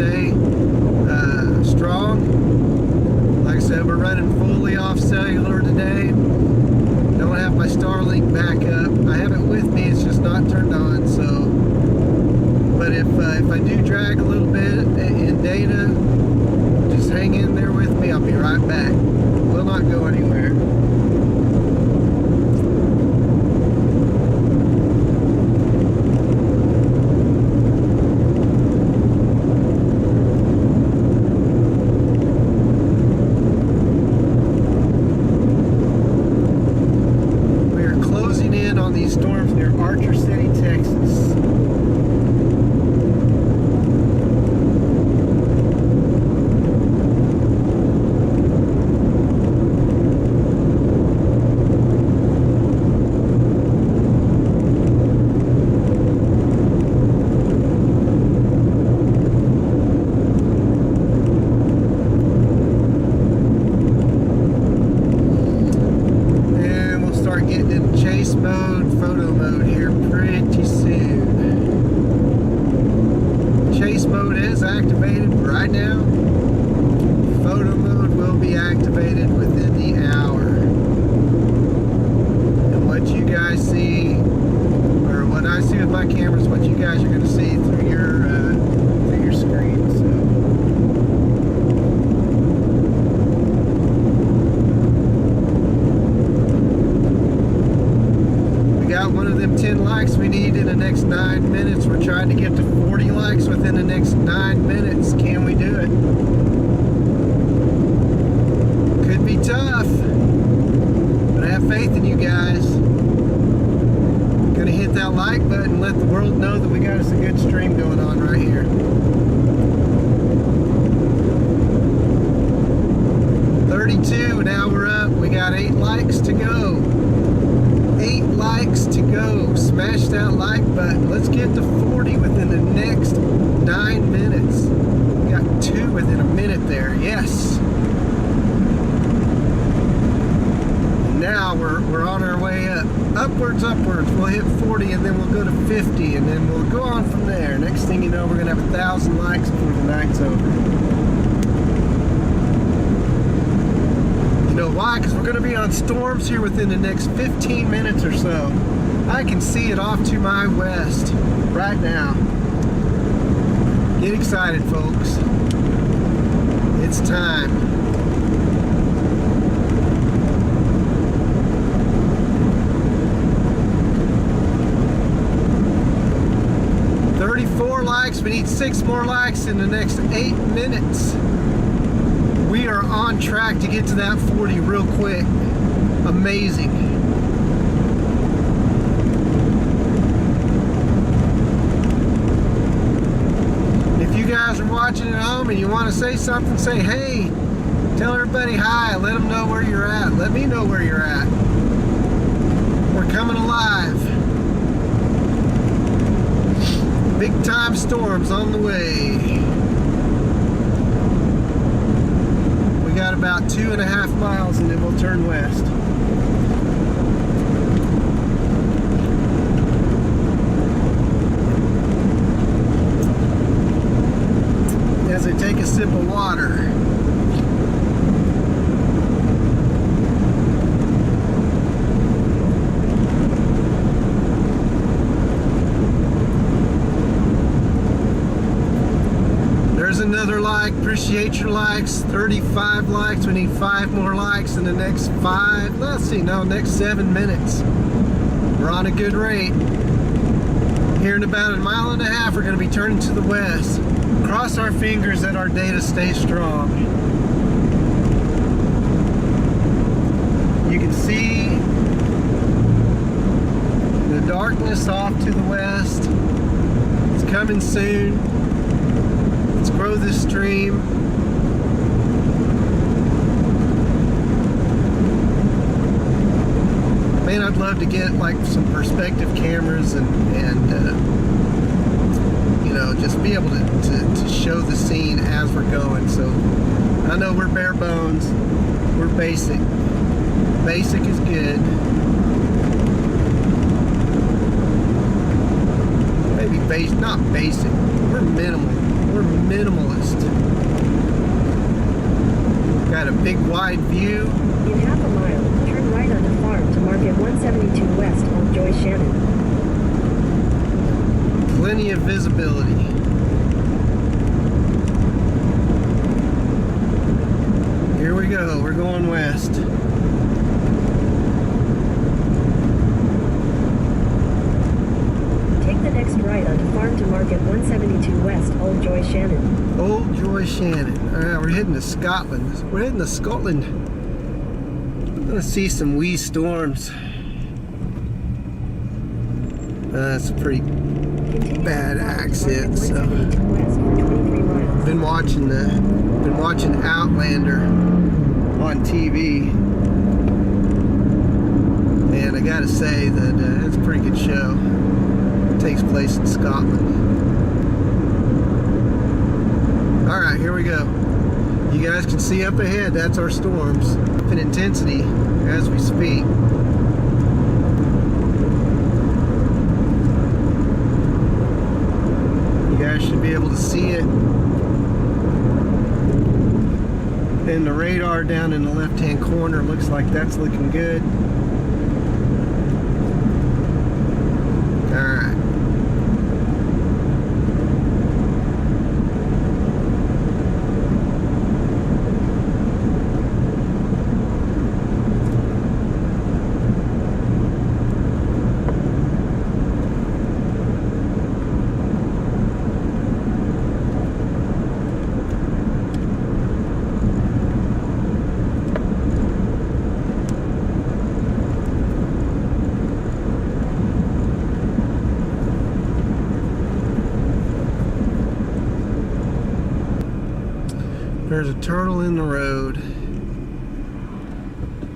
stay strong. Like I said, we're running fully off cellular today. Don't have my Starlink back up. I have it with me, it's just not turned on. So, but if I do drag a little bit in data, just hang in there with me. I'll be right back. Will not go anywhere. Storms near Archer City, Texas. And we'll start getting in chase mode, photo mode here pretty soon. Chase mode is activated right now. Photo mode will be activated within the hour. And what you guys see, or what I see with my camera, is what you guys are going to see through your screen. So. One of them 10 likes we need in the next 9 minutes. We're trying to get to 40 likes within the next 9 minutes. Can we do it? Could be tough, but I have faith in you guys. Gonna hit that like button, let the world know that we got us a good stream going on right here. 32, now we're up. We got 8 likes to go. 8 likes to go. Smash that like button. Let's get to 40 within the next 9 minutes. We got 2 within a minute there. Yes. And now we're on our way up. Upwards. We'll hit 40 and then we'll go to 50 and then we'll go on from there. Next thing you know, we're gonna have 1,000 likes before the night's over. You know why? Because we're going to be on storms here within the next 15 minutes or so. I can see it off to my west right now. Get excited, folks. It's time. Likes. We need 6 more likes in the next 8 minutes. We are on track to get to that 40 real quick. Amazing. If you guys are watching at home and you want to say something, say hey. Tell everybody hi. Let them know where you're at. Let me know where you're at. We're coming alive. Big time storms on the way. We got about 2.5 miles and then we'll turn west. As I take a sip of water. Another like. Appreciate your likes. 35 likes. We need 5 more likes in the next 7 minutes. We're on a good rate. Here in about 1.5 miles we're going to be turning to the west. Cross our fingers that our data stays strong. You can see the darkness off to the west. It's coming soon. Let's grow this stream. Man, I'd love to get like some perspective cameras and you know, just be able to show the scene as we're going. So I know we're bare bones. We're basic. Basic is good. Maybe not basic. We're minimal. We're minimalist. Got a big wide view. In half a mile, turn right onto Farm to Market 172 West, Old Joy Shannon. Plenty of visibility. Here we go. We're going west. Take the next right onto Farm to Market 172 West, Old Joy Shannon. Old Joy Shannon. Alright, we're heading to Scotland. We're heading to Scotland. I'm gonna see some wee storms. That's a pretty Continue bad to accent, so Market 172 West for 23 miles. been watching Outlander on TV, and I gotta say that it's a pretty good show. It takes place in Scotland. Alright, here we go. You guys can see up ahead, that's our storms in intensity as we speak. You guys should be able to see it. And the radar down in the left-hand corner looks like that's looking good. All right. There's a turtle in the road.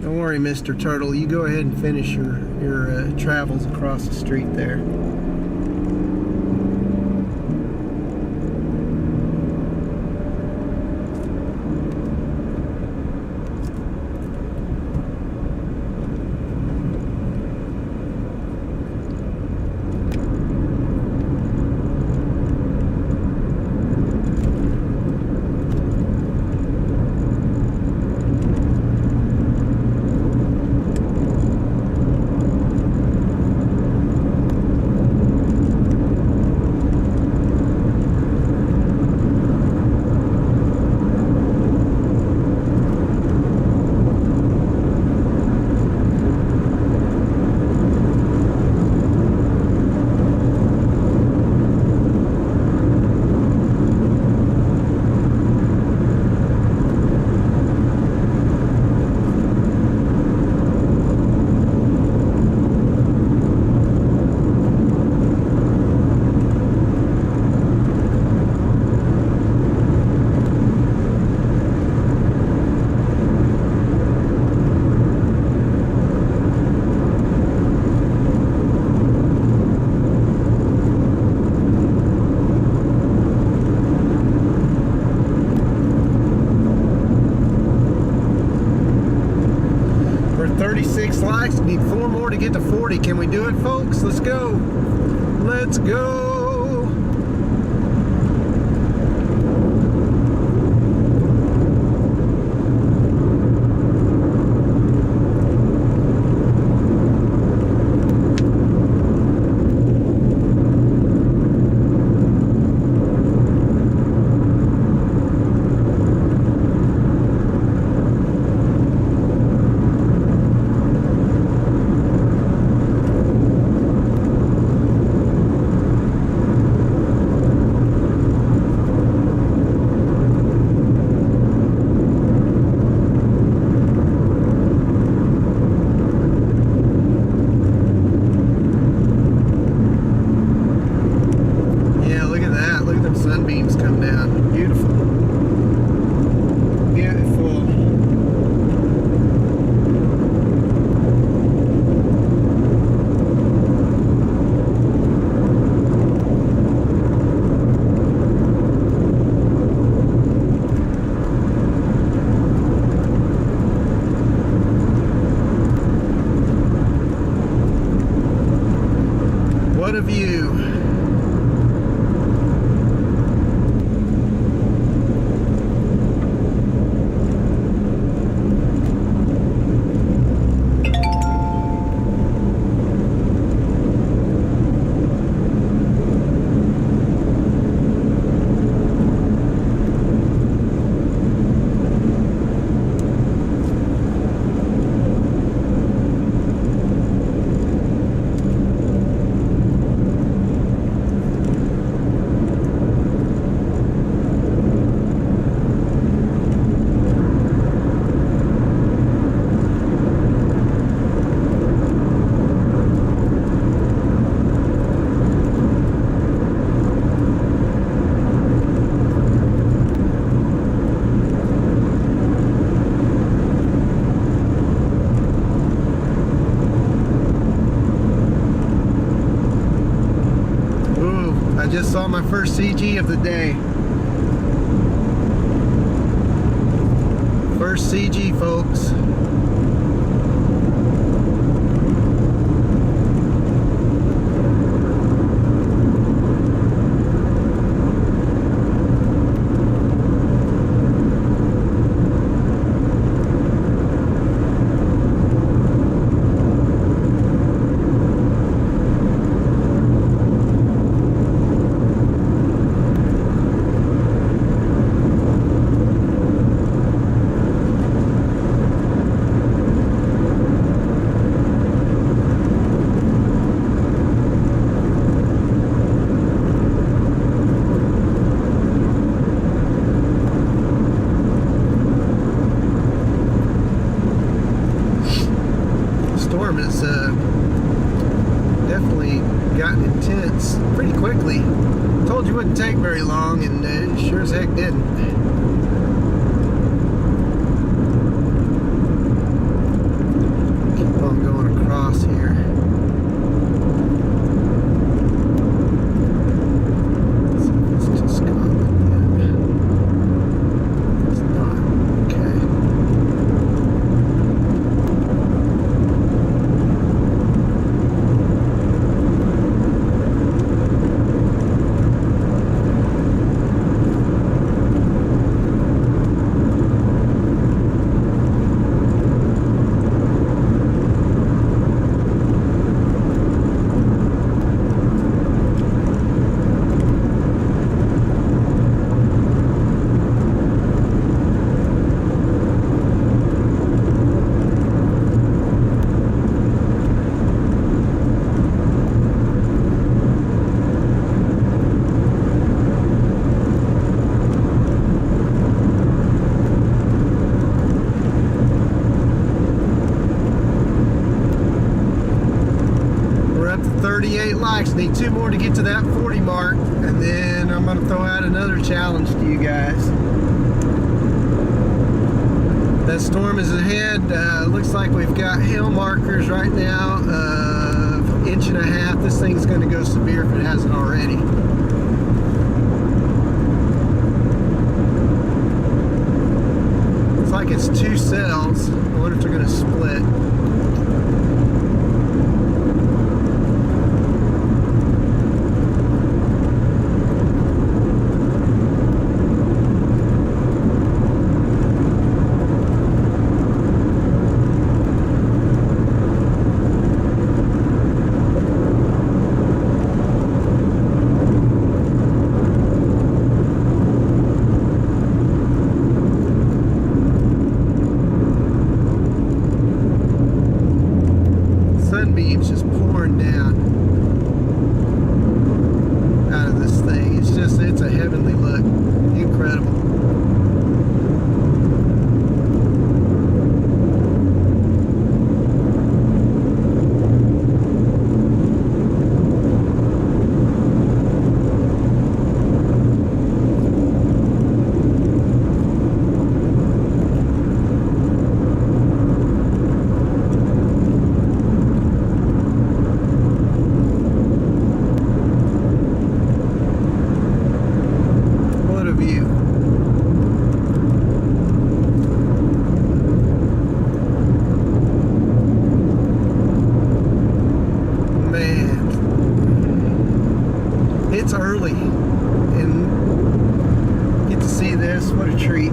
Don't worry, Mr. Turtle. You go ahead and finish your travels across the street there. We're 36 likes. Need 4 more to get to 40. Can we do it, folks? Let's go. Let's go. Saw my first CG of the day. First CG, folks. Storm has definitely gotten intense pretty quickly. Told you it wouldn't take very long, and it sure as heck didn't. Keep on going across here. Let's see if it's to Scotland yet. It's not. Okay. We're up to 38 likes. Need 2 more to get to that 40 mark, and then I'm going to throw out another challenge to you guys. That storm is ahead. Looks like we've got hail markers right now of 1.5 inches. This thing's going to go severe if it hasn't already. It's like it's 2 cells. I wonder if they're going to split. Sunbeams just pouring down out of this thing. It's a heavenly look. Incredible. What a view. Man, it's early and get to see this. What a treat.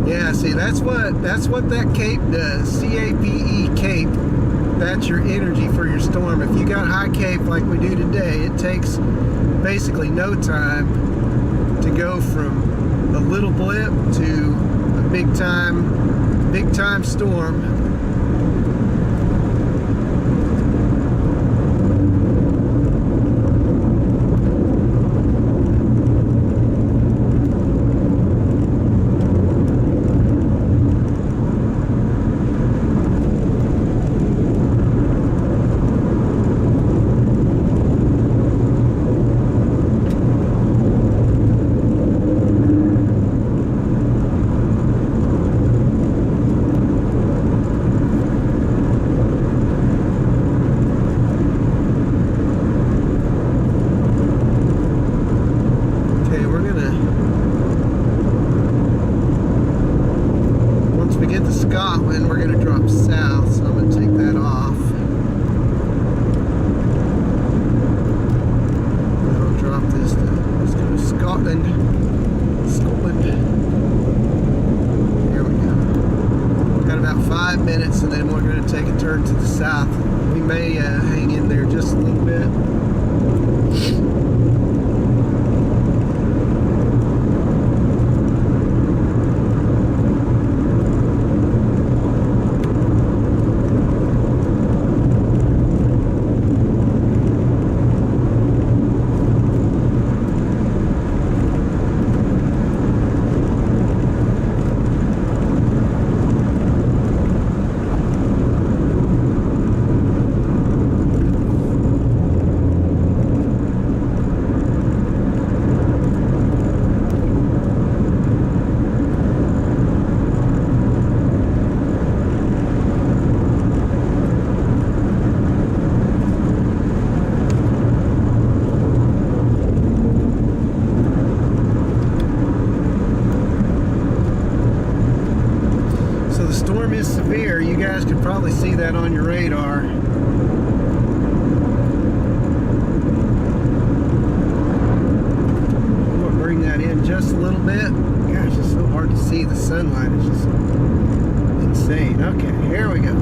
Yeah, see, that's what that cape does. CAPE, cape. That's your energy for your storm. If you got high cape like we do today, it takes basically no time to go from a little blip to a big time storm. turn to the south. We may hang in there just a little bit. Severe. You guys can probably see that on your radar. I'm going to bring that in just a little bit. Gosh, it's so hard to see. The sunlight is just insane. Okay, here we go.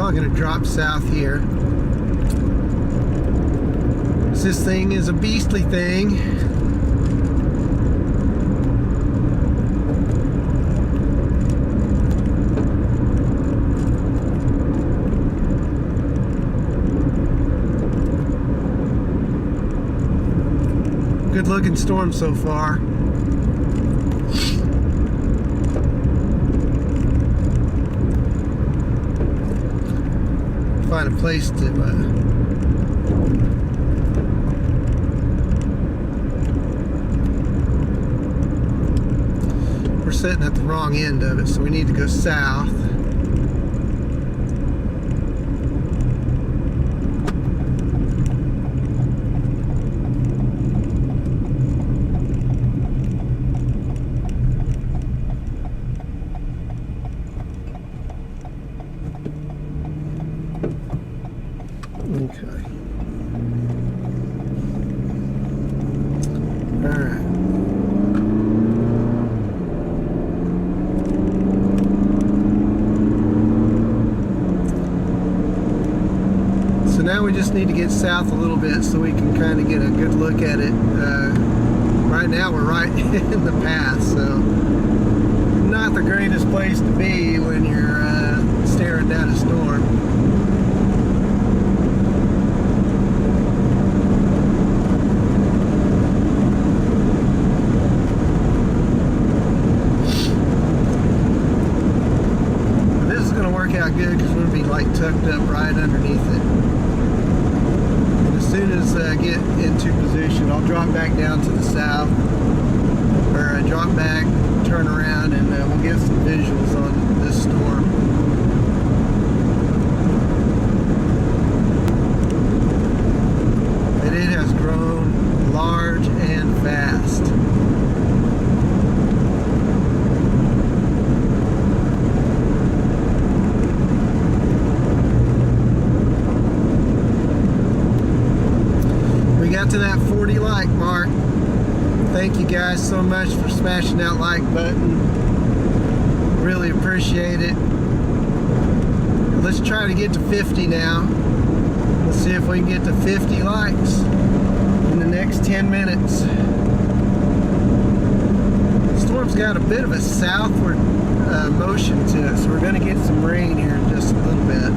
Going to drop south here. This thing is a beastly thing. Good looking storm so far. Find a place to we're sitting at the wrong end of it, so we need to go south. Okay. All right. So now we just need to get south a little bit so we can kind of get a good look at it. Right now we're right in the path, so not the greatest place to be when you're staring down a storm. Out good because we're going to be like tucked up right underneath it. And as soon as I get into position, I'll drop back down to the south, or drop back, turn around, and we'll get some visuals on this storm. And it has grown large and fast. We got to that 40 like mark. Thank you guys so much for smashing that like button. Really appreciate it. Let's try to get to 50 now. Let's see if we can get to 50 likes in the next 10 minutes. The storm's got a bit of a southward motion to it, so we're going to get some rain here in just a little bit.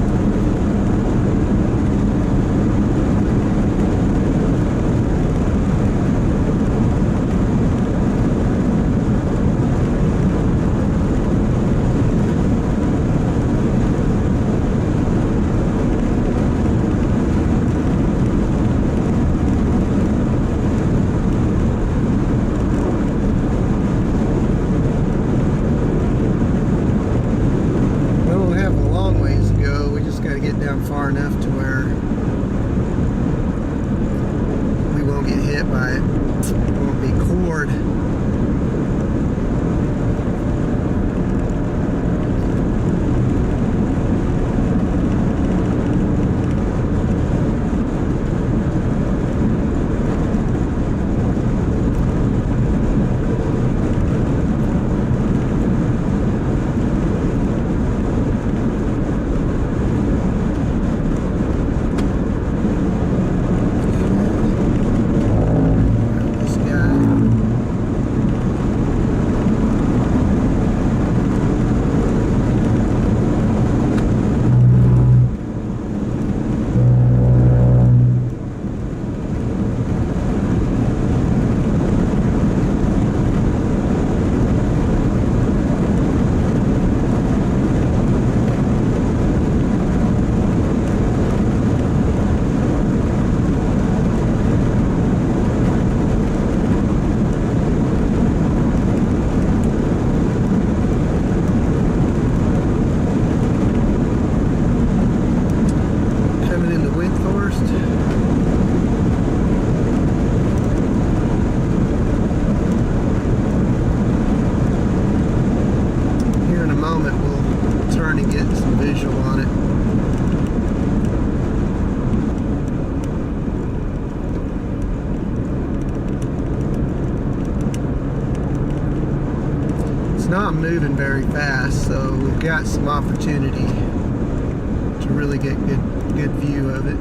Far enough to where we won't get hit by it. It won't be cored. Not moving very fast, so we've got some opportunity to really get good view of it.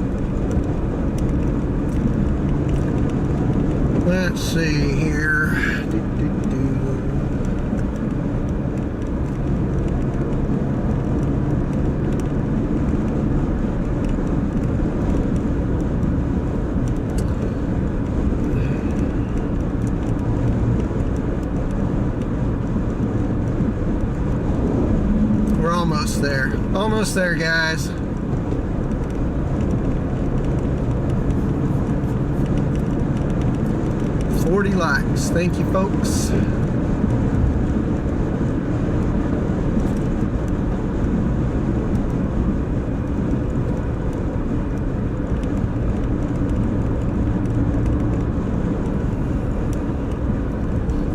Let's see here. Almost there, guys. $40 likes. Thank you, folks.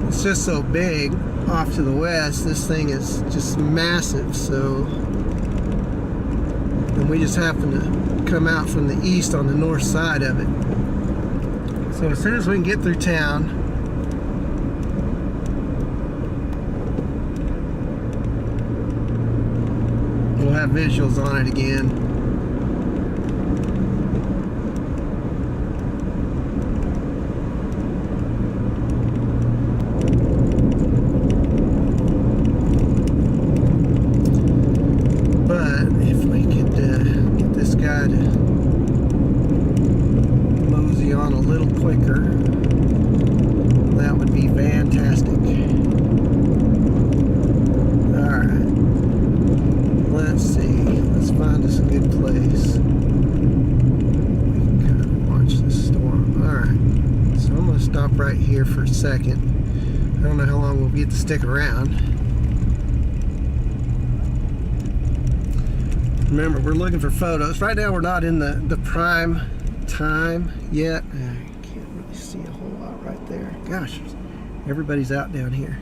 It's just so big off to the west. This thing is just massive, so and we just happen to come out from the east on the north side of it. So as soon as we can get through town, we'll have visuals on it again. Right here for a second. don't know how long we'll get to stick around. Remember, we're looking for photos. Right now we're not in the prime time yet. I can't really see a whole lot right there. Gosh, everybody's out down here.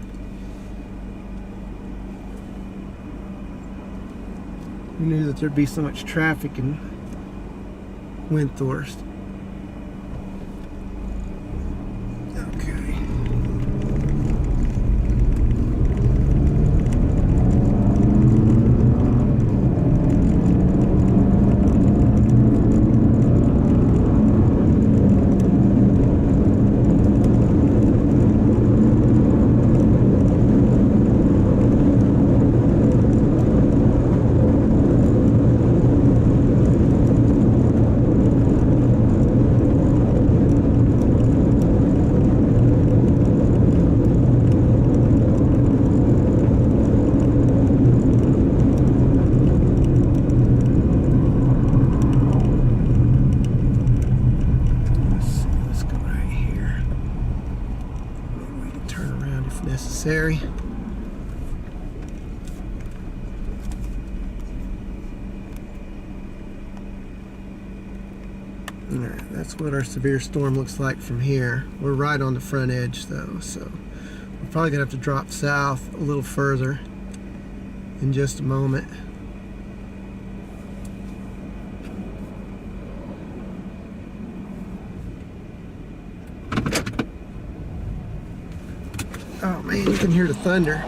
Who knew that there'd be so much traffic in Windthorst? Okay. Necessary. Alright, that's what our severe storm looks like from here. We're right on the front edge though, so we're probably gonna have to drop south a little further in just a moment. Oh man, you can hear the thunder.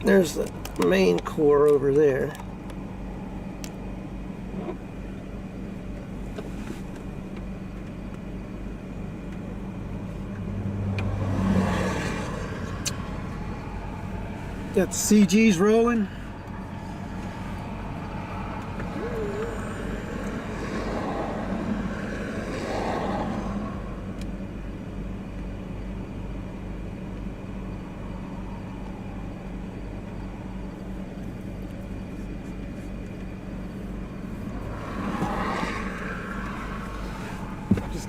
There's the main core over there. Got the CGs rolling.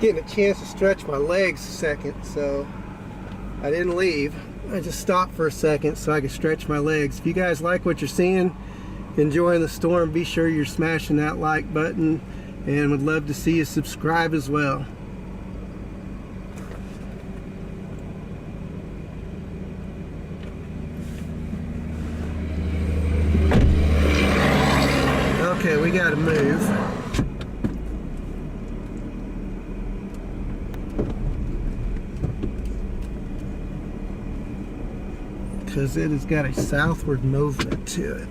Getting a chance to stretch my legs a second, so I didn't leave. I just stopped for a second so I could stretch my legs. If you guys like what you're seeing, enjoying the storm, be sure you're smashing that like button, and would love to see you subscribe as well. Okay, we gotta move. Because it has got a southward movement to it.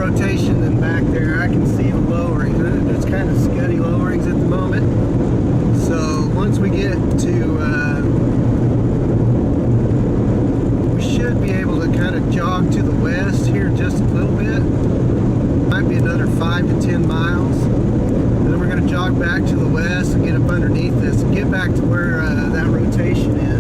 rotation than back there. I can see the lowerings. There's kind of scuddy lowerings at the moment. So once we get to, we should be able to kind of jog to the west here just a little bit. Might be another 5 to 10 miles. And then we're going to jog back to the west and get up underneath this and get back to where that rotation is.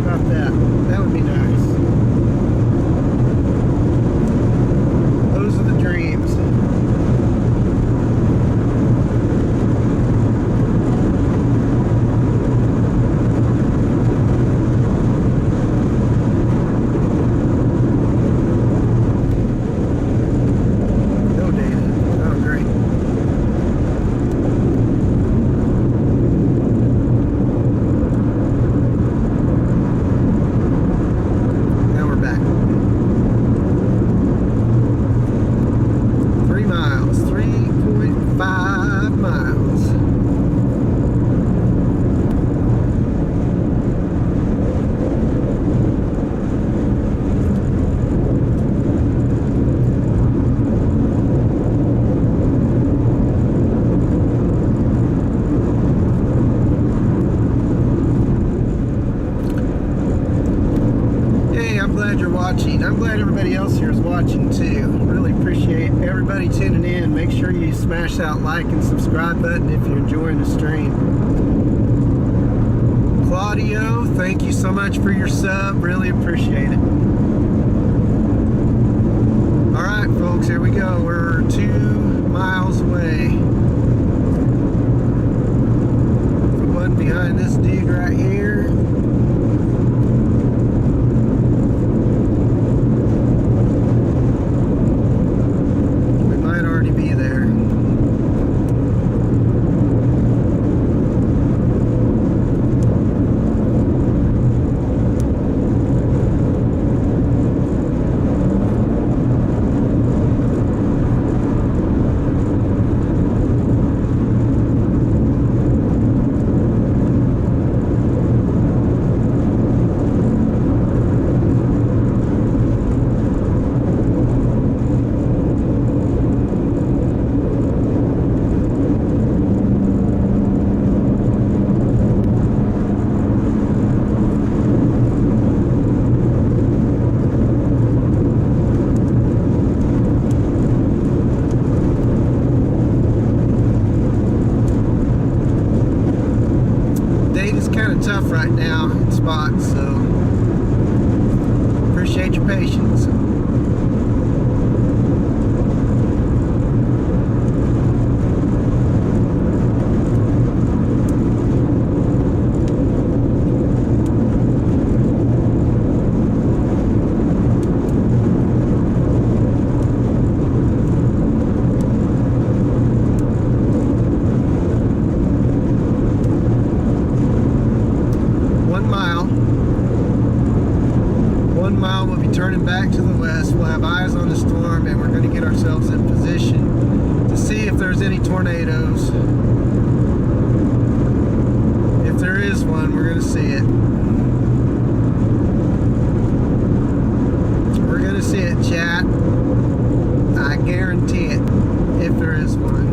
about that? That would be nice. Those are the dreams. No data. Oh, great. Now we're back. 3 miles, 3.5 miles. Hey, I'm glad you're watching. I'm glad everybody else here is watching too. Really appreciate everybody tuning in. Make sure you smash that like and subscribe button if you're enjoying the stream. Claudio, thank you so much for your sub. Really appreciate it. All right, folks, here we go. We're 2 miles away. The one behind this dude right here. We might already be there. Date is kind of tough right now in spots, so appreciate your patience. We'll be turning back to the west. We'll have eyes on the storm, and we're going to get ourselves in position to see if there's any tornadoes. If there is one, we're going to see it. We're going to see it, chat. I guarantee it, if there is one.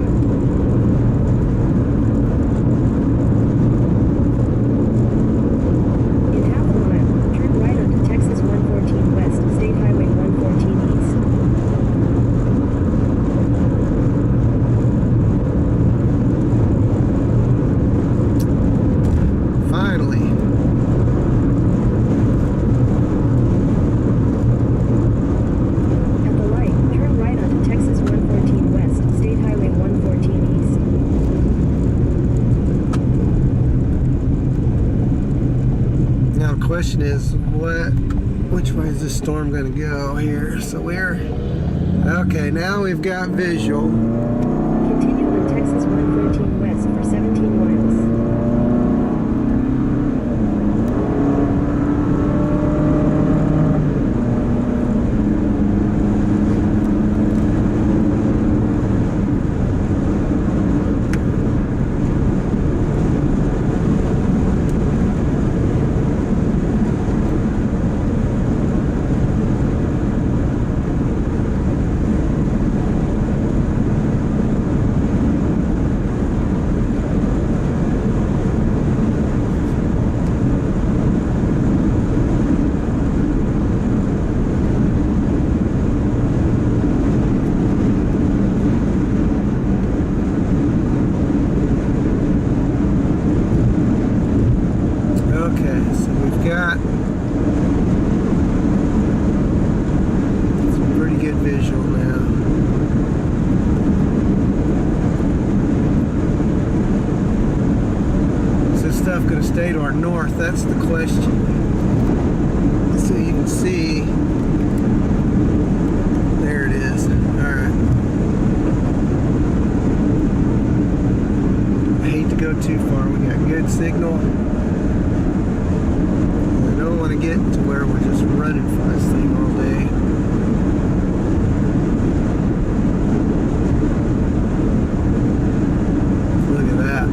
Question is, which way is this storm going to go here? So okay, now we've got visual. Continue on Texas 114 west for 17 miles. got some pretty good visual now. Is this stuff going to stay to our north? That's the question. So you can see, there it is. Alright. I hate to go too far. We got good signal. I don't want to get to where we're just running for this thing all day. Look at that.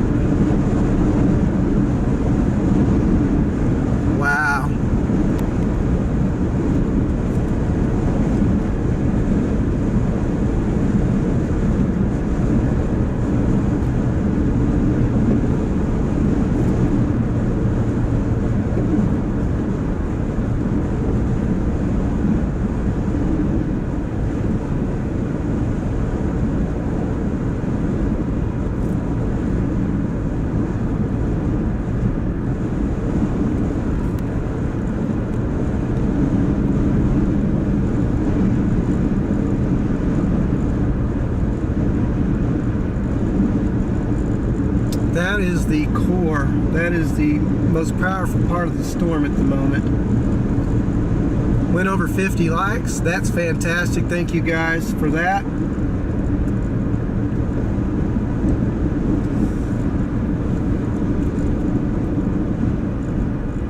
Wow. That is the core. That is the most powerful part of the storm at the moment. Went over 50 likes. That's fantastic. Thank you guys for that.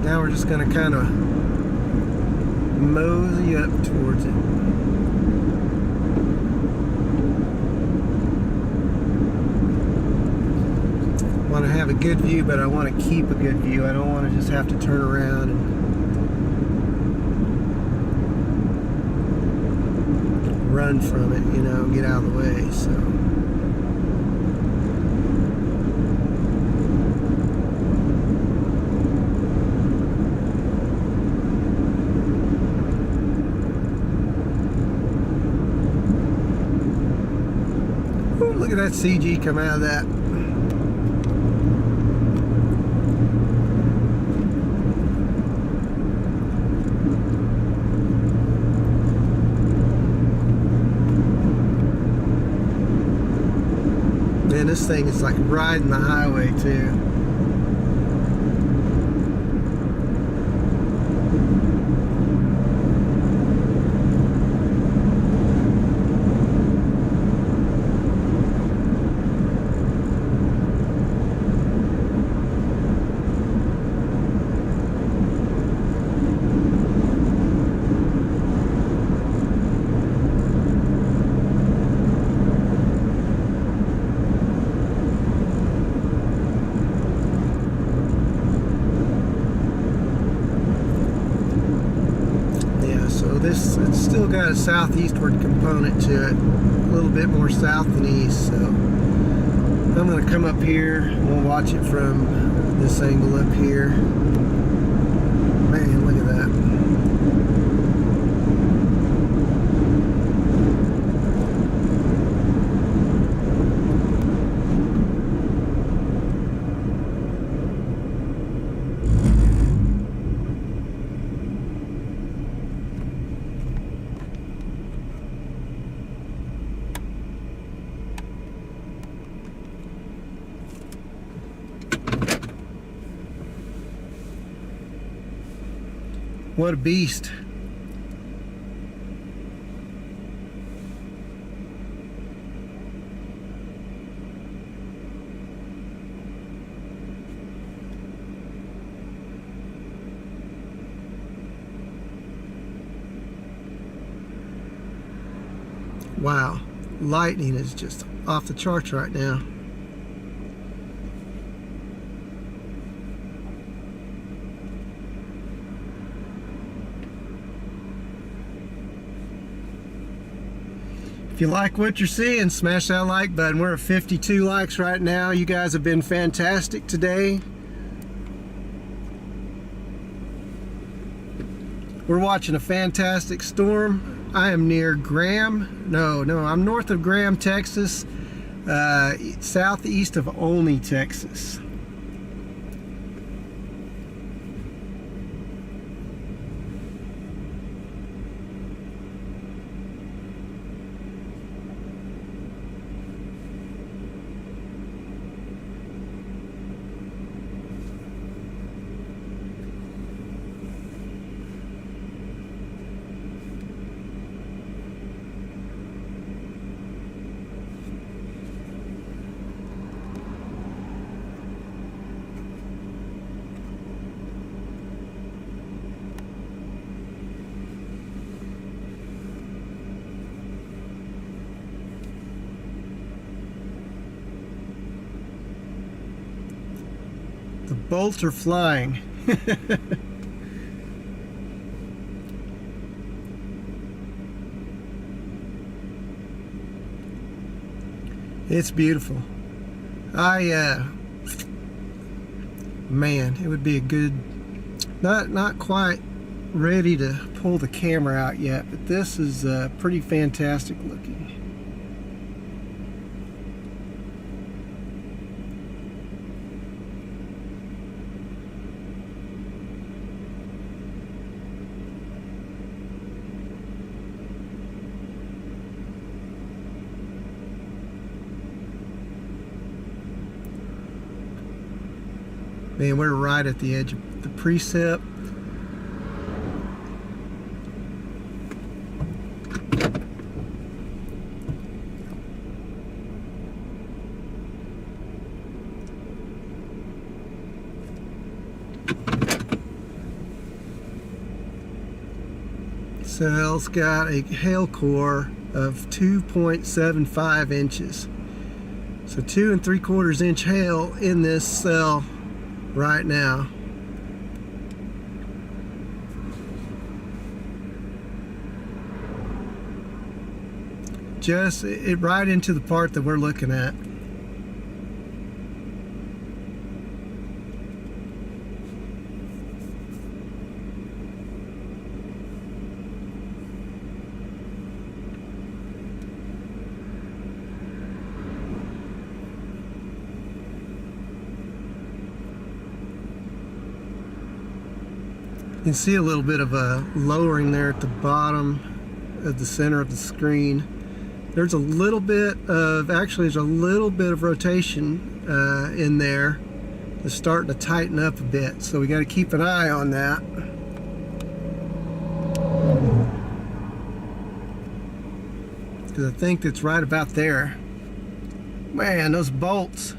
Now we're just going to kind of mosey up towards it. I want to have a good view, but I want to keep a good view. I don't want to just have to turn around and run from it, you know, get out of the way. So ooh, look at that CG come out of that. Man, this thing is like riding the highway too. It's still got a southeastward component to it, a little bit more south than east, so I'm going to come up here and we'll watch it from this angle up here. Man, look at that. What a beast. Wow, lightning is just off the charts right now. If you like what you're seeing, smash that like button. We're at 52 likes right now. You guys have been fantastic today. We're watching a fantastic storm. I am near Graham. No, I'm north of Graham, Texas, southeast of Olney, Texas. bolts are flying. It's beautiful. Man, it would be a good, not quite ready to pull the camera out yet, but this is pretty fantastic looking. Man, we're right at the edge of the precept. Cell's got a hail core of 2.75 inches. So 2 3/4 inch hail in this cell right now. Just it right into the part that we're looking at. You can see a little bit of a lowering there at the bottom of the center of the screen. There's a little bit of, actually there's a little bit of rotation in there. It's starting to tighten up a bit, so we got to keep an eye on that. Because I think that's right about there. Man, those bolts.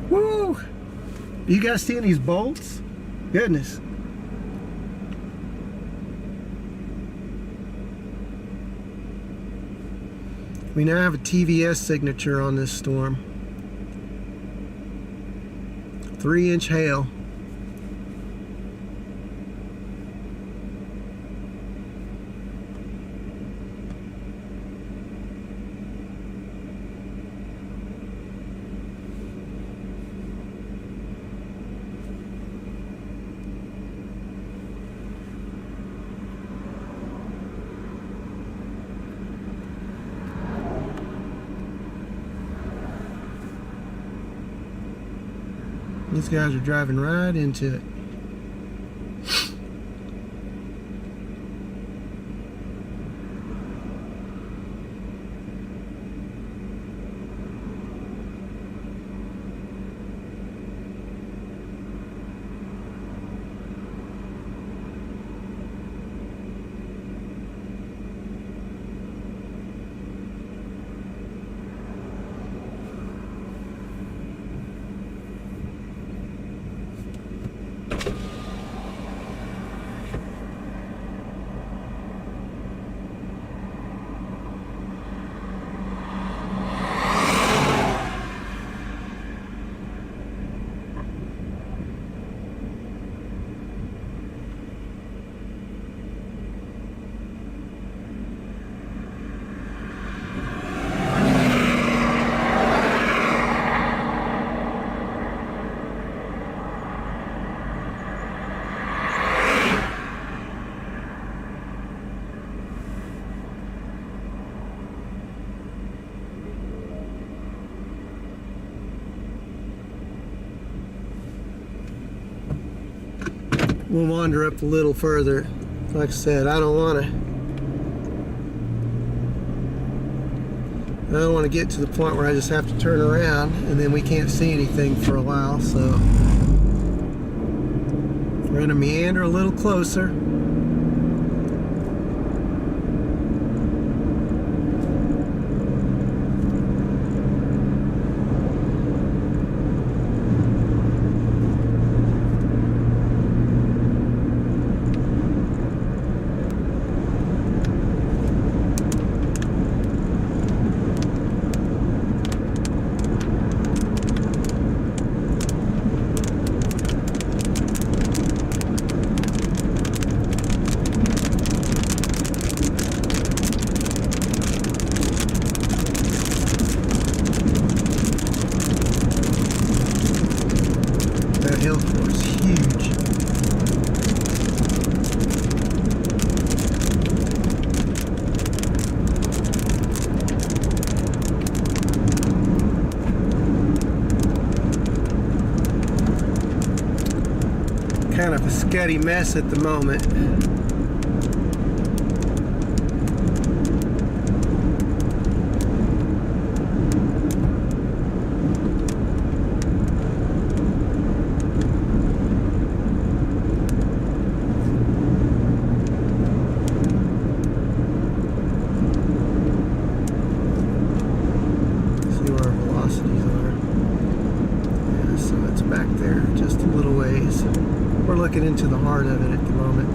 Woo! You guys seeing these bolts? Goodness. We now have a TVS signature on this storm. 3-inch hail. These guys are driving right into it. We'll wander up a little further. Like I said, I don't want to get to the point where I just have to turn around and then we can't see anything for a while, so we're going to meander a little closer. kind of a sketty mess at the moment. See where our velocities are. Yeah, so it's back there just a little ways. We're looking into the heart of it at the moment.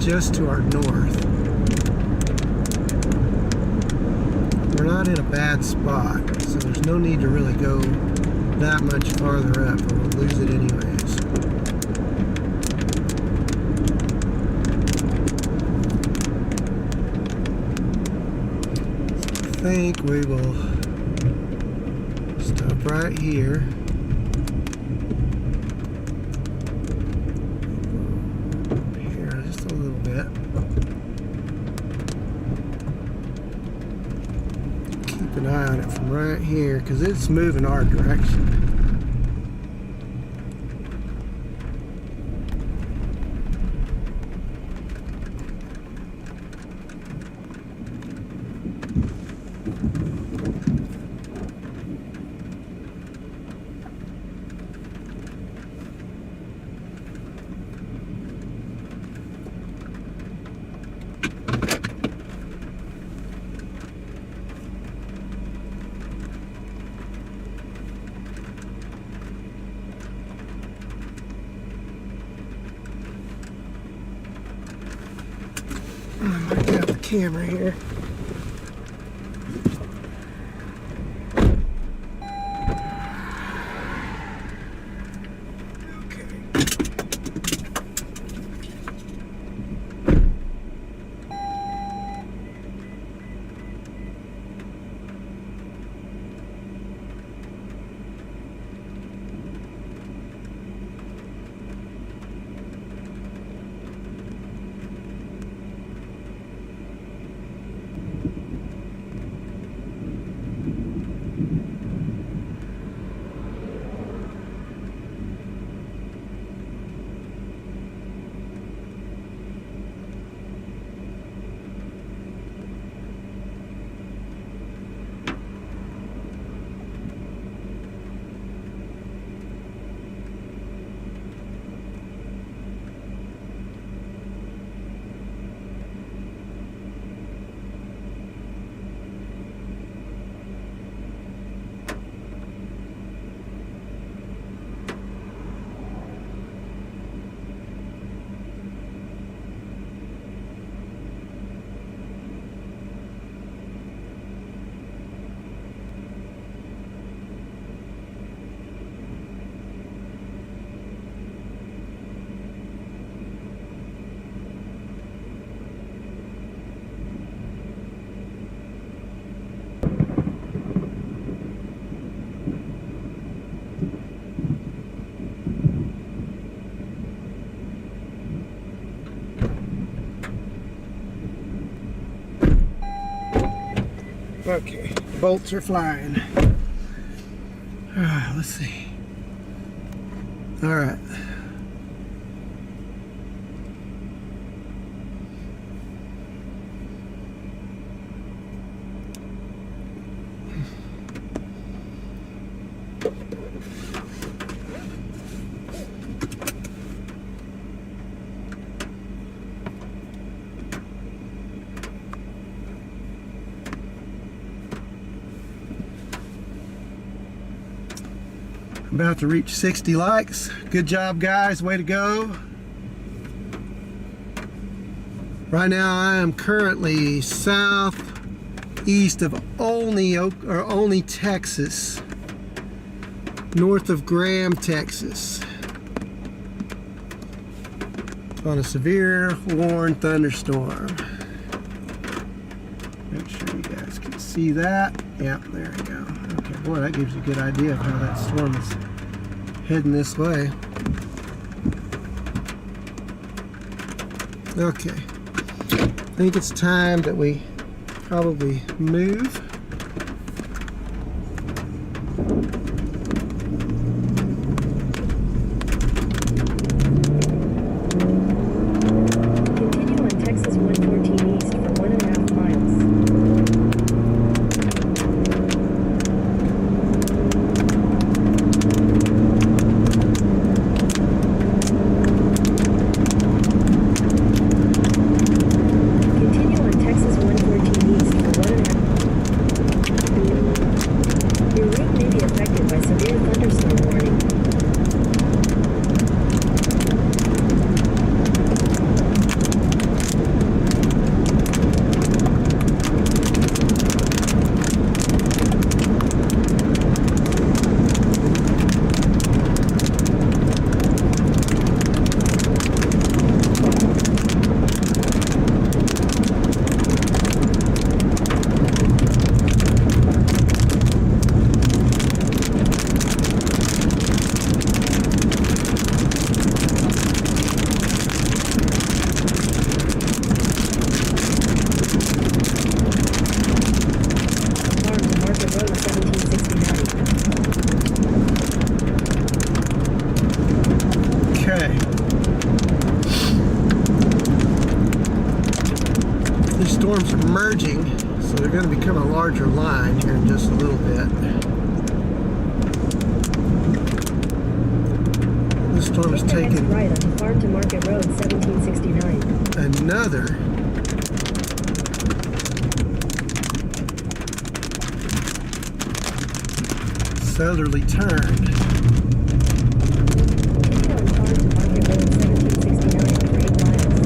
Just to our north. We're not in a bad spot, so there's no need to really go that much farther up or we'll lose it anyways. So I think we will stop right here. Keep an eye on it from right here because it's moving our direction. I might have the camera here. Okay, bolts are flying. Let's see. All right. About to reach 60 likes. Good job, guys. Way to go. Right now I am currently southeast of Olney, Texas, north of Graham, Texas, on a severe warned thunderstorm. Make sure you guys can see that. Yep, there we go. Okay, boy, that gives you a good idea of how that storm is heading this way. Okay, I think it's time that we probably move. Continue on Texas 114 East for 1.5 miles. Continue on Texas 114 East for 1.5. Your route may be affected by severe thunderstorm warning. Farm to Market Road 1769. Okay. These storms are merging, so they're going to become a larger line here in just a little bit. This storm is Take the next taking right onto Farm to Market Road 1769. another southerly turn. Continue on Farm to Market Road 1769 for 8 miles.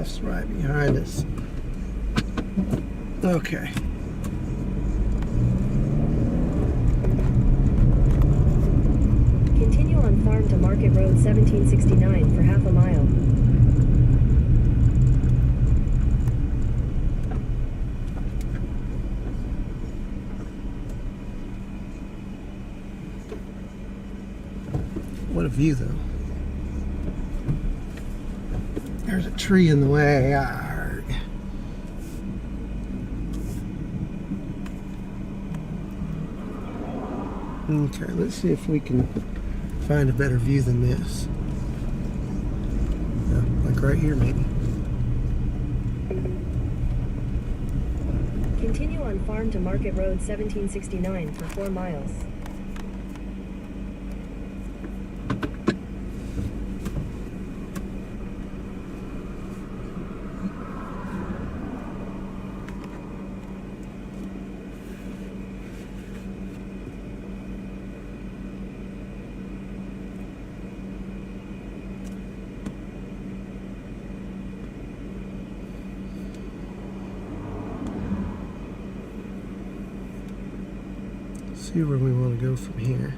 left's right behind us. Okay. Continue on Farm to Market Road 1769 for half a mile. What a view, though. There's a tree in the way. Arrgh. Okay, let's see if we can find a better view than this. Yeah, like right here, maybe. Continue on Farm to Market Road 1769 for 4 miles. See where we want to go from here.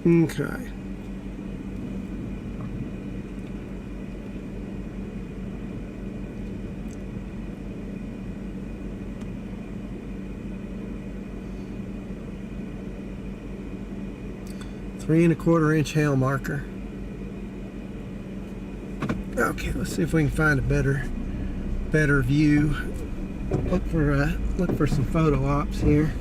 Okay. Three and a quarter inch hail marker. Okay, let's see if we can find a better view. Look for some photo ops here.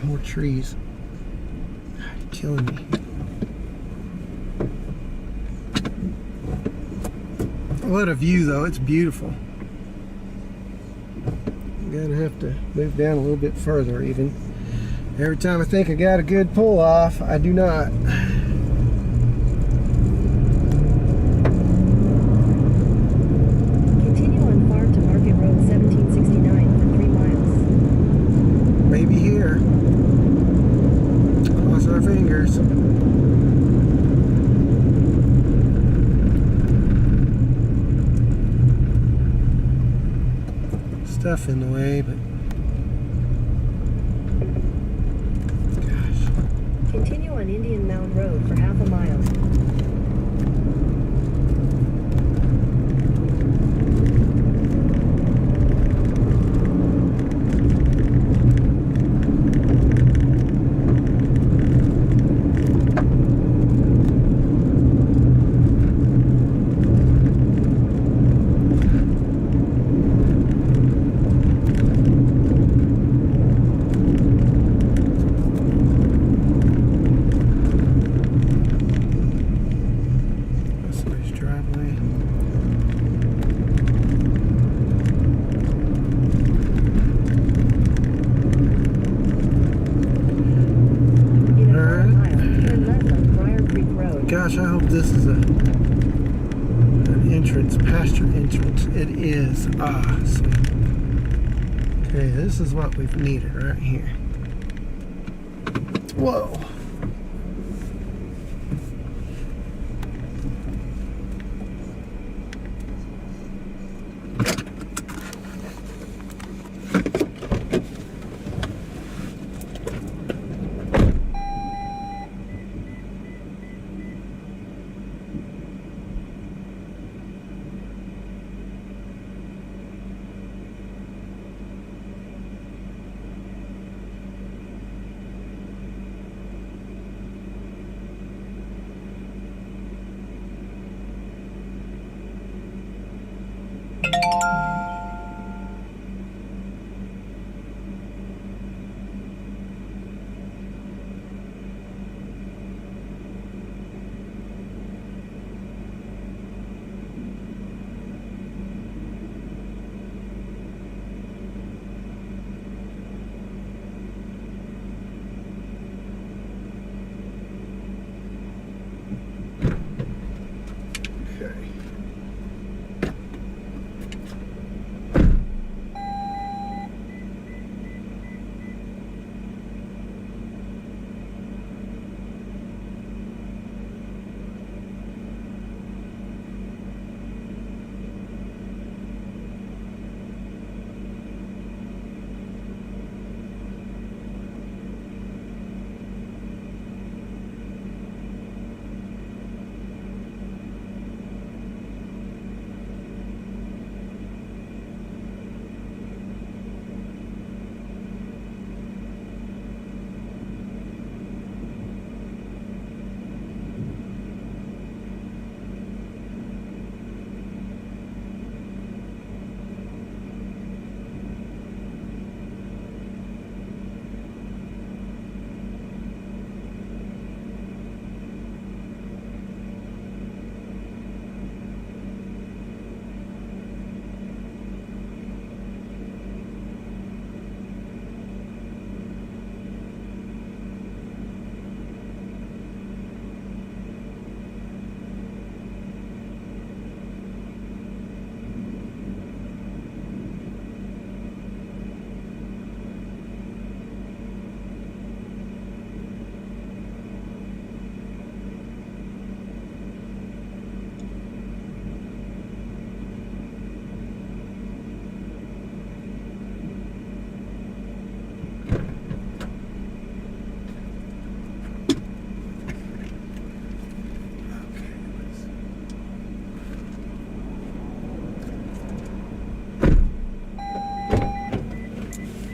More trees. God, you're killing me. What a view, though. It's beautiful. I'm gonna have to move down a little bit further, even. Every time I think I got a good pull off, I do not. Continue on Farm to Market Road 1769 for 3 miles. Maybe here. Cross our fingers. Stuff in the way, but gosh. Continue on Indian Mound Road for half a mile. gosh, I hope this is an entrance, pasture entrance. It is. Ah, sweet. Okay, this is what we've needed right here. Whoa.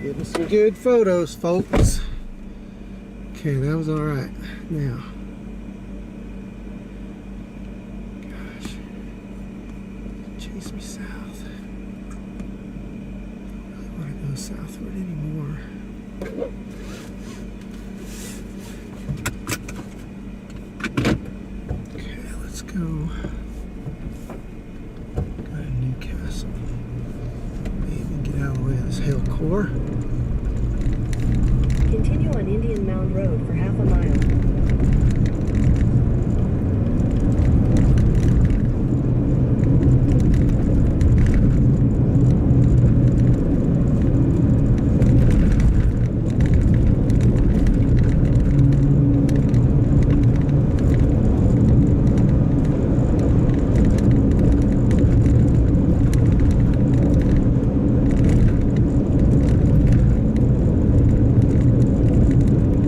Getting some good photos, folks. Okay, that was all right. Now, gosh, chase me south. I don't really want to go southward anymore. Okay, let's go. Go to Newcastle. Maybe get out of the way of this hill core. Continue on Indian Mound Road for half a mile.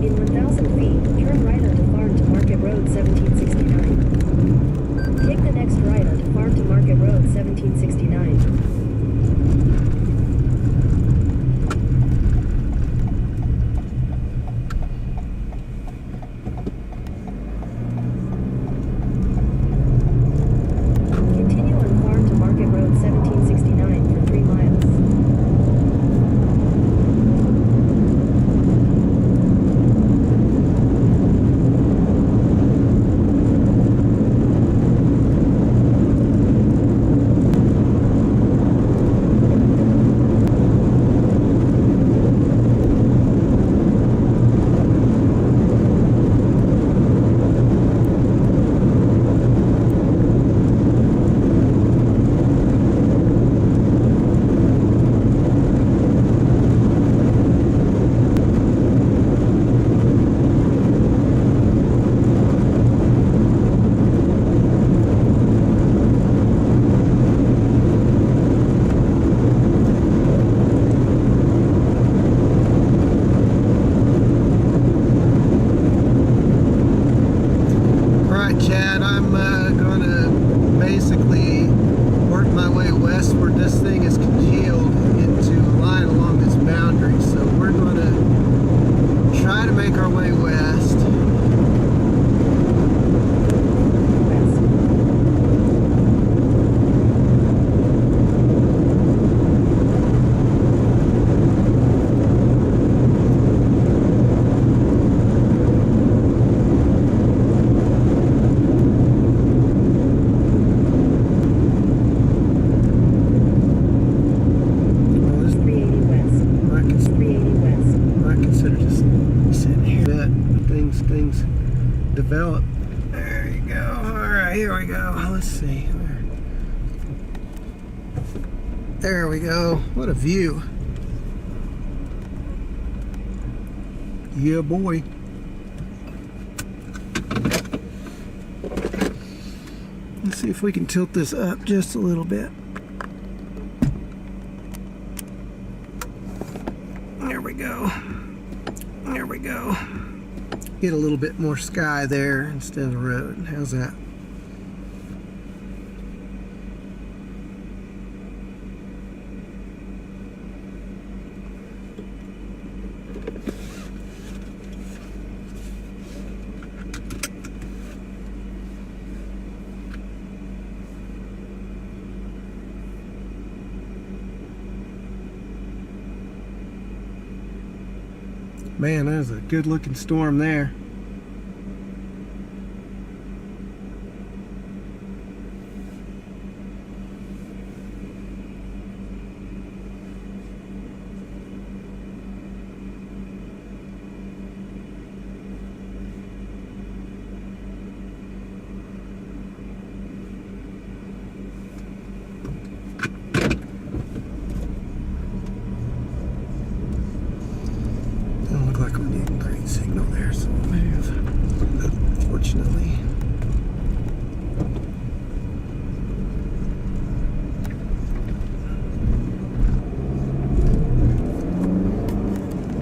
In 1,000 feet, things develop. There you go. All right, here we go. Let's see. There we go. What a view. Yeah, boy. Let's see if we can tilt this up just a little bit. There we go. There we go. Get a little bit more sky there instead of road. How's that? Man, that was a good looking storm there. Like we're getting green signal there, so we'll move. Unfortunately.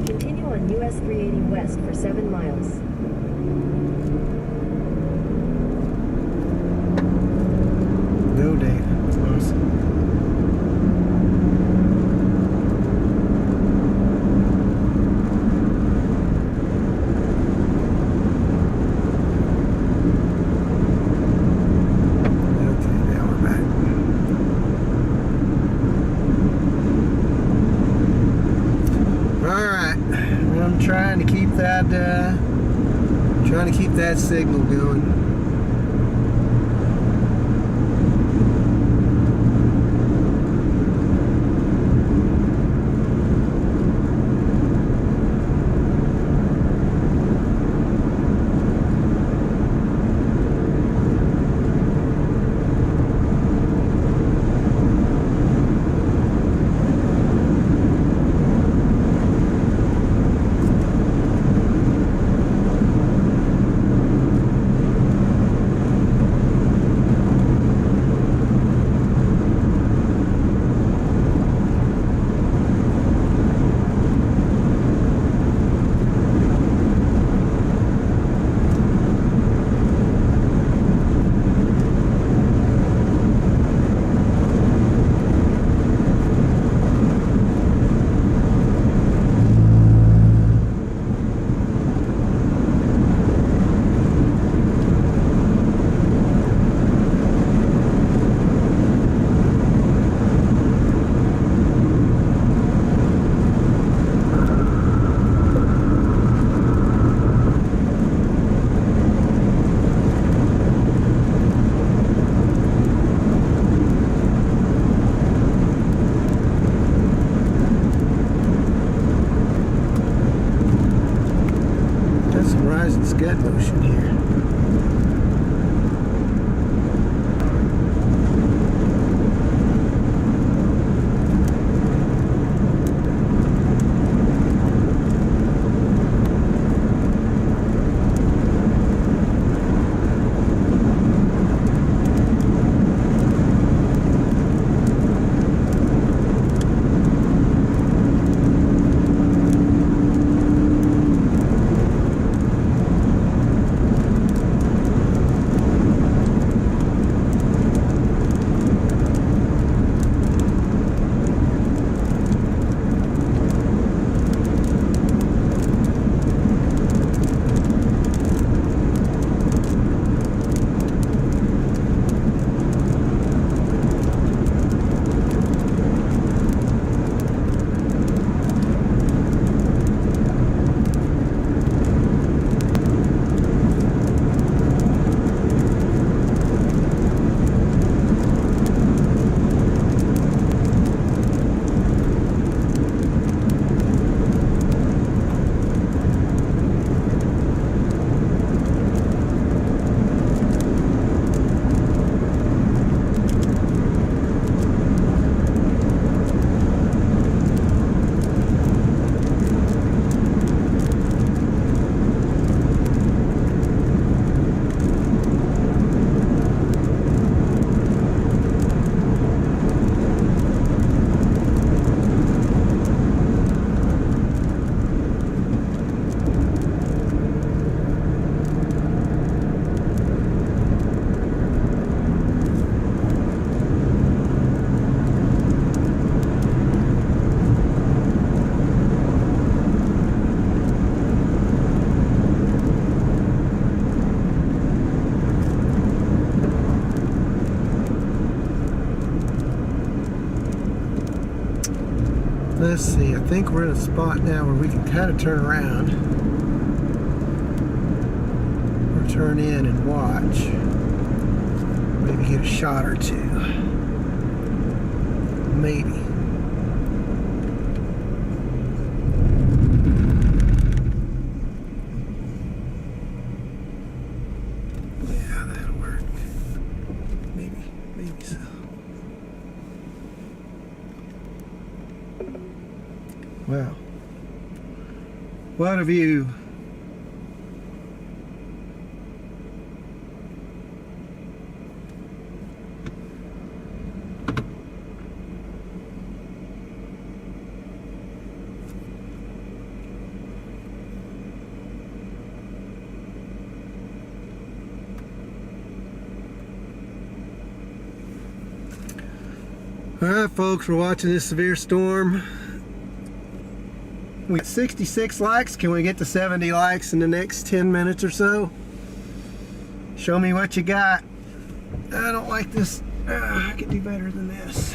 Continue on US 380 West for 7 miles. No data. That's awesome. Trying to keep that signal going. Scud motion here. Let's see, I think we're in a spot now where we can kind of turn around or turn in and watch. Maybe get a shot or two. Maybe. Yeah, that'll work. Maybe so. Wow. What a view. All right, folks, we're watching this severe storm. We got 66 likes. Can we get to 70 likes in the next 10 minutes or so? Show me what you got. I don't like this. I could do better than this.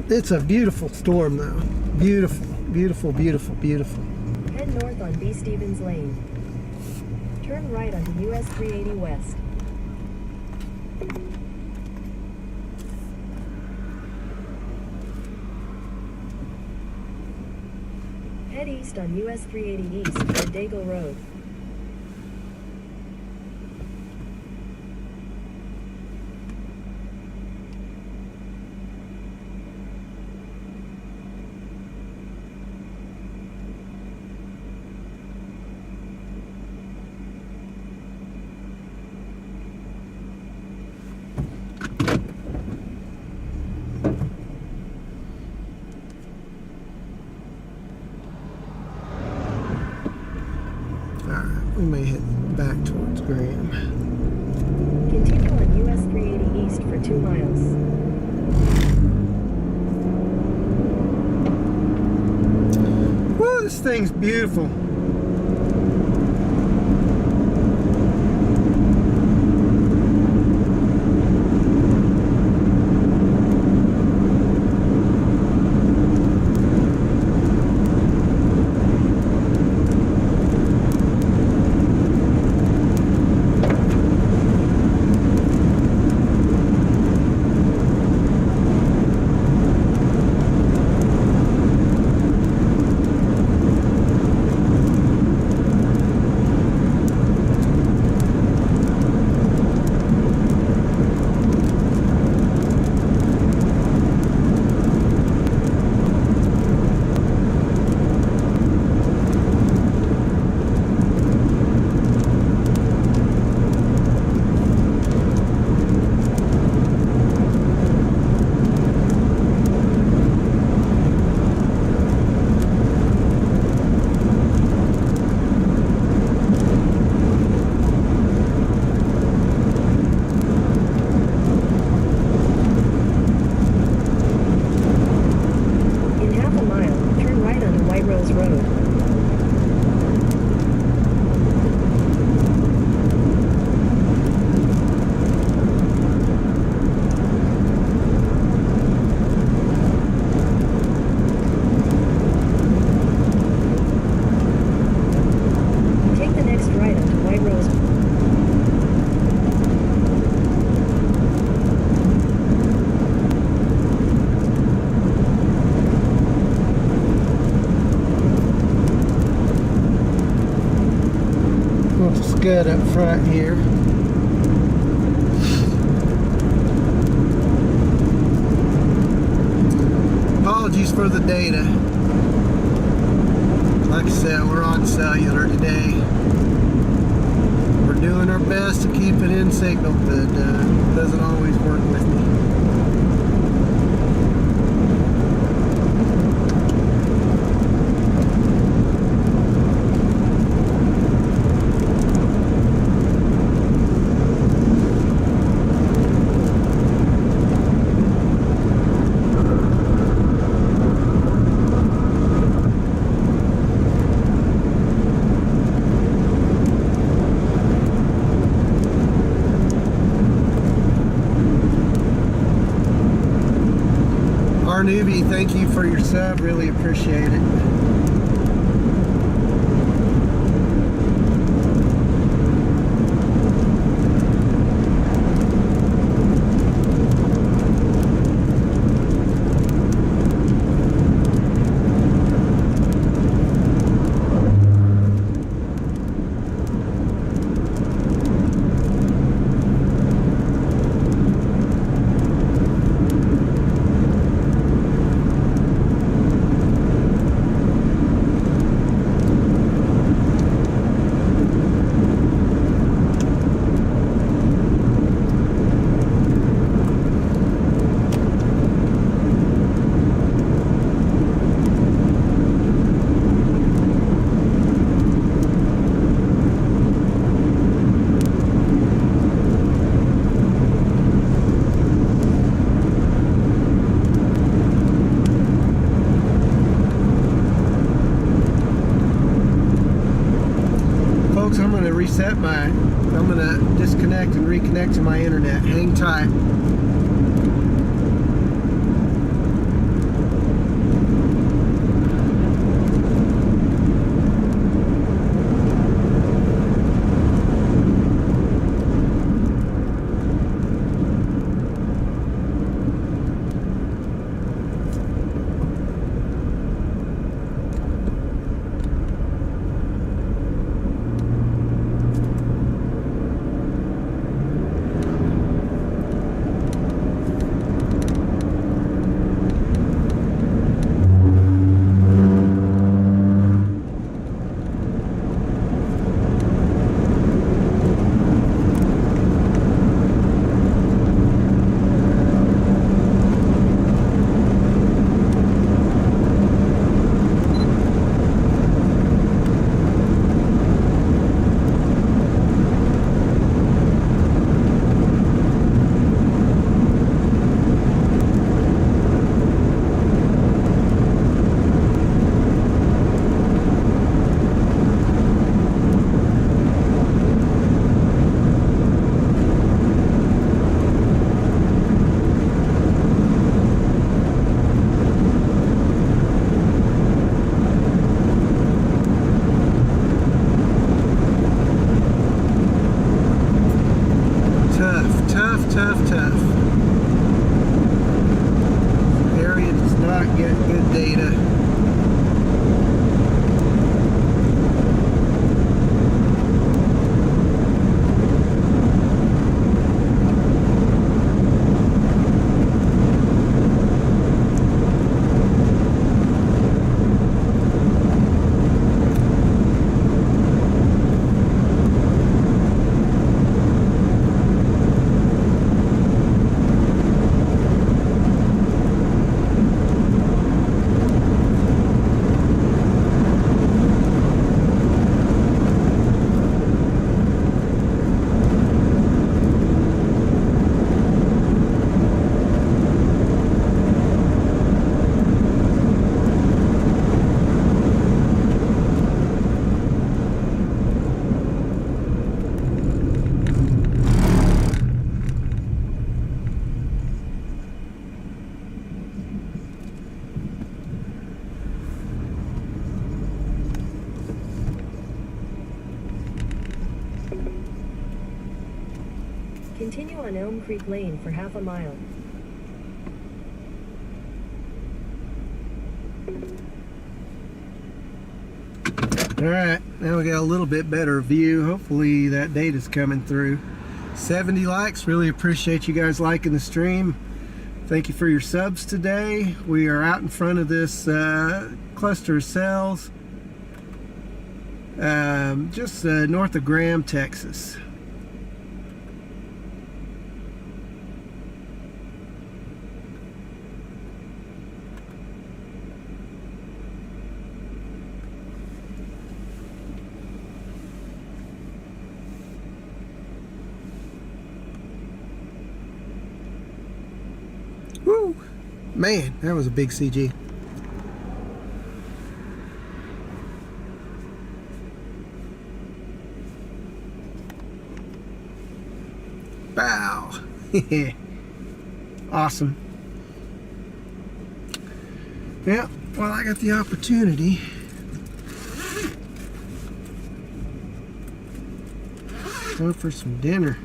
It's a beautiful storm, though. Beautiful, beautiful, beautiful, beautiful. Head north on B. Stevens Lane. Turn right onto US 380 West. Head east on US 380 East at Daigle Road. We may head back towards Graham. Continue on US 380 East for 2 miles. Whoa, this thing's beautiful. Good up front here. Apologies for the data. Like I said, we're on cellular today. We're doing our best to keep it in signal, but it doesn't always work with me. Newbie, thank you for your sub. Really appreciate it. Folks, I'm going to disconnect and reconnect to my internet. Hang tight. Tough. Area does not get good data. Continue on Elm Creek Lane for half a mile. Alright, now we got a little bit better view. Hopefully that data's coming through. 70 likes, really appreciate you guys liking the stream. Thank you for your subs today. We are out in front of this cluster of cells, just north of Graham, Texas. Woo! Man, that was a big CG. Bow! Awesome. Yeah, well, I got the opportunity. Going for some dinner.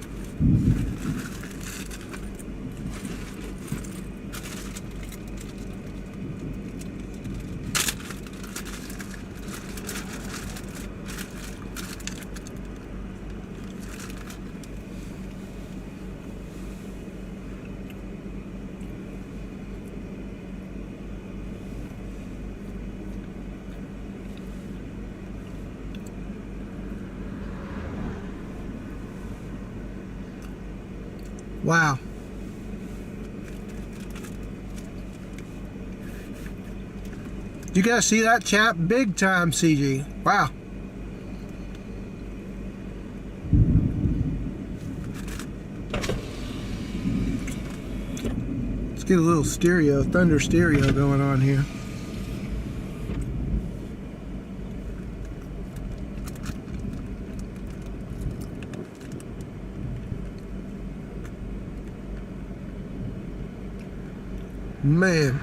Wow. You guys see that, chap? Big time CG. Wow. Let's get a little stereo, thunder stereo going on here. Man.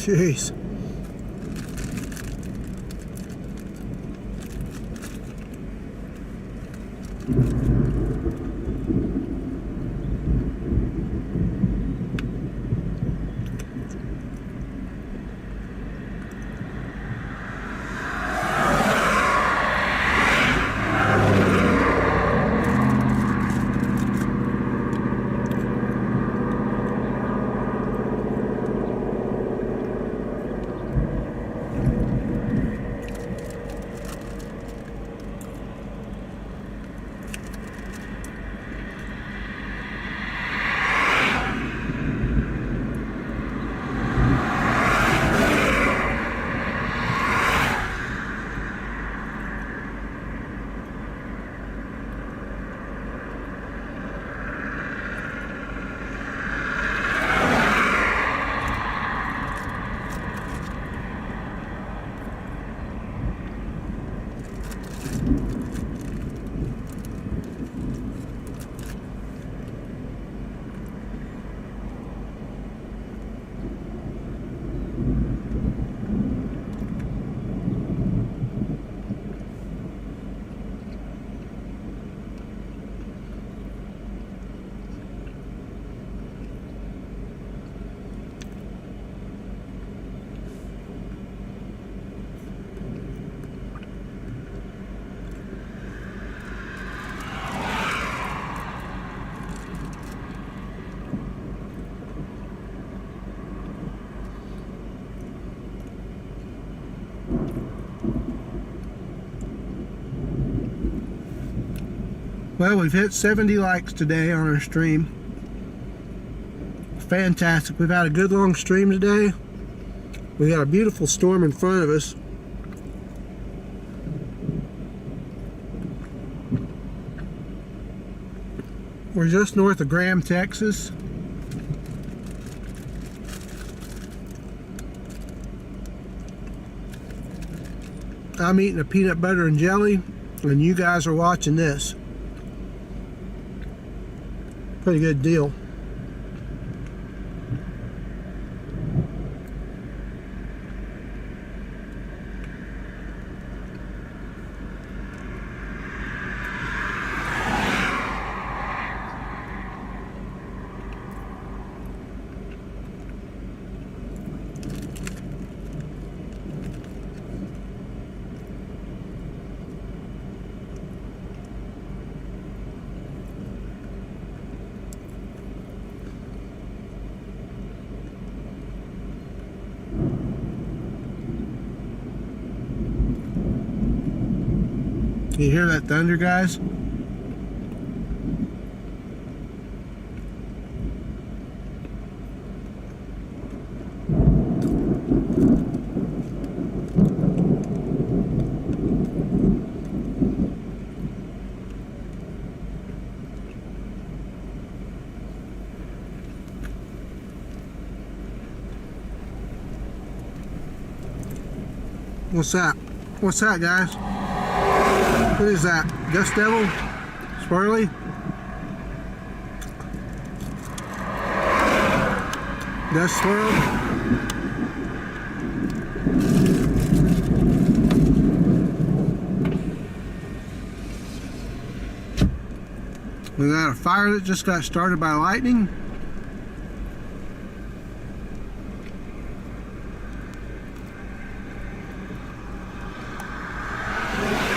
Jeez. Well, we've hit 70 likes today on our stream. Fantastic. We've had a good long stream today. We got a beautiful storm in front of us. We're just north of Graham, Texas. I'm eating a peanut butter and jelly, and you guys are watching this. Pretty good deal. You hear that thunder, guys? What's that? What's that, guys? What is that? Dust devil? Swirly? Dust swirl? We got a fire that just got started by lightning.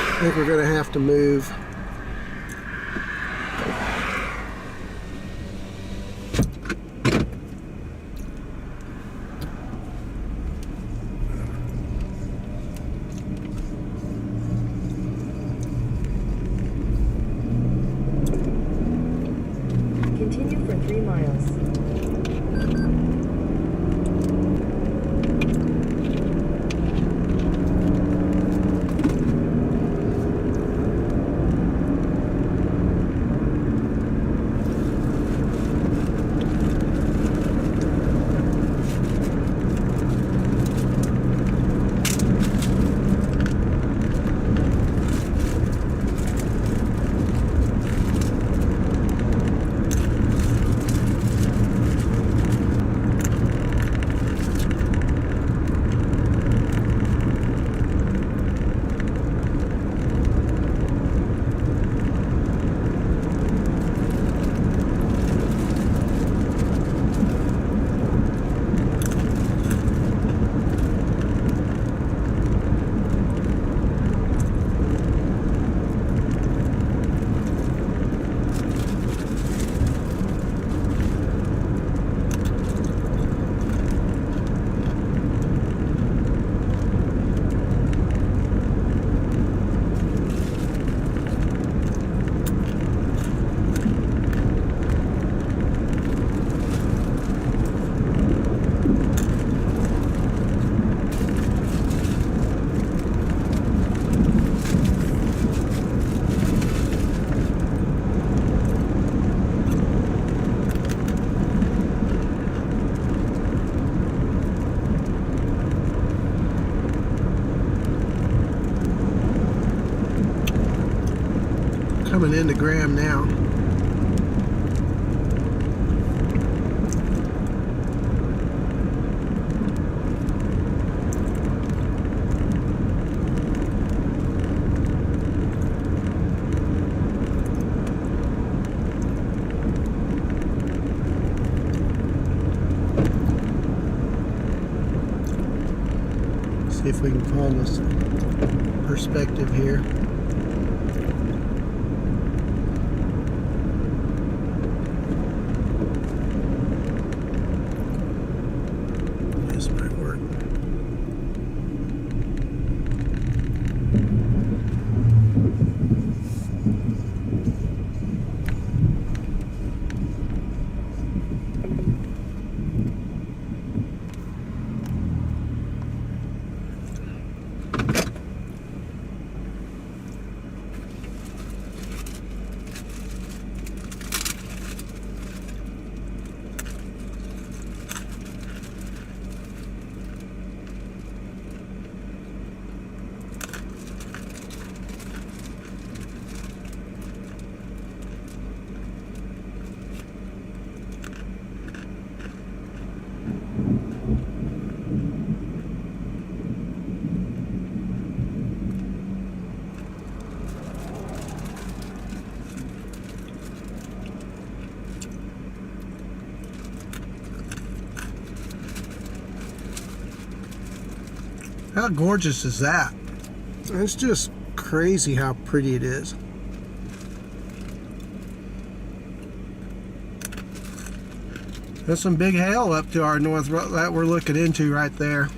I think we're going to have to move. Continue for 3 miles. Coming into Graham now. See if we can find this perspective here. This might work. How gorgeous is that? It's just crazy how pretty it is. There's some big hail up to our north that we're looking into right there.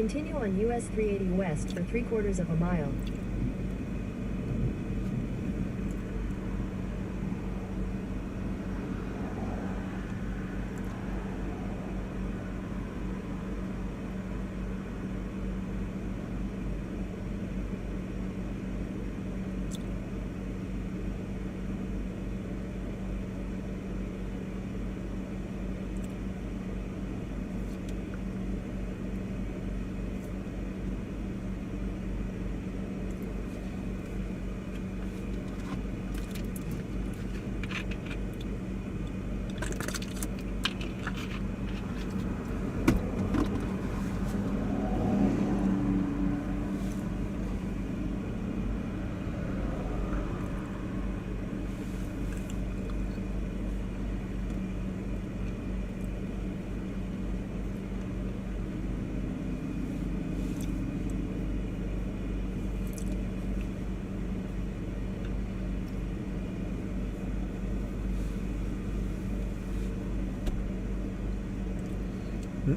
Continue on US 380 West for 3/4 of a mile.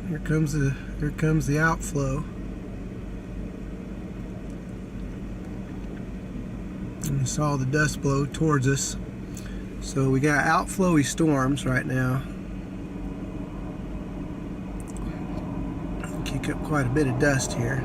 Here comes the outflow. And you saw the dust blow towards us. So we got outflowy storms right now. Kick up quite a bit of dust here.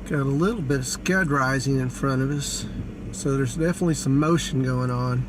Got a little bit of scud rising in front of us, so there's definitely some motion going on.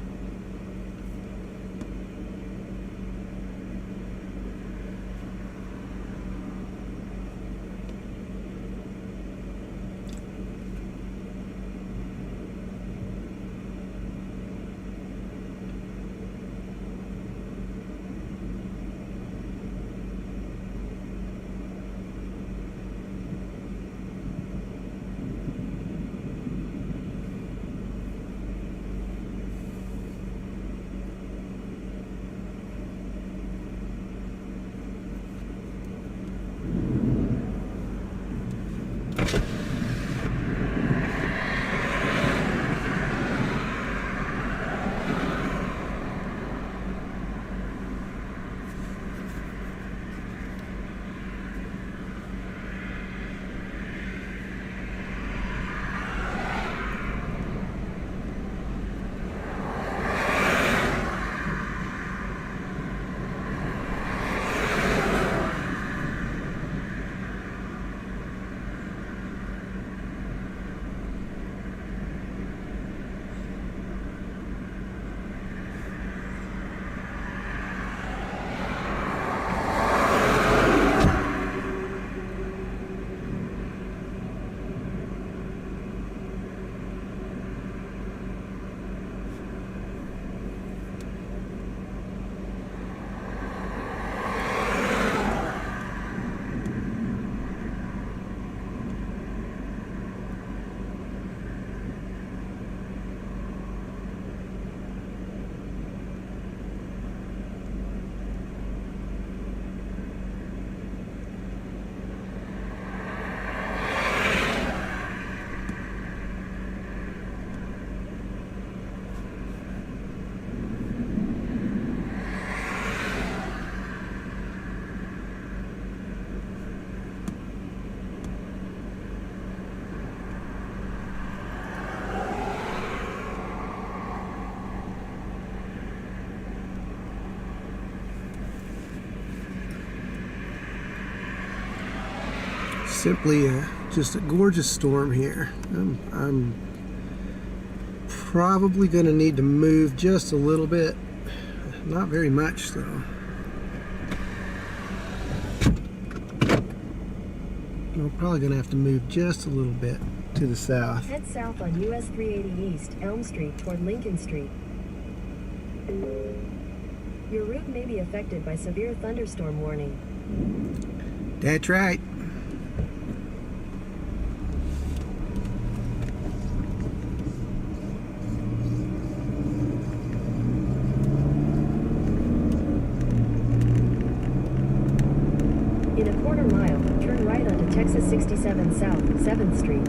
Simply just a gorgeous storm here. I'm probably going to need to move just a little bit, not very much though. I'm probably going to have to move just a little bit to the south. Head south on US 380 East, Elm Street toward Lincoln Street. Your route may be affected by severe thunderstorm warning. That's right. quarter mile, turn right onto Texas 67 South, 7th Street.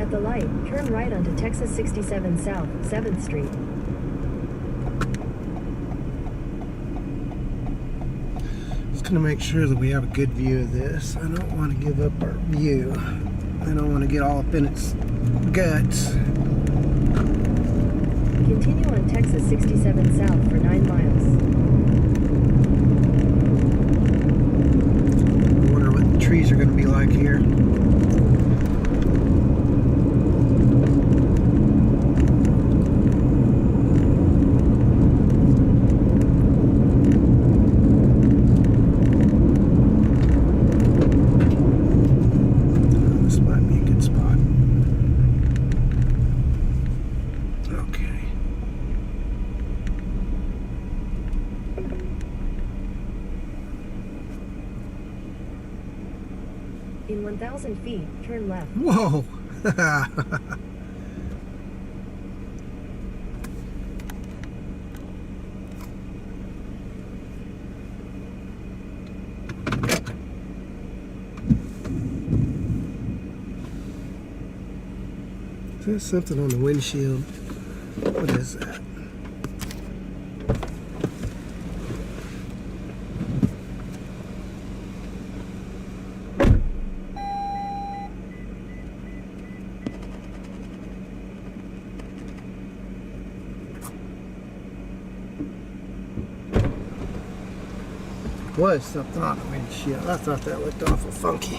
At the light, turn right onto Texas 67 South, 7th Street. Just gonna make sure that we have a good view of this. I don't want to give up our view. I don't want to get all up in its guts. Continue on Texas 67 South for 9 miles. I wonder what the trees are going to be like here. This might be a good spot. Okay. In 1,000 feet, turn left. Whoa! There's something on the windshield. What is that? Was something on the windshield. I thought that looked awful funky.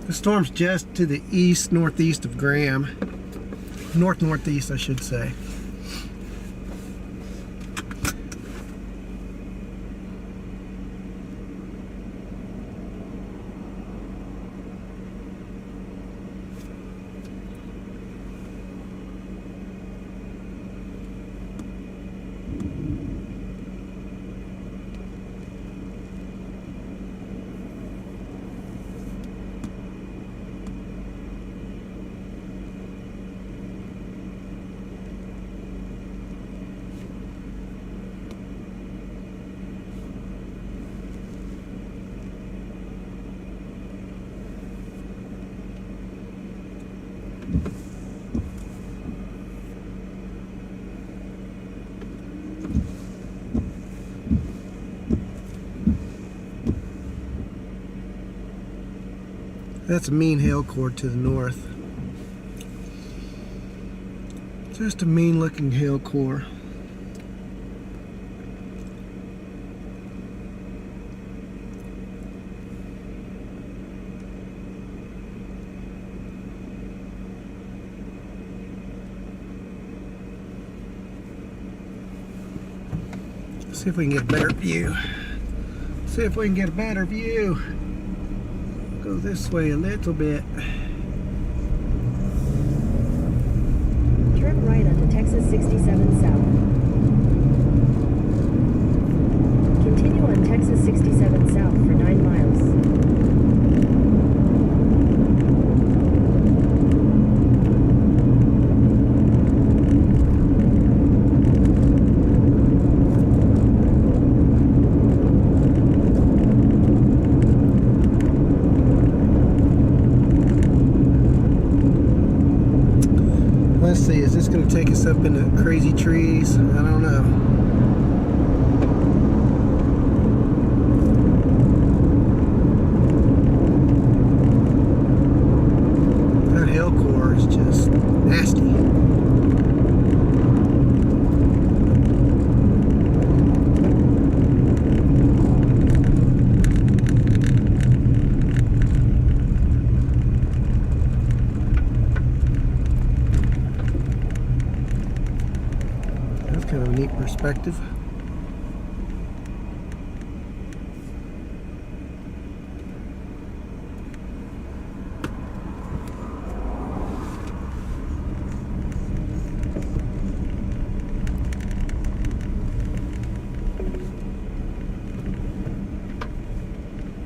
The storm's just to the east, northeast of Graham. Northeast, I should say. That's a mean hail core to the north. Just a mean looking hail core. See if we can get a better view. See if we can get a better view. Go this way a little bit. Turn right onto Texas 67 South. Continue on Texas 67 South for 9 miles. Let's see, is this going to take us up into crazy trees? I don't know. That hill core is just nasty. Kind of a neat perspective.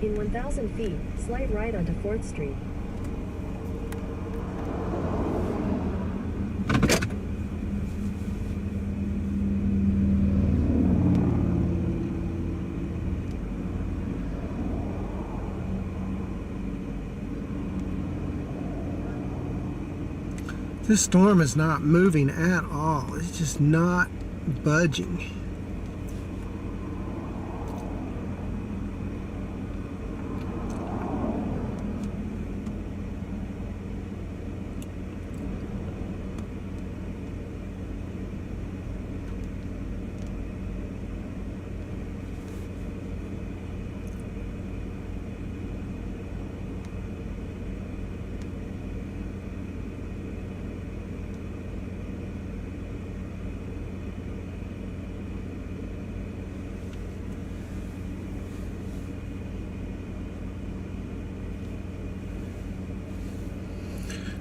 In 1,000 feet, slide right onto 4th Street. This storm is not moving at all. It's just not budging.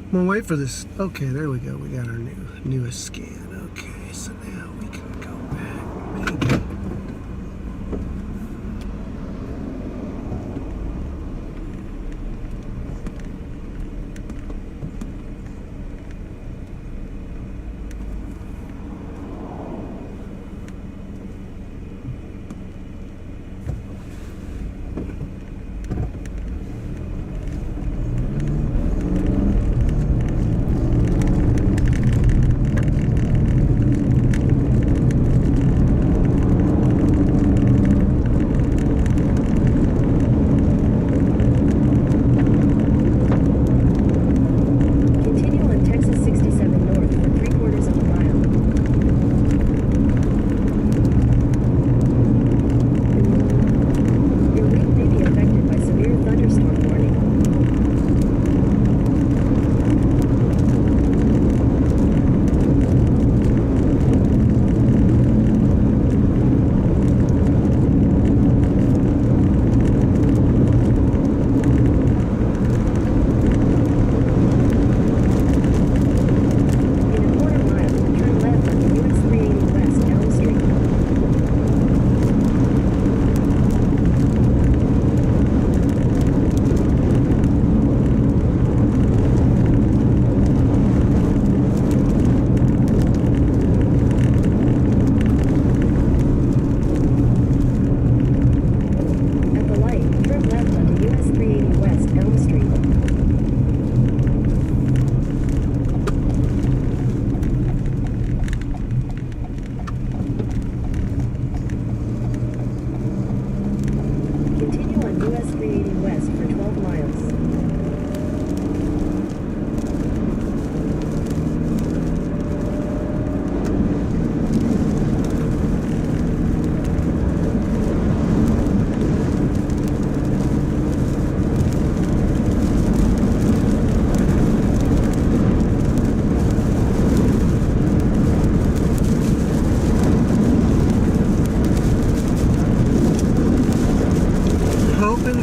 I'm gonna wait for this. Okay, there we go. We got our newest scan. Okay, so now we can go back. Maybe.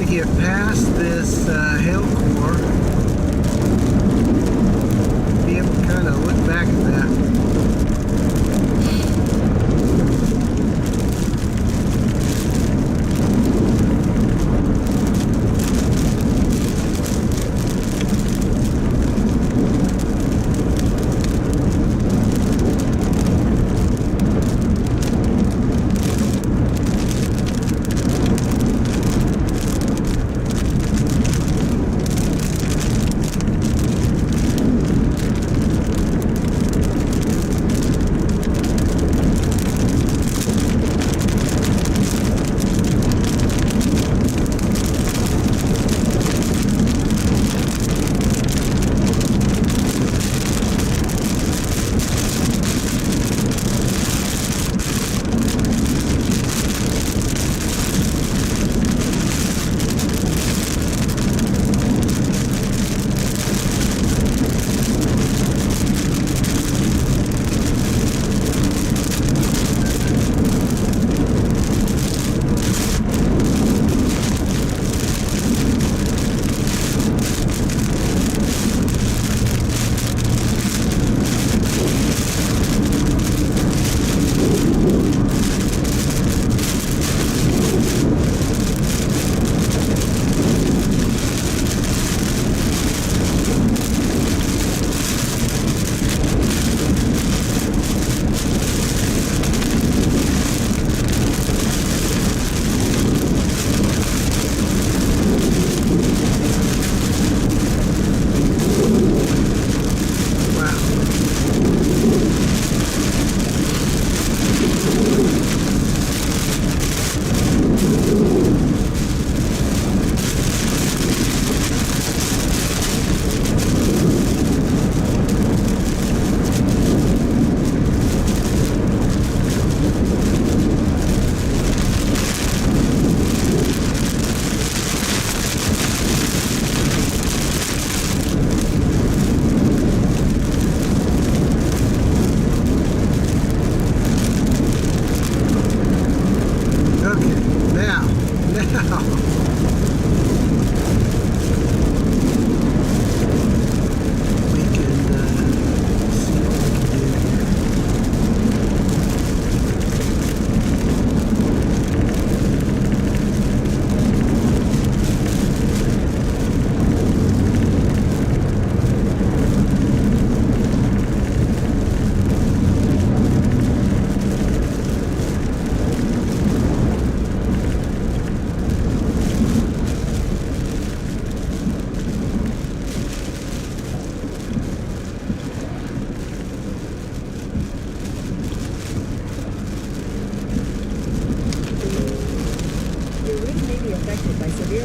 Get past this hail core, be able to kind of look back at that.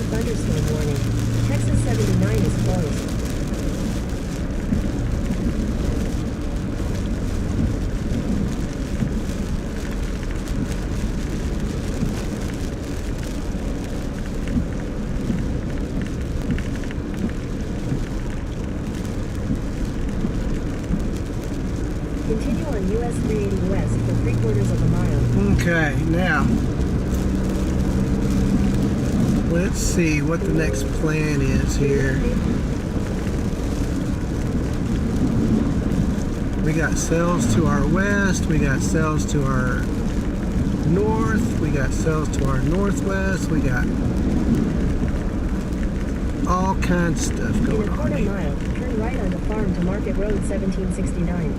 thunderstorm warning. Texas 79 is closed. Continue on US 380 west for 3/4 of a mile. Okay, now let's see what the next plan is here. We got cells to our west, we got cells to our north, we got cells to our northwest, we got all kinds of stuff In going a on quarter here. mile, turn right onto Farm to Market Road 1769.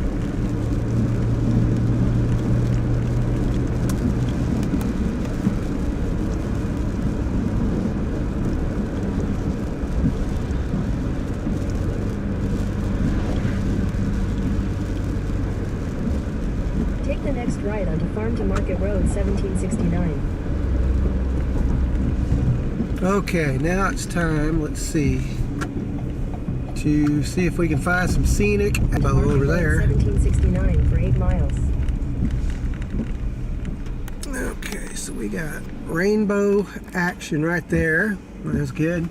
Take the next right onto Farm to Market Road 1769. Okay, now it's time, let's see, to see if we can find some scenic Market over Road there. 1769 for 8 miles. Okay, so we got rainbow action right there. That's good.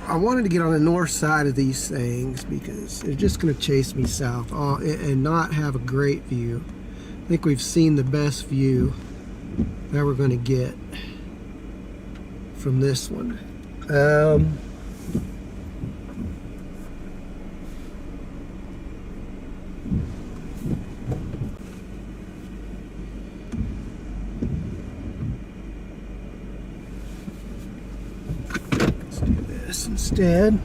I wanted to get on the north side of these things because they're just going to chase me south and not have a great view. I think we've seen the best view that we're going to get from this one. Let's do this instead.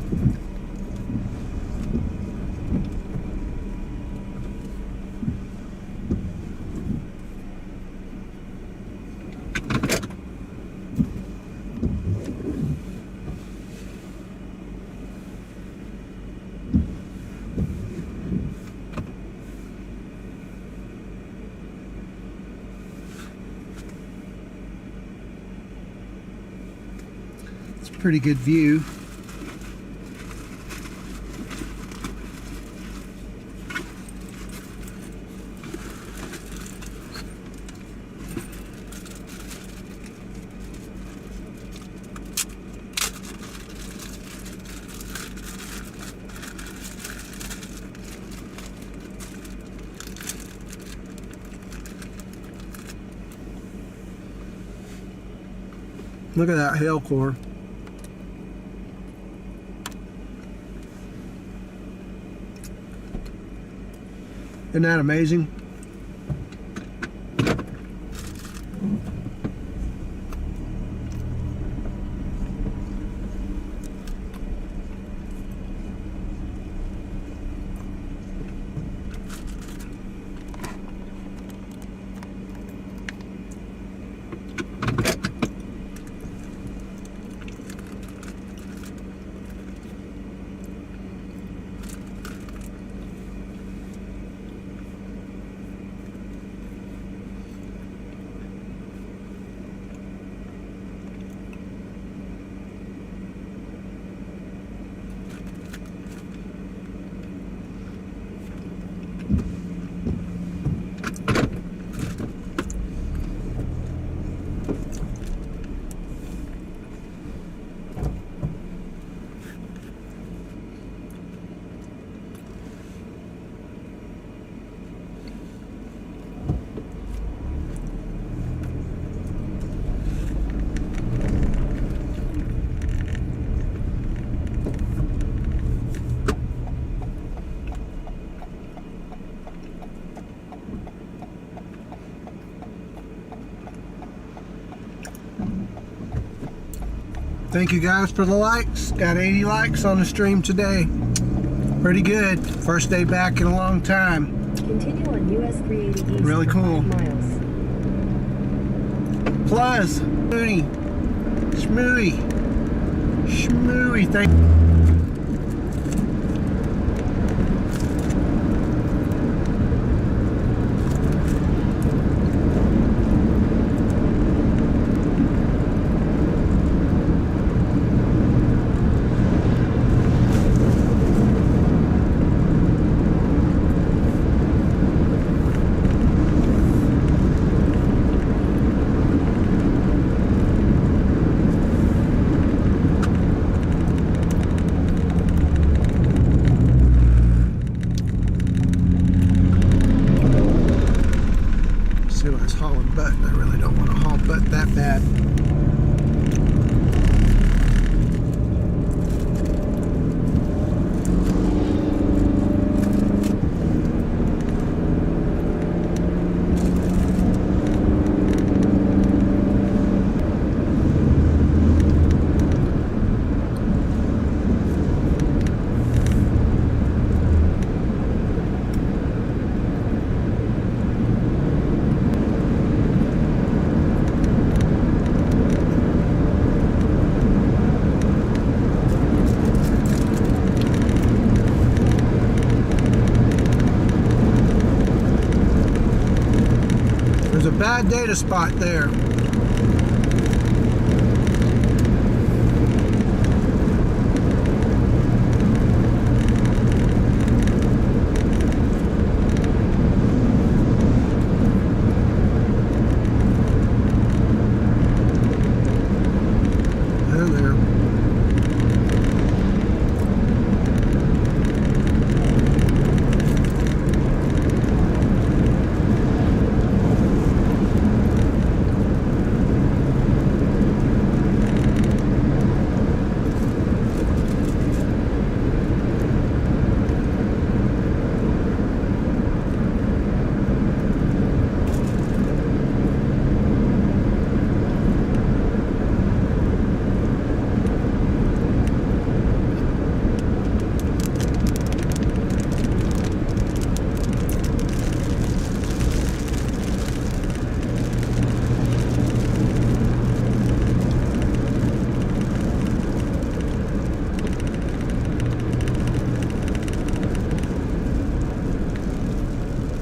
It's a pretty good view. Look at that hail core. Isn't that amazing? Thank you guys for the likes. Got 80 likes on the stream today. Pretty good. First day back in a long time. Continue on US 380 east Really for cool. 5 miles. Plus, Schmooey, thank bad data spot there.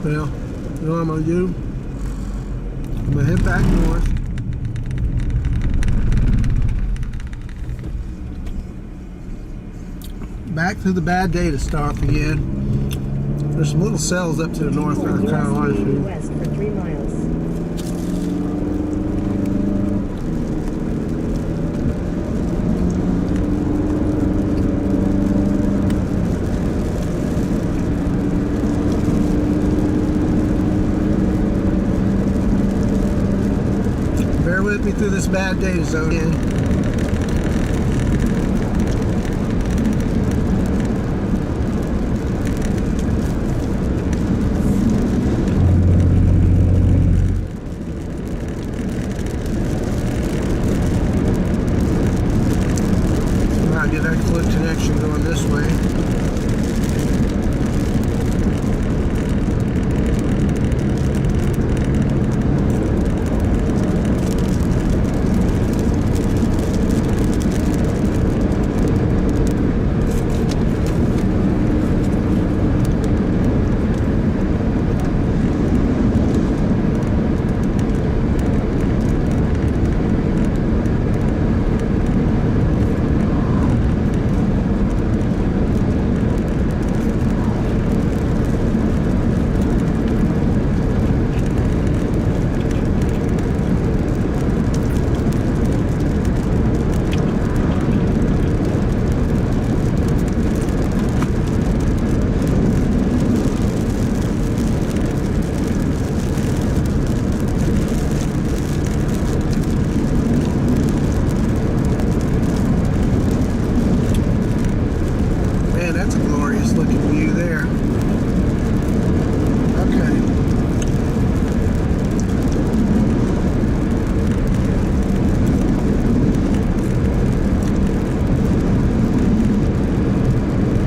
Well, you know what I'm gonna do? I'm gonna head back north. Back through the bad data stop again. There's some little cells up to the north that I kind of want to shoot. West for 3 miles. Bear with me through this bad data zone again. Get excellent connection going this way. That's a glorious looking view there. Okay.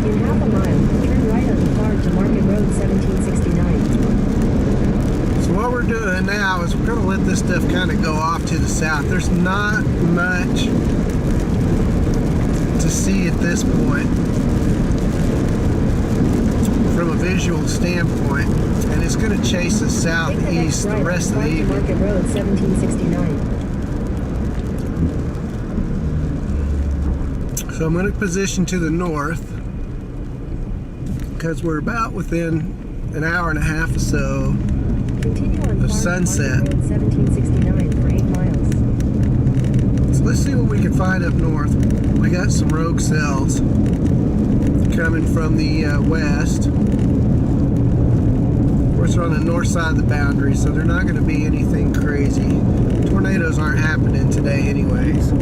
In half a mile, turn right on the far to Market Road 1769. So what we're doing now is we're going to let this stuff kind of go off to the south. There's not much to see at this point from a visual standpoint, and it's going to chase us southeast the rest of the evening. Market Road 1769. So I'm going to position to the north because we're about within an hour and a half or so Continue on of Farm sunset. Market Road 1769 for 8 miles. So let's see what we can find up north. We got some rogue cells coming from the west. Of course, we're on the north side of the boundary, so they're not going to be anything crazy. Tornadoes aren't happening today anyways.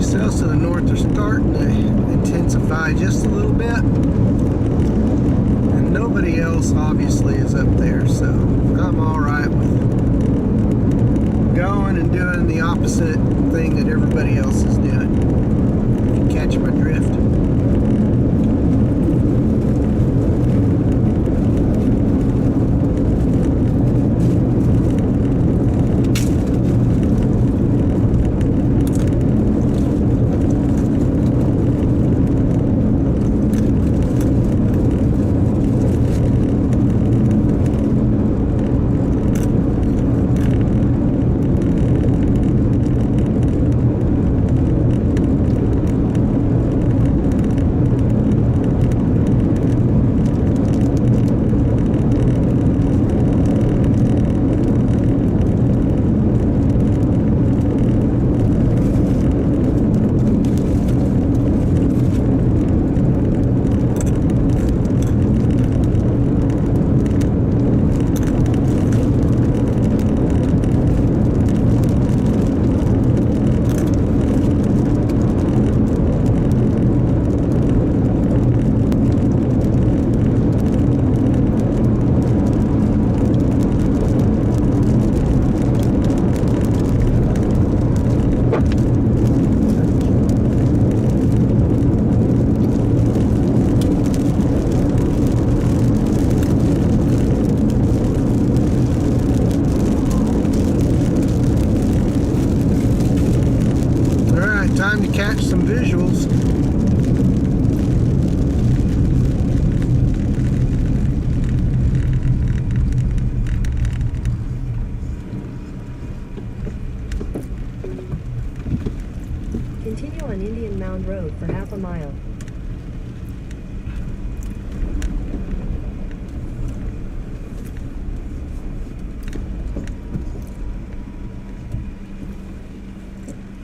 Cells to the north are starting to intensify just a little bit, and nobody else obviously is up there, so I'm all right with going and doing the opposite thing that everybody else is doing. If you catch my drift. to catch some visuals. Continue on Indian Mound Road for half a mile.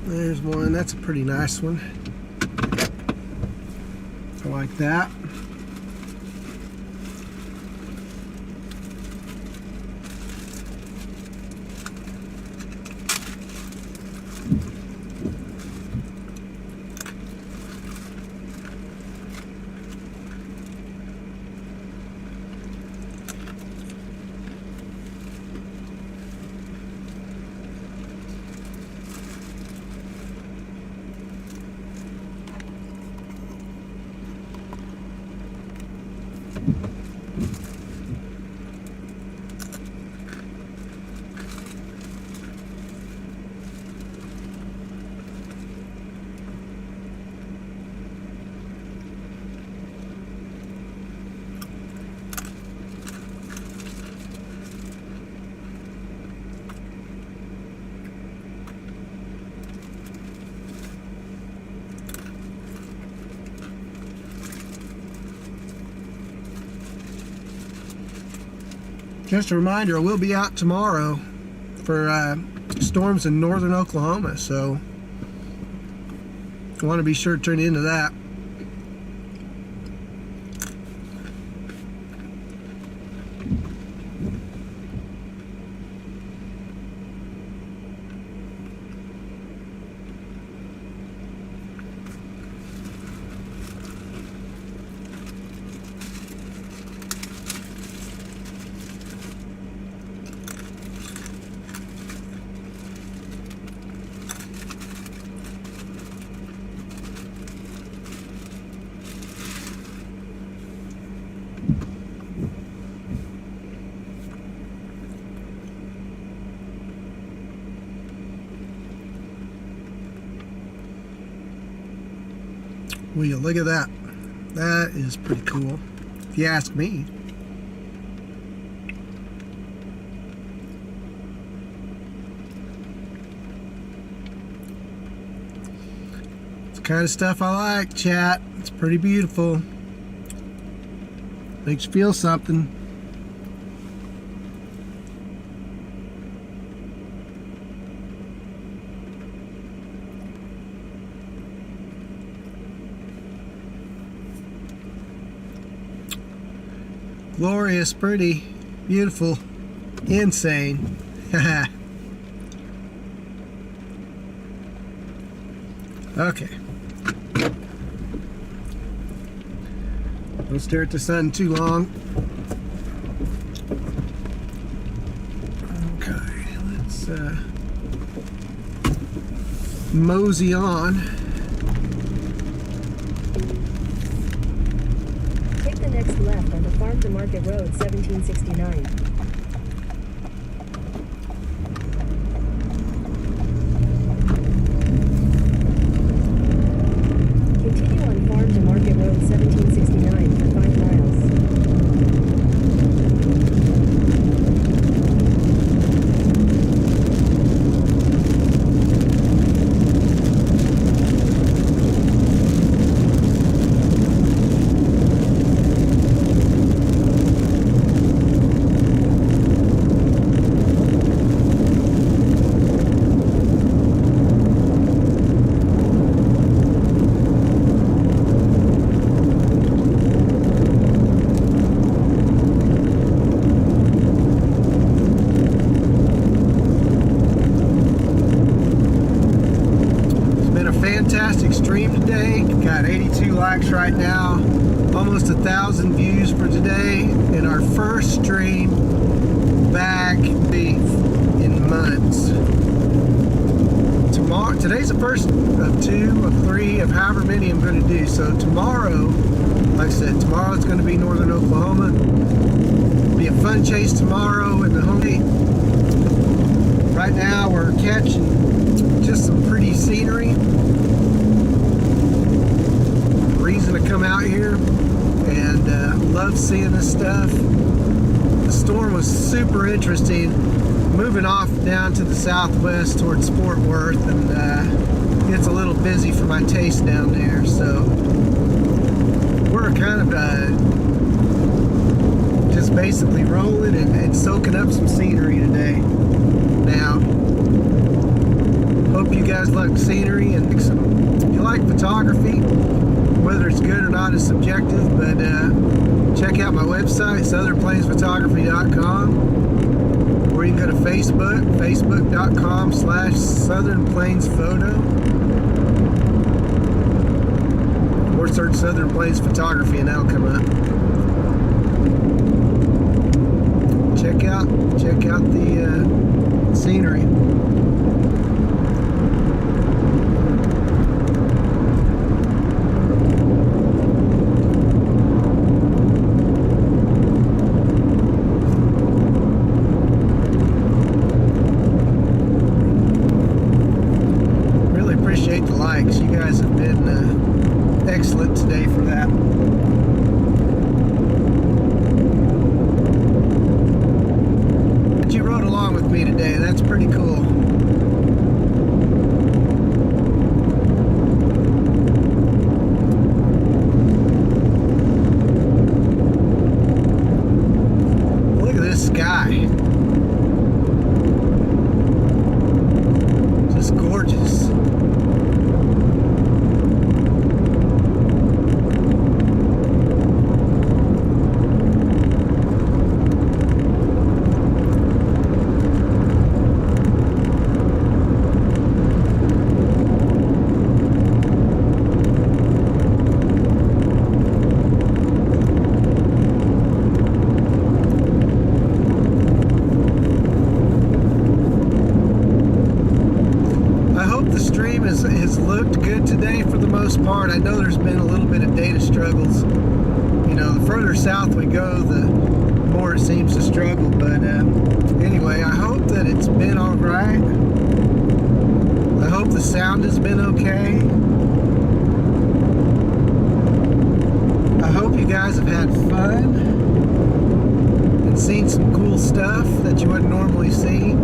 There's one. That's a pretty nice one. I like that. Just a reminder, I will be out tomorrow for storms in northern Oklahoma, so I want to be sure to turn into that. Will you look at that? That is pretty cool, if you ask me. It's the kind of stuff I like, chat. It's pretty beautiful. Makes you feel something. Glorious, pretty, beautiful, insane. Okay. Don't stare at the sun too long. Okay, let's mosey on. Next left onto Farm to Market Road 1769. Continue on Farm to Market Road 1769 for 5 miles. Fantastic stream today. Got 82 likes right now, almost 1,000 views for today, in our first stream back in months. Today's the first of 2 of 3 of however many I'm going to do. So tomorrow, like I said, tomorrow it's going to be northern Oklahoma. It'll be a fun chase tomorrow in the home. Right now we're catching just some pretty scenery. come out here, and love seeing this stuff. The storm was super interesting, moving off down to the southwest towards Fort Worth, and it's a little busy for my taste down there, so we're kind of just basically rolling and soaking up some scenery today. Now, hope you guys like scenery, and if you like photography, whether it's good or not is subjective, but check out my website, southernplainsphotography.com, or you can go to Facebook, facebook.com/southernplainsphoto, or search Southern Plains Photography and that'll come up. Check out the scenery. Really appreciate the likes. You guys have been excellent today for that. You rode along with me today. That's pretty cool. Look at this sky. Just gorgeous. Has looked good today for the most part. I know there's been a little bit of data struggles. You know, the further south we go, the more it seems to struggle. But anyway, I hope that it's been all right. I hope the sound has been okay. I hope you guys have had fun and seen some cool stuff that you wouldn't normally see.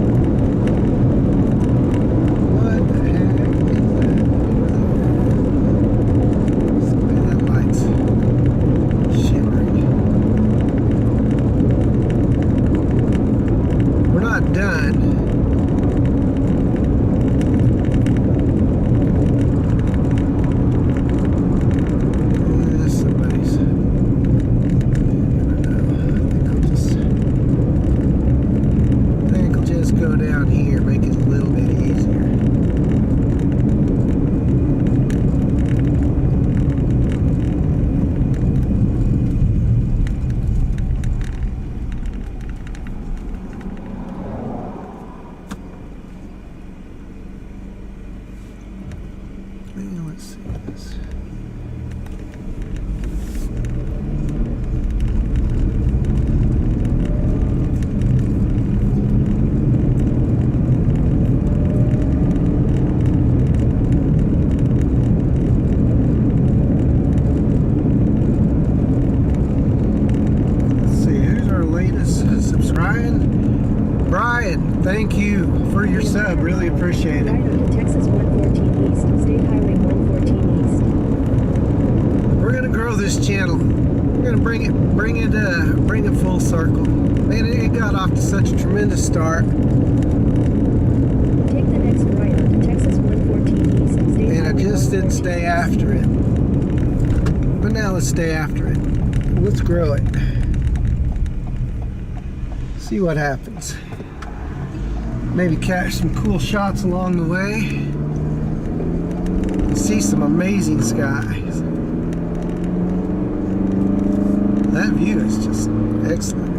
Let's see this. Let's see, who's our latest subscribing? Brian, thank you for your sub. Really appreciate it. Right onto Texas 114 East, State Highway 114 East. We're gonna grow this channel. We're gonna bring it full circle. Man, it got off to such a tremendous start, Take the next right onto Texas 114 East, State and I Highway just didn't 114 stay after it. But now let's stay after it. Let's grow it. See what happens. Maybe catch some cool shots along the way. See some amazing skies. That view is just excellent.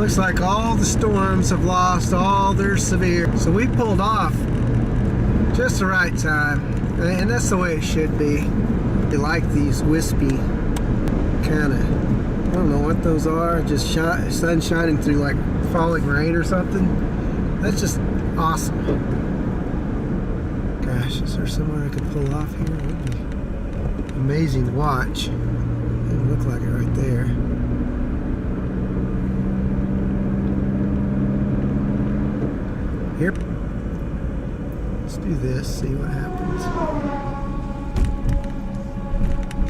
Looks like all the storms have lost all their severe. So we pulled off just the right time. And that's the way it should be. They like these wispy kind of, I don't know what those are, just sun shining through like falling rain or something. That's just awesome. Gosh, is there somewhere I could pull off here? It would be amazing to watch. It would look like it right there. Here. Let's do this, see what happens.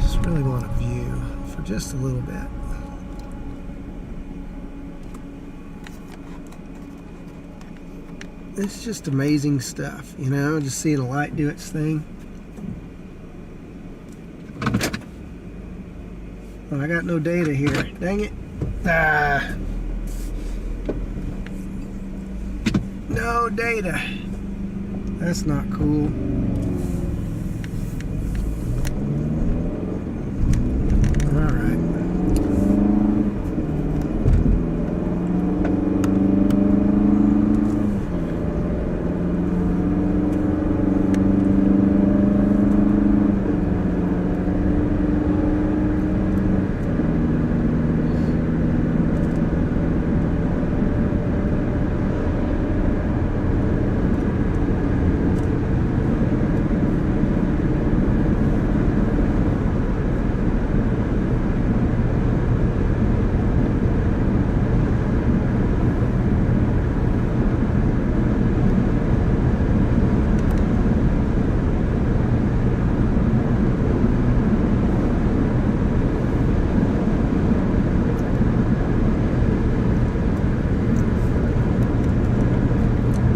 Just really want a view for just a little bit. It's just amazing stuff, you know, just seeing a light do its thing. Oh, I got no data here. Dang it. Ah. No data. That's not cool. All right.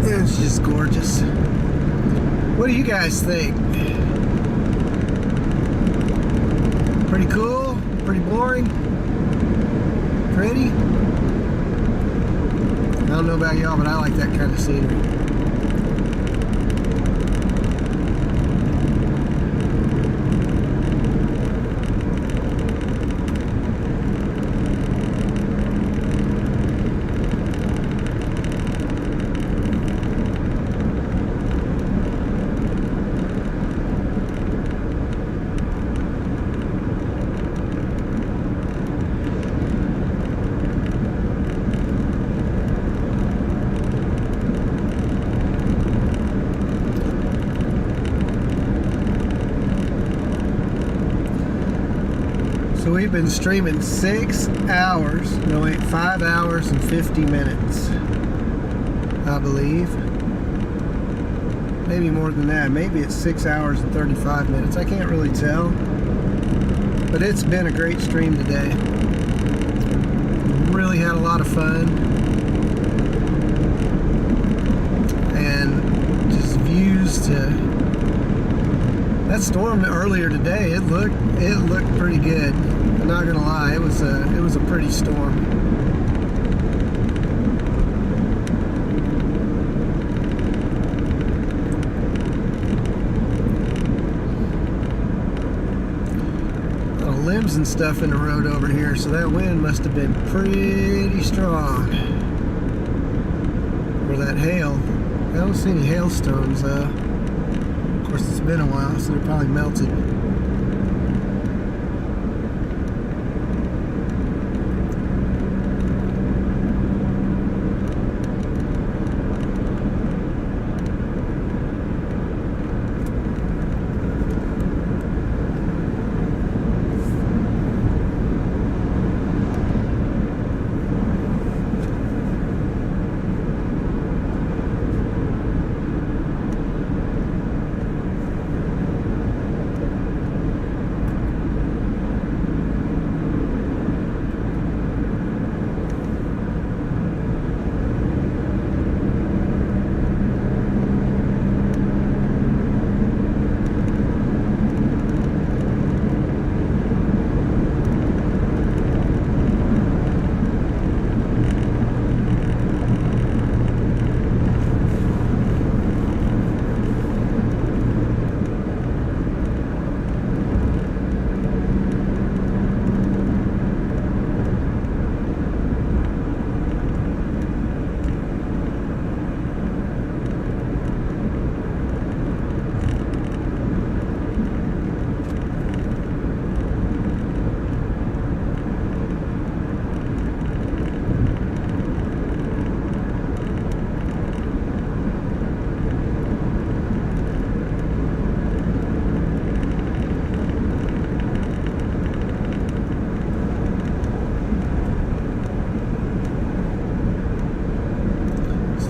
It's just gorgeous. What do you guys think? Pretty cool? Pretty boring? Pretty? I don't know about y'all, but I like that kind of scenery. So we've been streaming 6 hours, no wait, 5 hours and 50 minutes, I believe. Maybe more than that, maybe it's 6 hours and 35 minutes, I can't really tell. But it's been a great stream today. Really had a lot of fun. And just views to... That storm earlier today, it looked pretty good. I'm not gonna lie, it was a pretty storm. A lot of limbs and stuff in the road over here, so that wind must have been pretty strong. Or that hail. I don't see any hailstones though. Of course, it's been a while, so they're probably melted.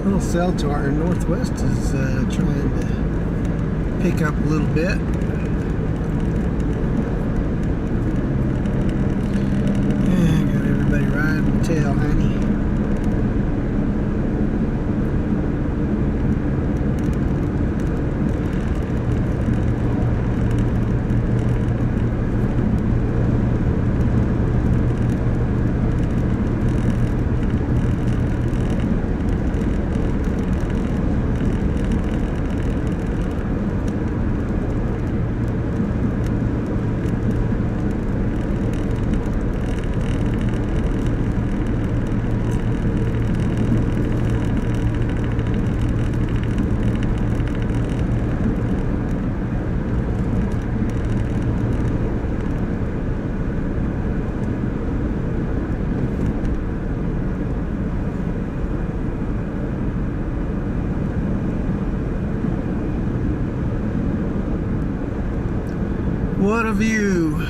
Little cell tower northwest is trying to pick up a little bit. Yeah, got everybody riding the tail, honey. What a view!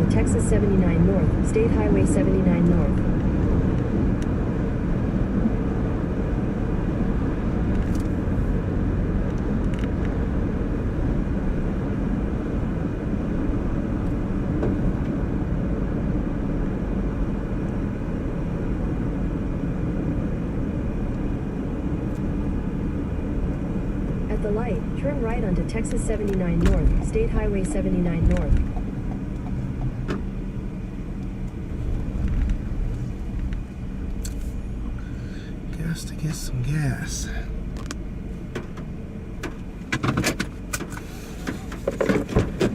Texas 79 North, State Highway 79 North. At the light, turn right onto Texas 79 North, State Highway 79 North. To get some gas.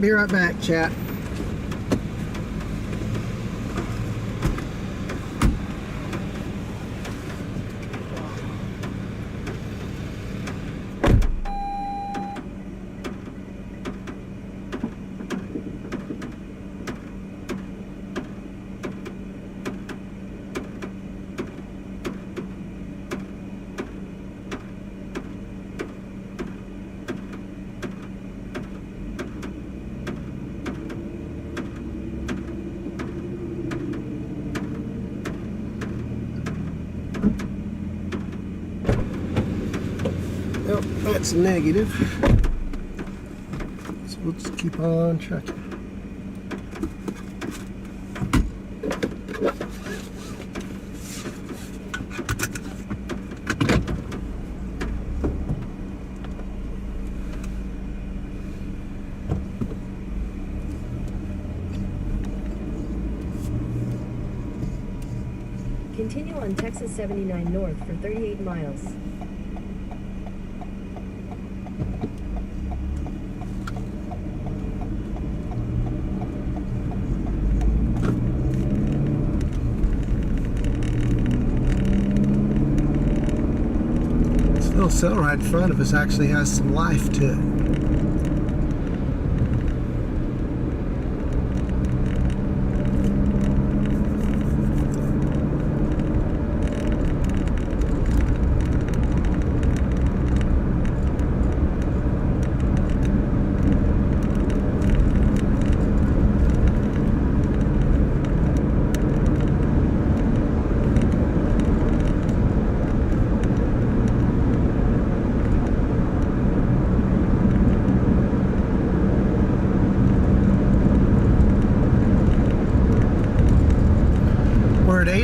Be right back, chat. Well, that's negative. So we'll just keep on trucking. Continue on Texas 79 North for 38 miles. This little cell right in front of us actually has some life to it.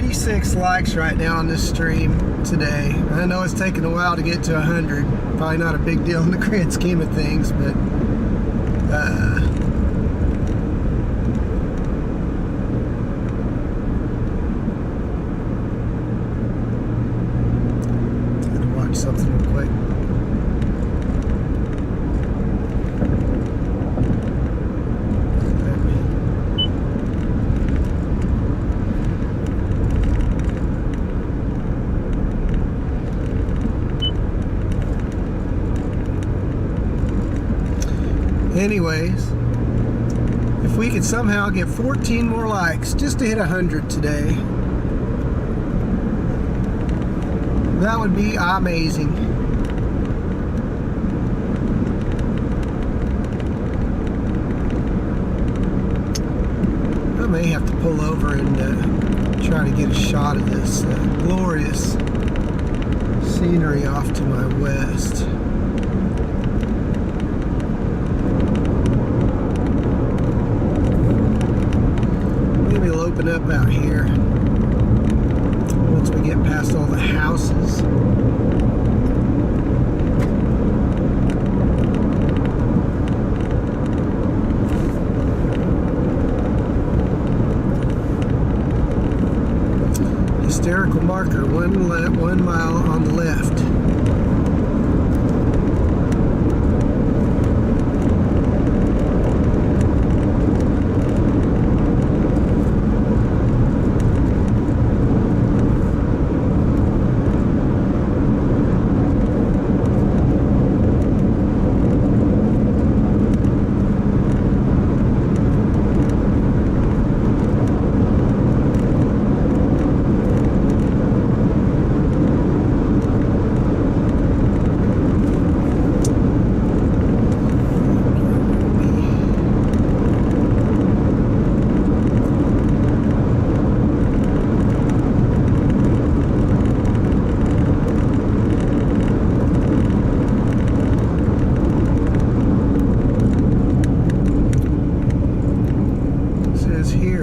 86 likes right now on this stream today. I know it's taken a while to get to 100. Probably not a big deal in the grand scheme of things, but had to watch something real quick. Anyways, if we could somehow get 14 more likes just to hit 100 today, that would be amazing. I may have to pull over and try to get a shot of this glorious scenery off to my west. Open up out here once we get past all the houses. Hysterical marker, 1 mile on the left.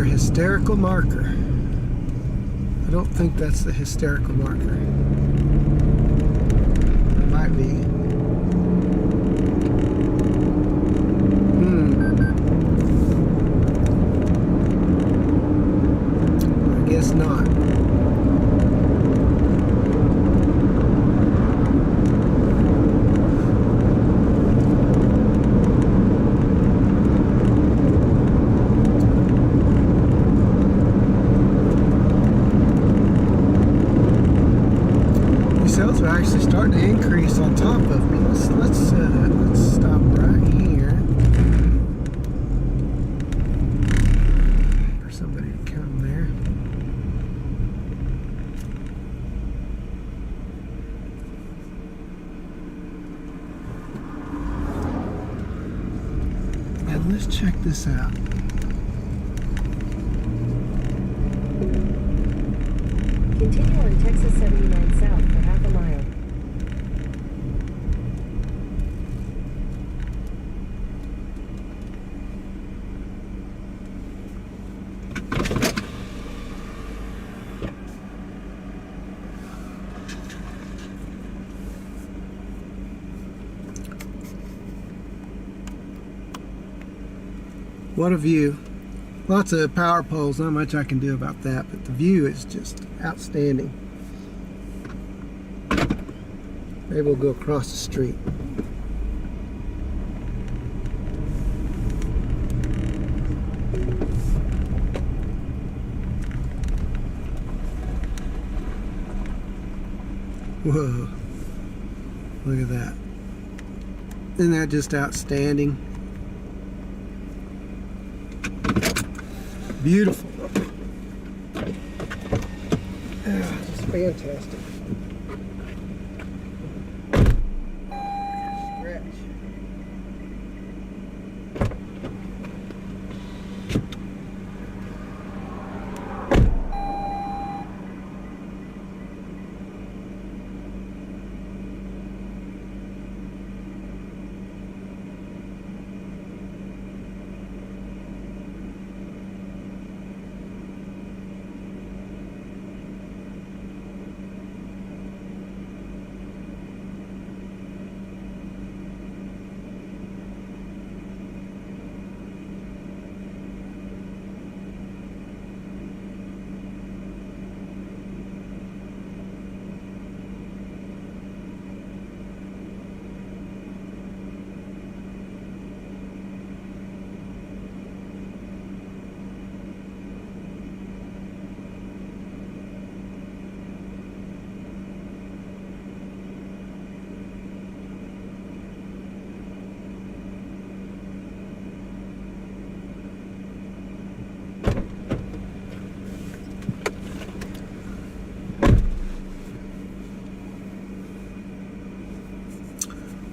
Hysterical marker. I don't think that's the hysterical marker. It might be. I guess not. Sales are actually starting to increase on top of me. Let's stop right here for somebody to come there. And let's check this out. Continue on Texas 79 South for half a mile. What a view. Lots of power poles, not much I can do about that, but the view is just outstanding. Maybe we'll go across the street. Whoa, look at that. Isn't that just outstanding? Beautiful. Ah, just fantastic. Stretch.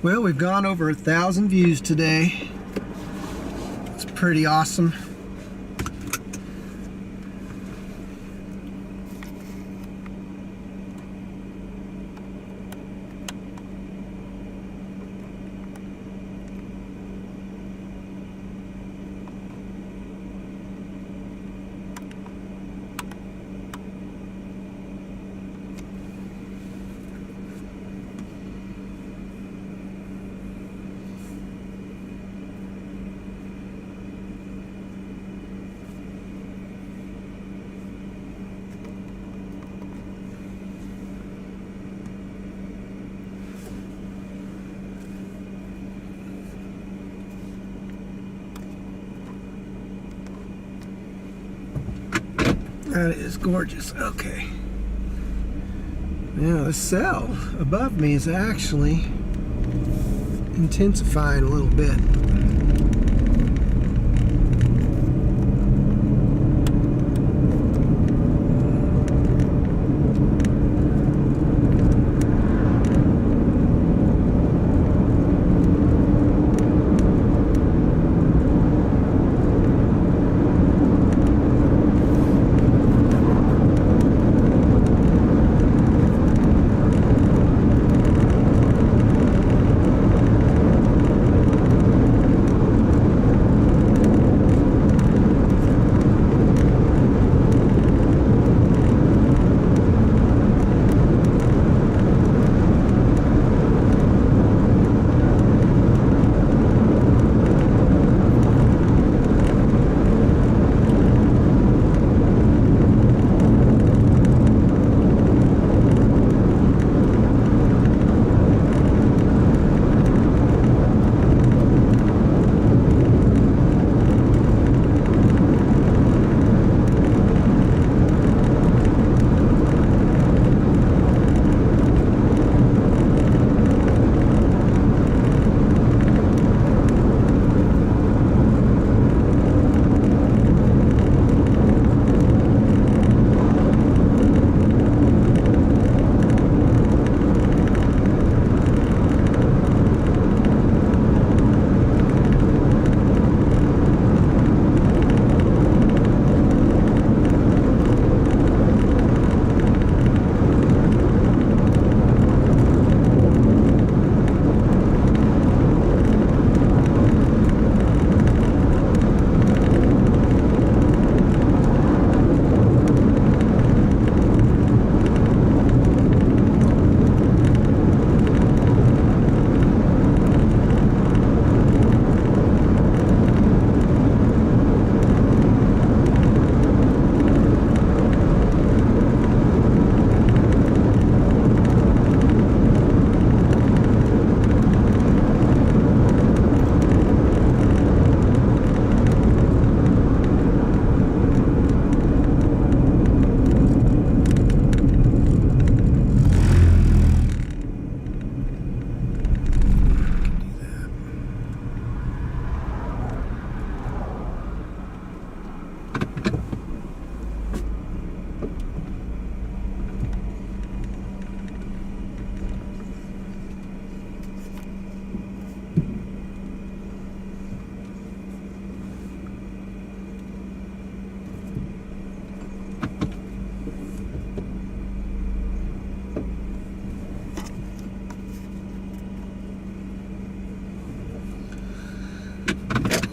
Well, we've gone over 1,000 views today. It's pretty awesome. That is gorgeous. Okay. Now the cell above me is actually intensifying a little bit.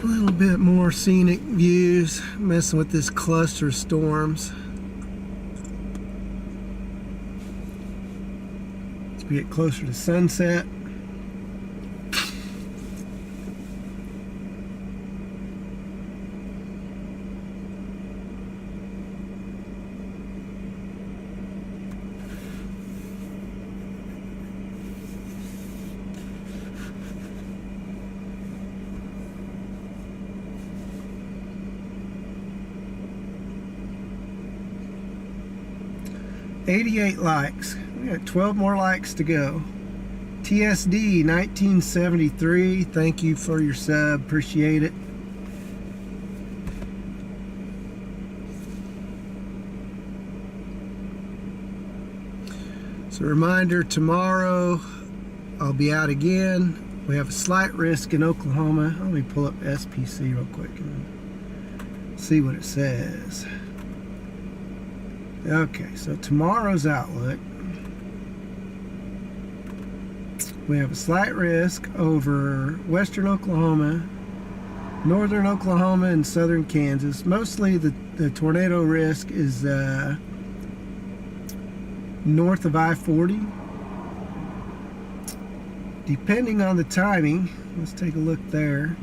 A little bit more scenic views, messing with this cluster of storms. As we get closer to sunset. $88 likes. We got 12 more likes to go. TSD 1973, thank you for your sub, appreciate it. So reminder, tomorrow I'll be out again. We have a slight risk in Oklahoma. Let me pull up SPC real quick and see what it says. Okay, so tomorrow's outlook. We have a slight risk over western Oklahoma, northern Oklahoma, and southern Kansas. Mostly the tornado risk is north of I-40. Depending on the timing, let's take a look there.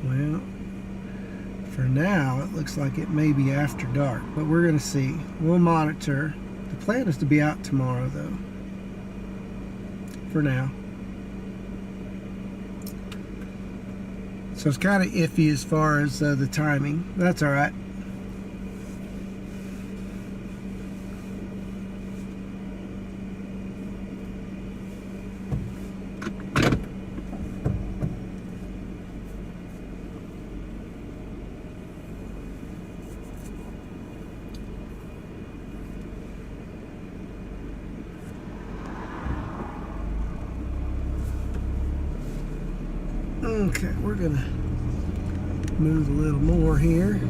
Well, for now, it looks like it may be after dark, but we're going to see. We'll monitor. The plan is to be out tomorrow, though. For now. So it's kind of iffy as far as the timing. That's all right. Okay, we're gonna move a little more here.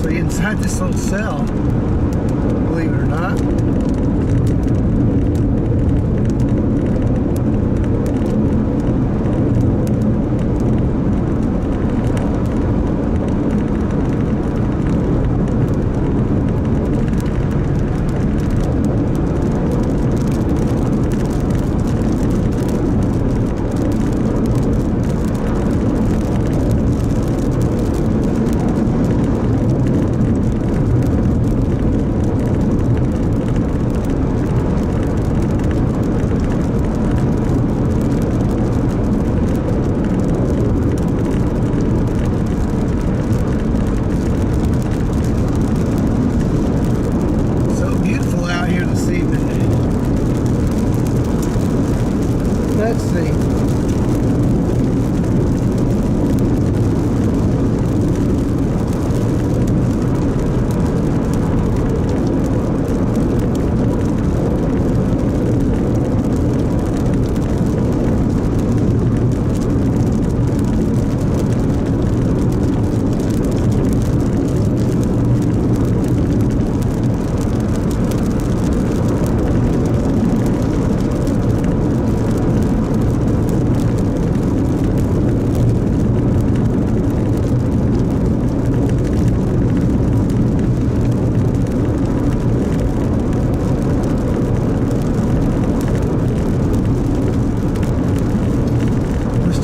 Inside this little cell, believe it or not. Let's see.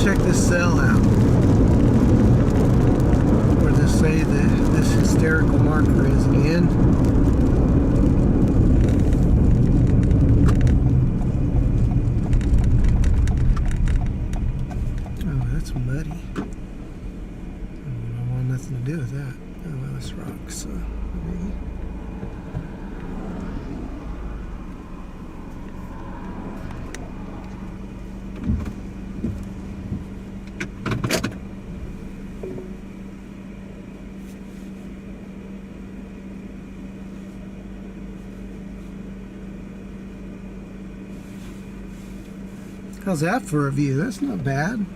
Check this cell out where they say that this hysterical marker is again. Oh, that's muddy. I don't want nothing to do with that. Oh, well, it's rocks. So maybe. How's that for a view? That's not bad.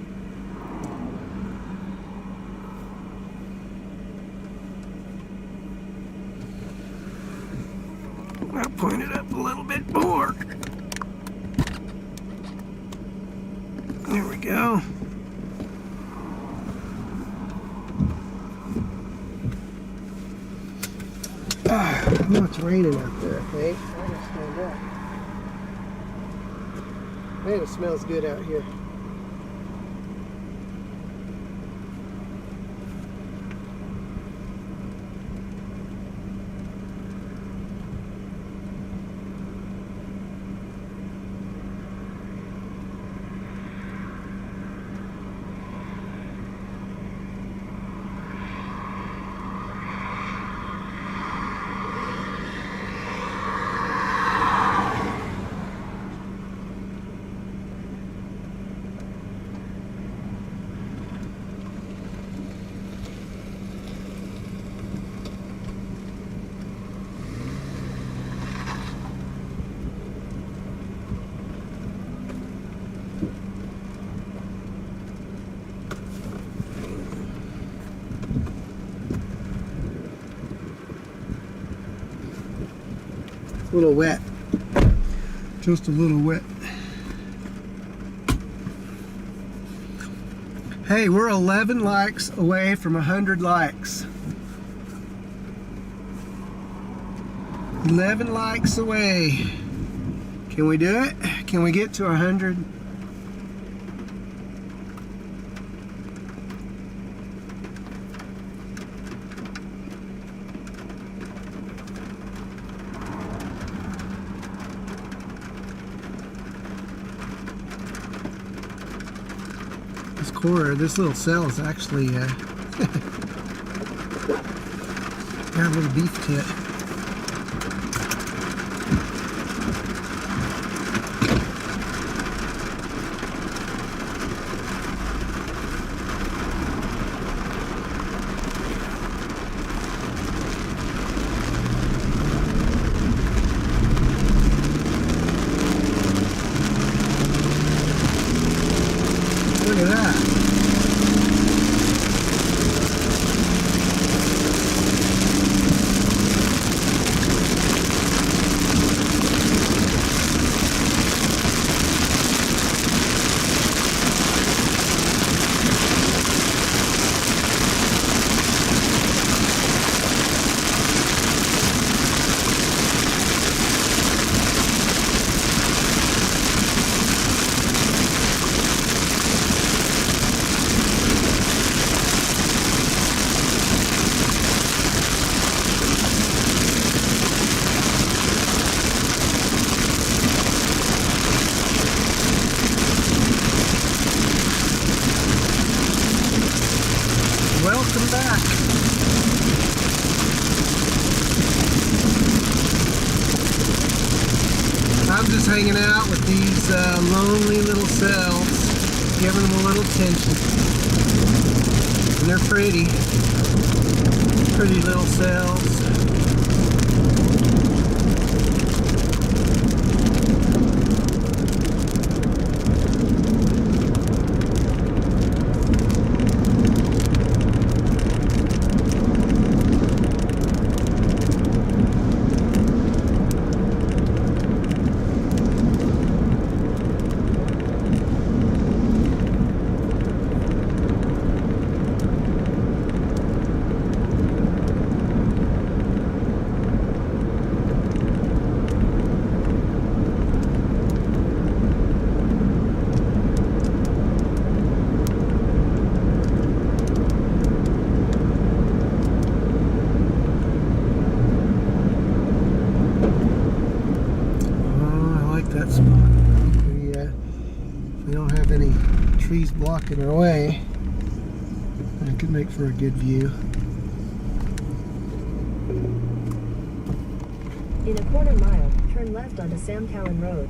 I'll point it up a little bit more. There we go. Oh, it's raining out there, okay? I understand that. Man, it smells good out here. A little wet. Just a little wet. Hey, we're 11 likes away from 100 likes. 11 likes away. Can we do it? Can we get to 100? This little cell is actually got a little beef tit. Look at that. Welcome back. I'm just hanging out with these lonely little cells, giving them a little attention. And they're pretty. Pretty little cells. Trees blocking our way. That could make for a good view. In a quarter mile, turn left onto Sam Cowan Road.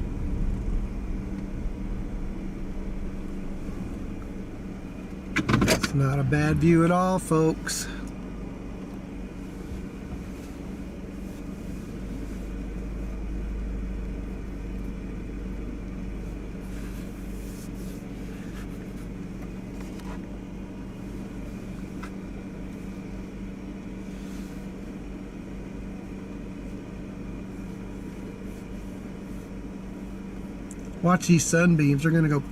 It's not a bad view at all, folks. Watch these sunbeams, they're gonna go.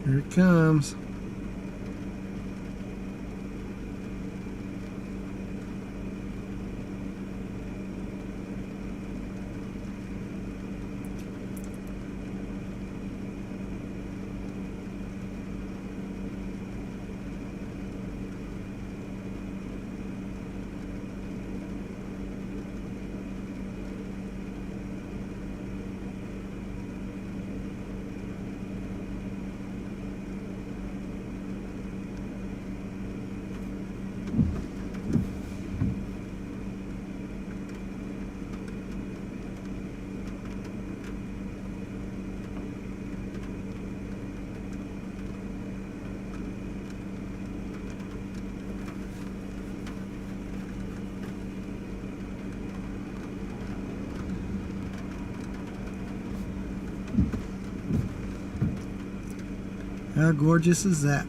Here it comes. How gorgeous is that?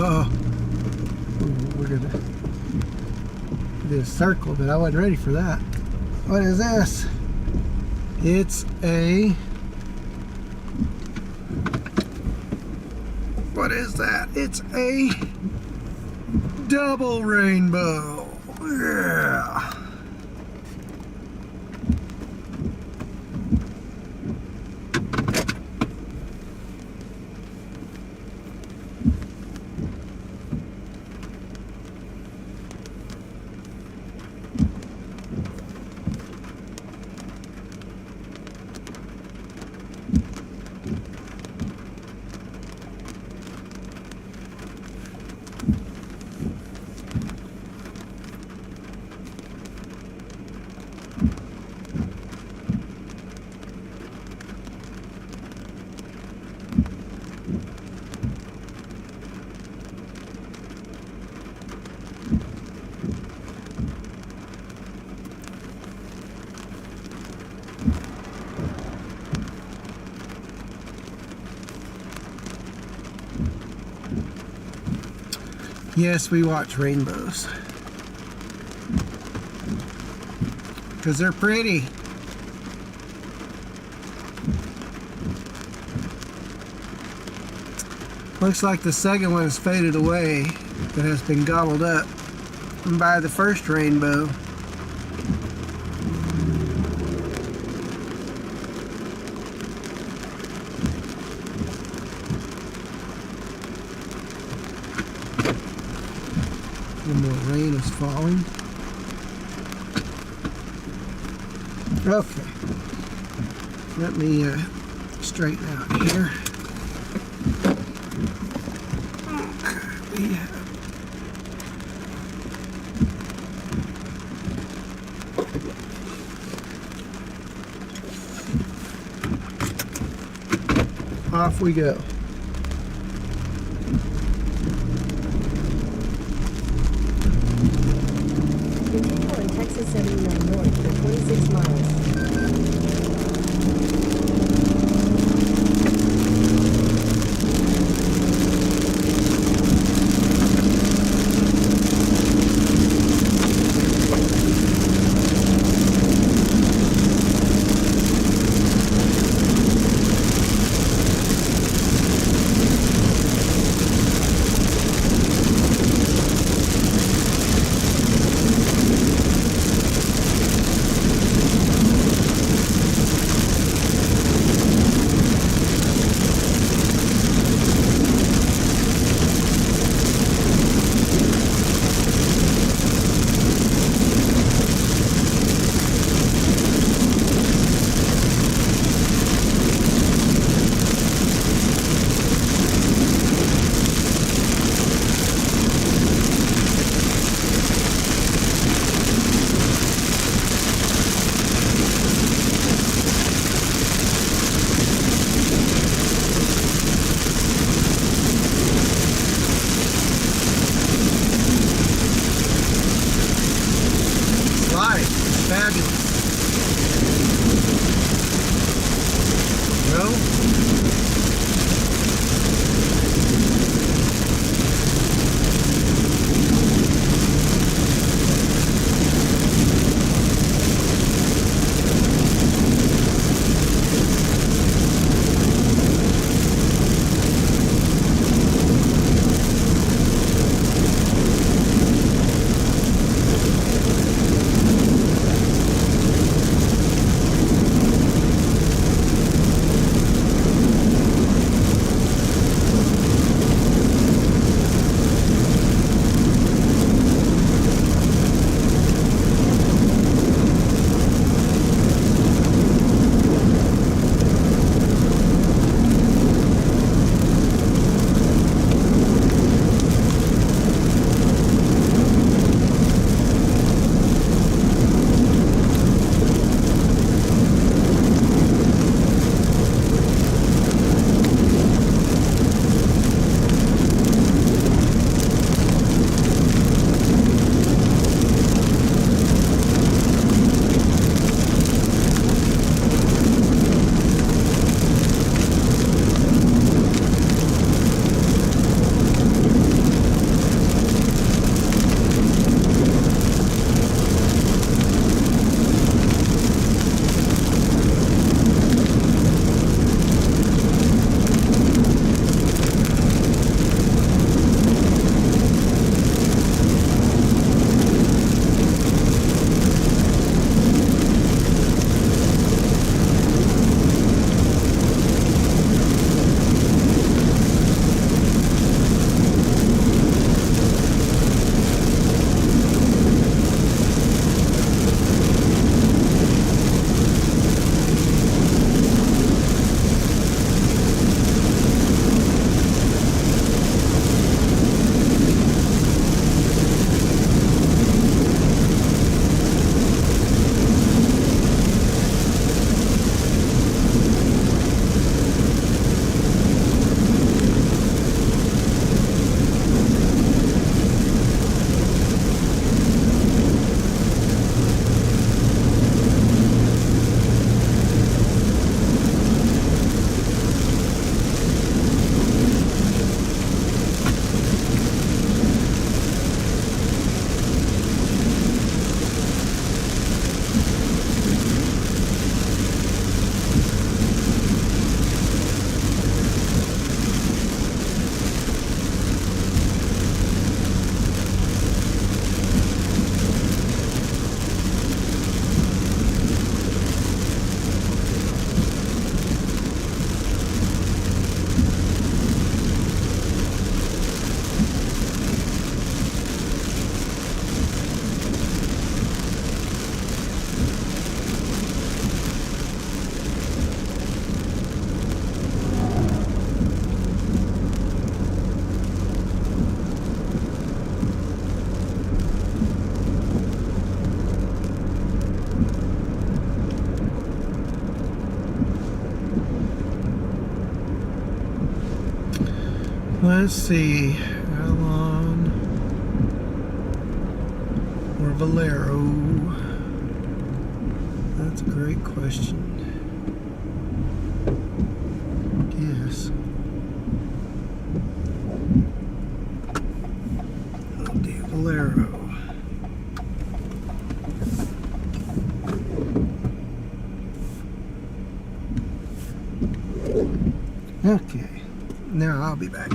Oh, we're gonna do a circle, but I wasn't ready for that. What is this? It's a... What is that? It's a double rainbow. Yeah. Yes, we watch rainbows because they're pretty. Looks like the second one has faded away. It has been gobbled up by the first rainbow. A little more rain is falling. Okay. Let me straighten out here. Okay. Off we go. Continue on Texas 79 North for 26 miles. Fabulous. No? Let's see, Alon or Valero? That's a great question. Yes. I'll do Valero. Okay, now I'll be back.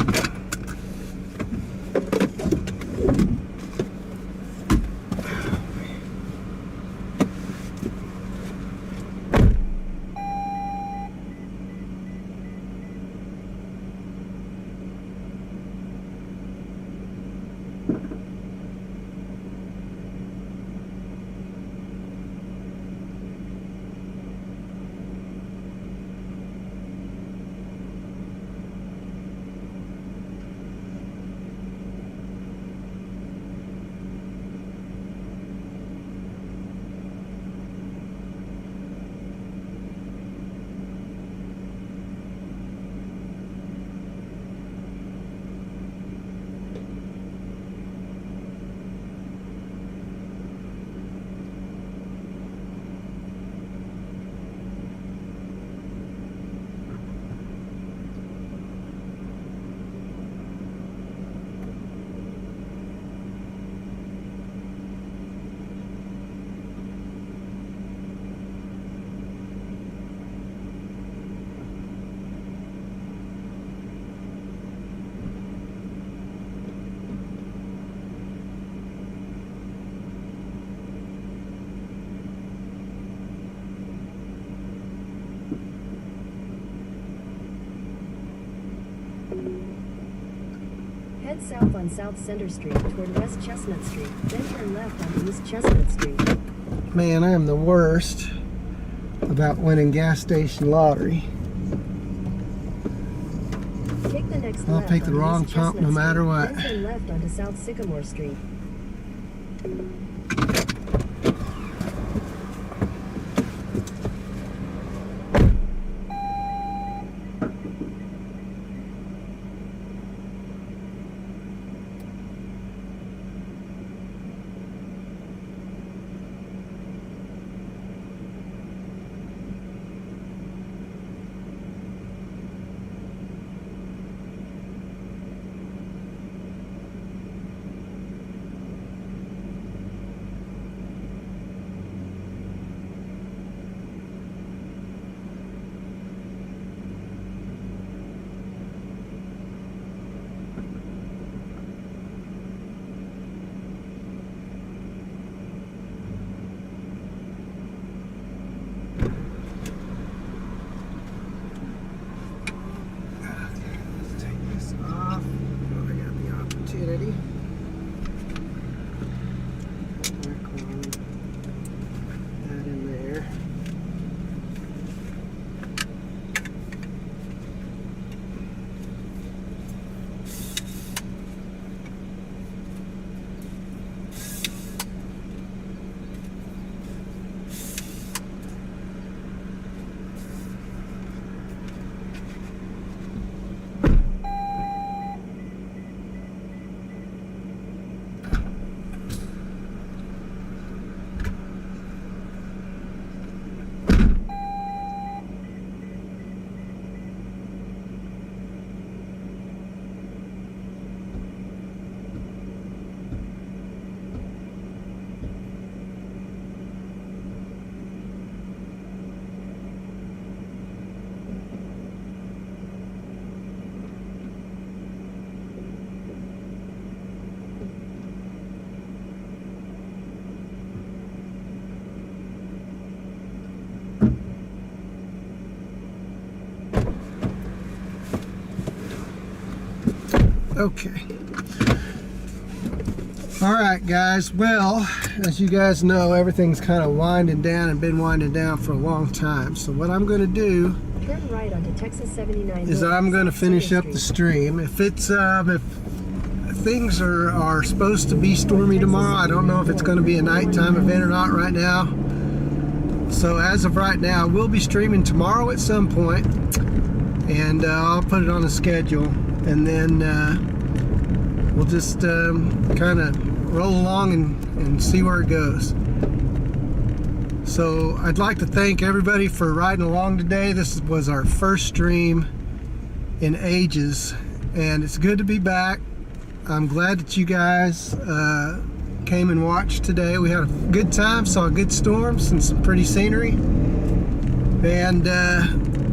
Head south on South Center Street toward West Chestnut Street, then turn left onto East Chestnut Street. Man, I am the worst about winning gas station lottery. Take the next I'll left take the onto wrong East pump Chestnut no matter Street, what. Then turn left onto South Sycamore Street. Opportunity. That in there. Okay. All right, guys. Well, as you guys know, everything's kind of winding down and been winding down for a long time. So what I'm going to do Turn right onto Texas 79 is North, I'm going to South finish Center up the Street. stream. If it's if things are supposed to be stormy tomorrow, I don't know if it's going to be a nighttime event or not right now. So as of right now, we'll be streaming tomorrow at some point, and I'll put it on the schedule, and then we'll just kind of roll along and see where it goes. So I'd like to thank everybody for riding along today. This was our first stream in ages, and it's good to be back. I'm glad that you guys came and watched today. We had a good time, saw good storms and some pretty scenery, and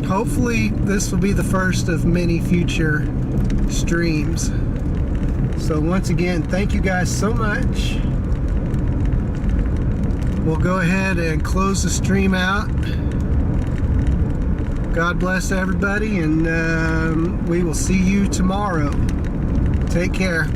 hopefully this will be the first of many future streams. So once again, thank you guys so much. We'll go ahead and close the stream out. God bless everybody, and we will see you tomorrow. Take care.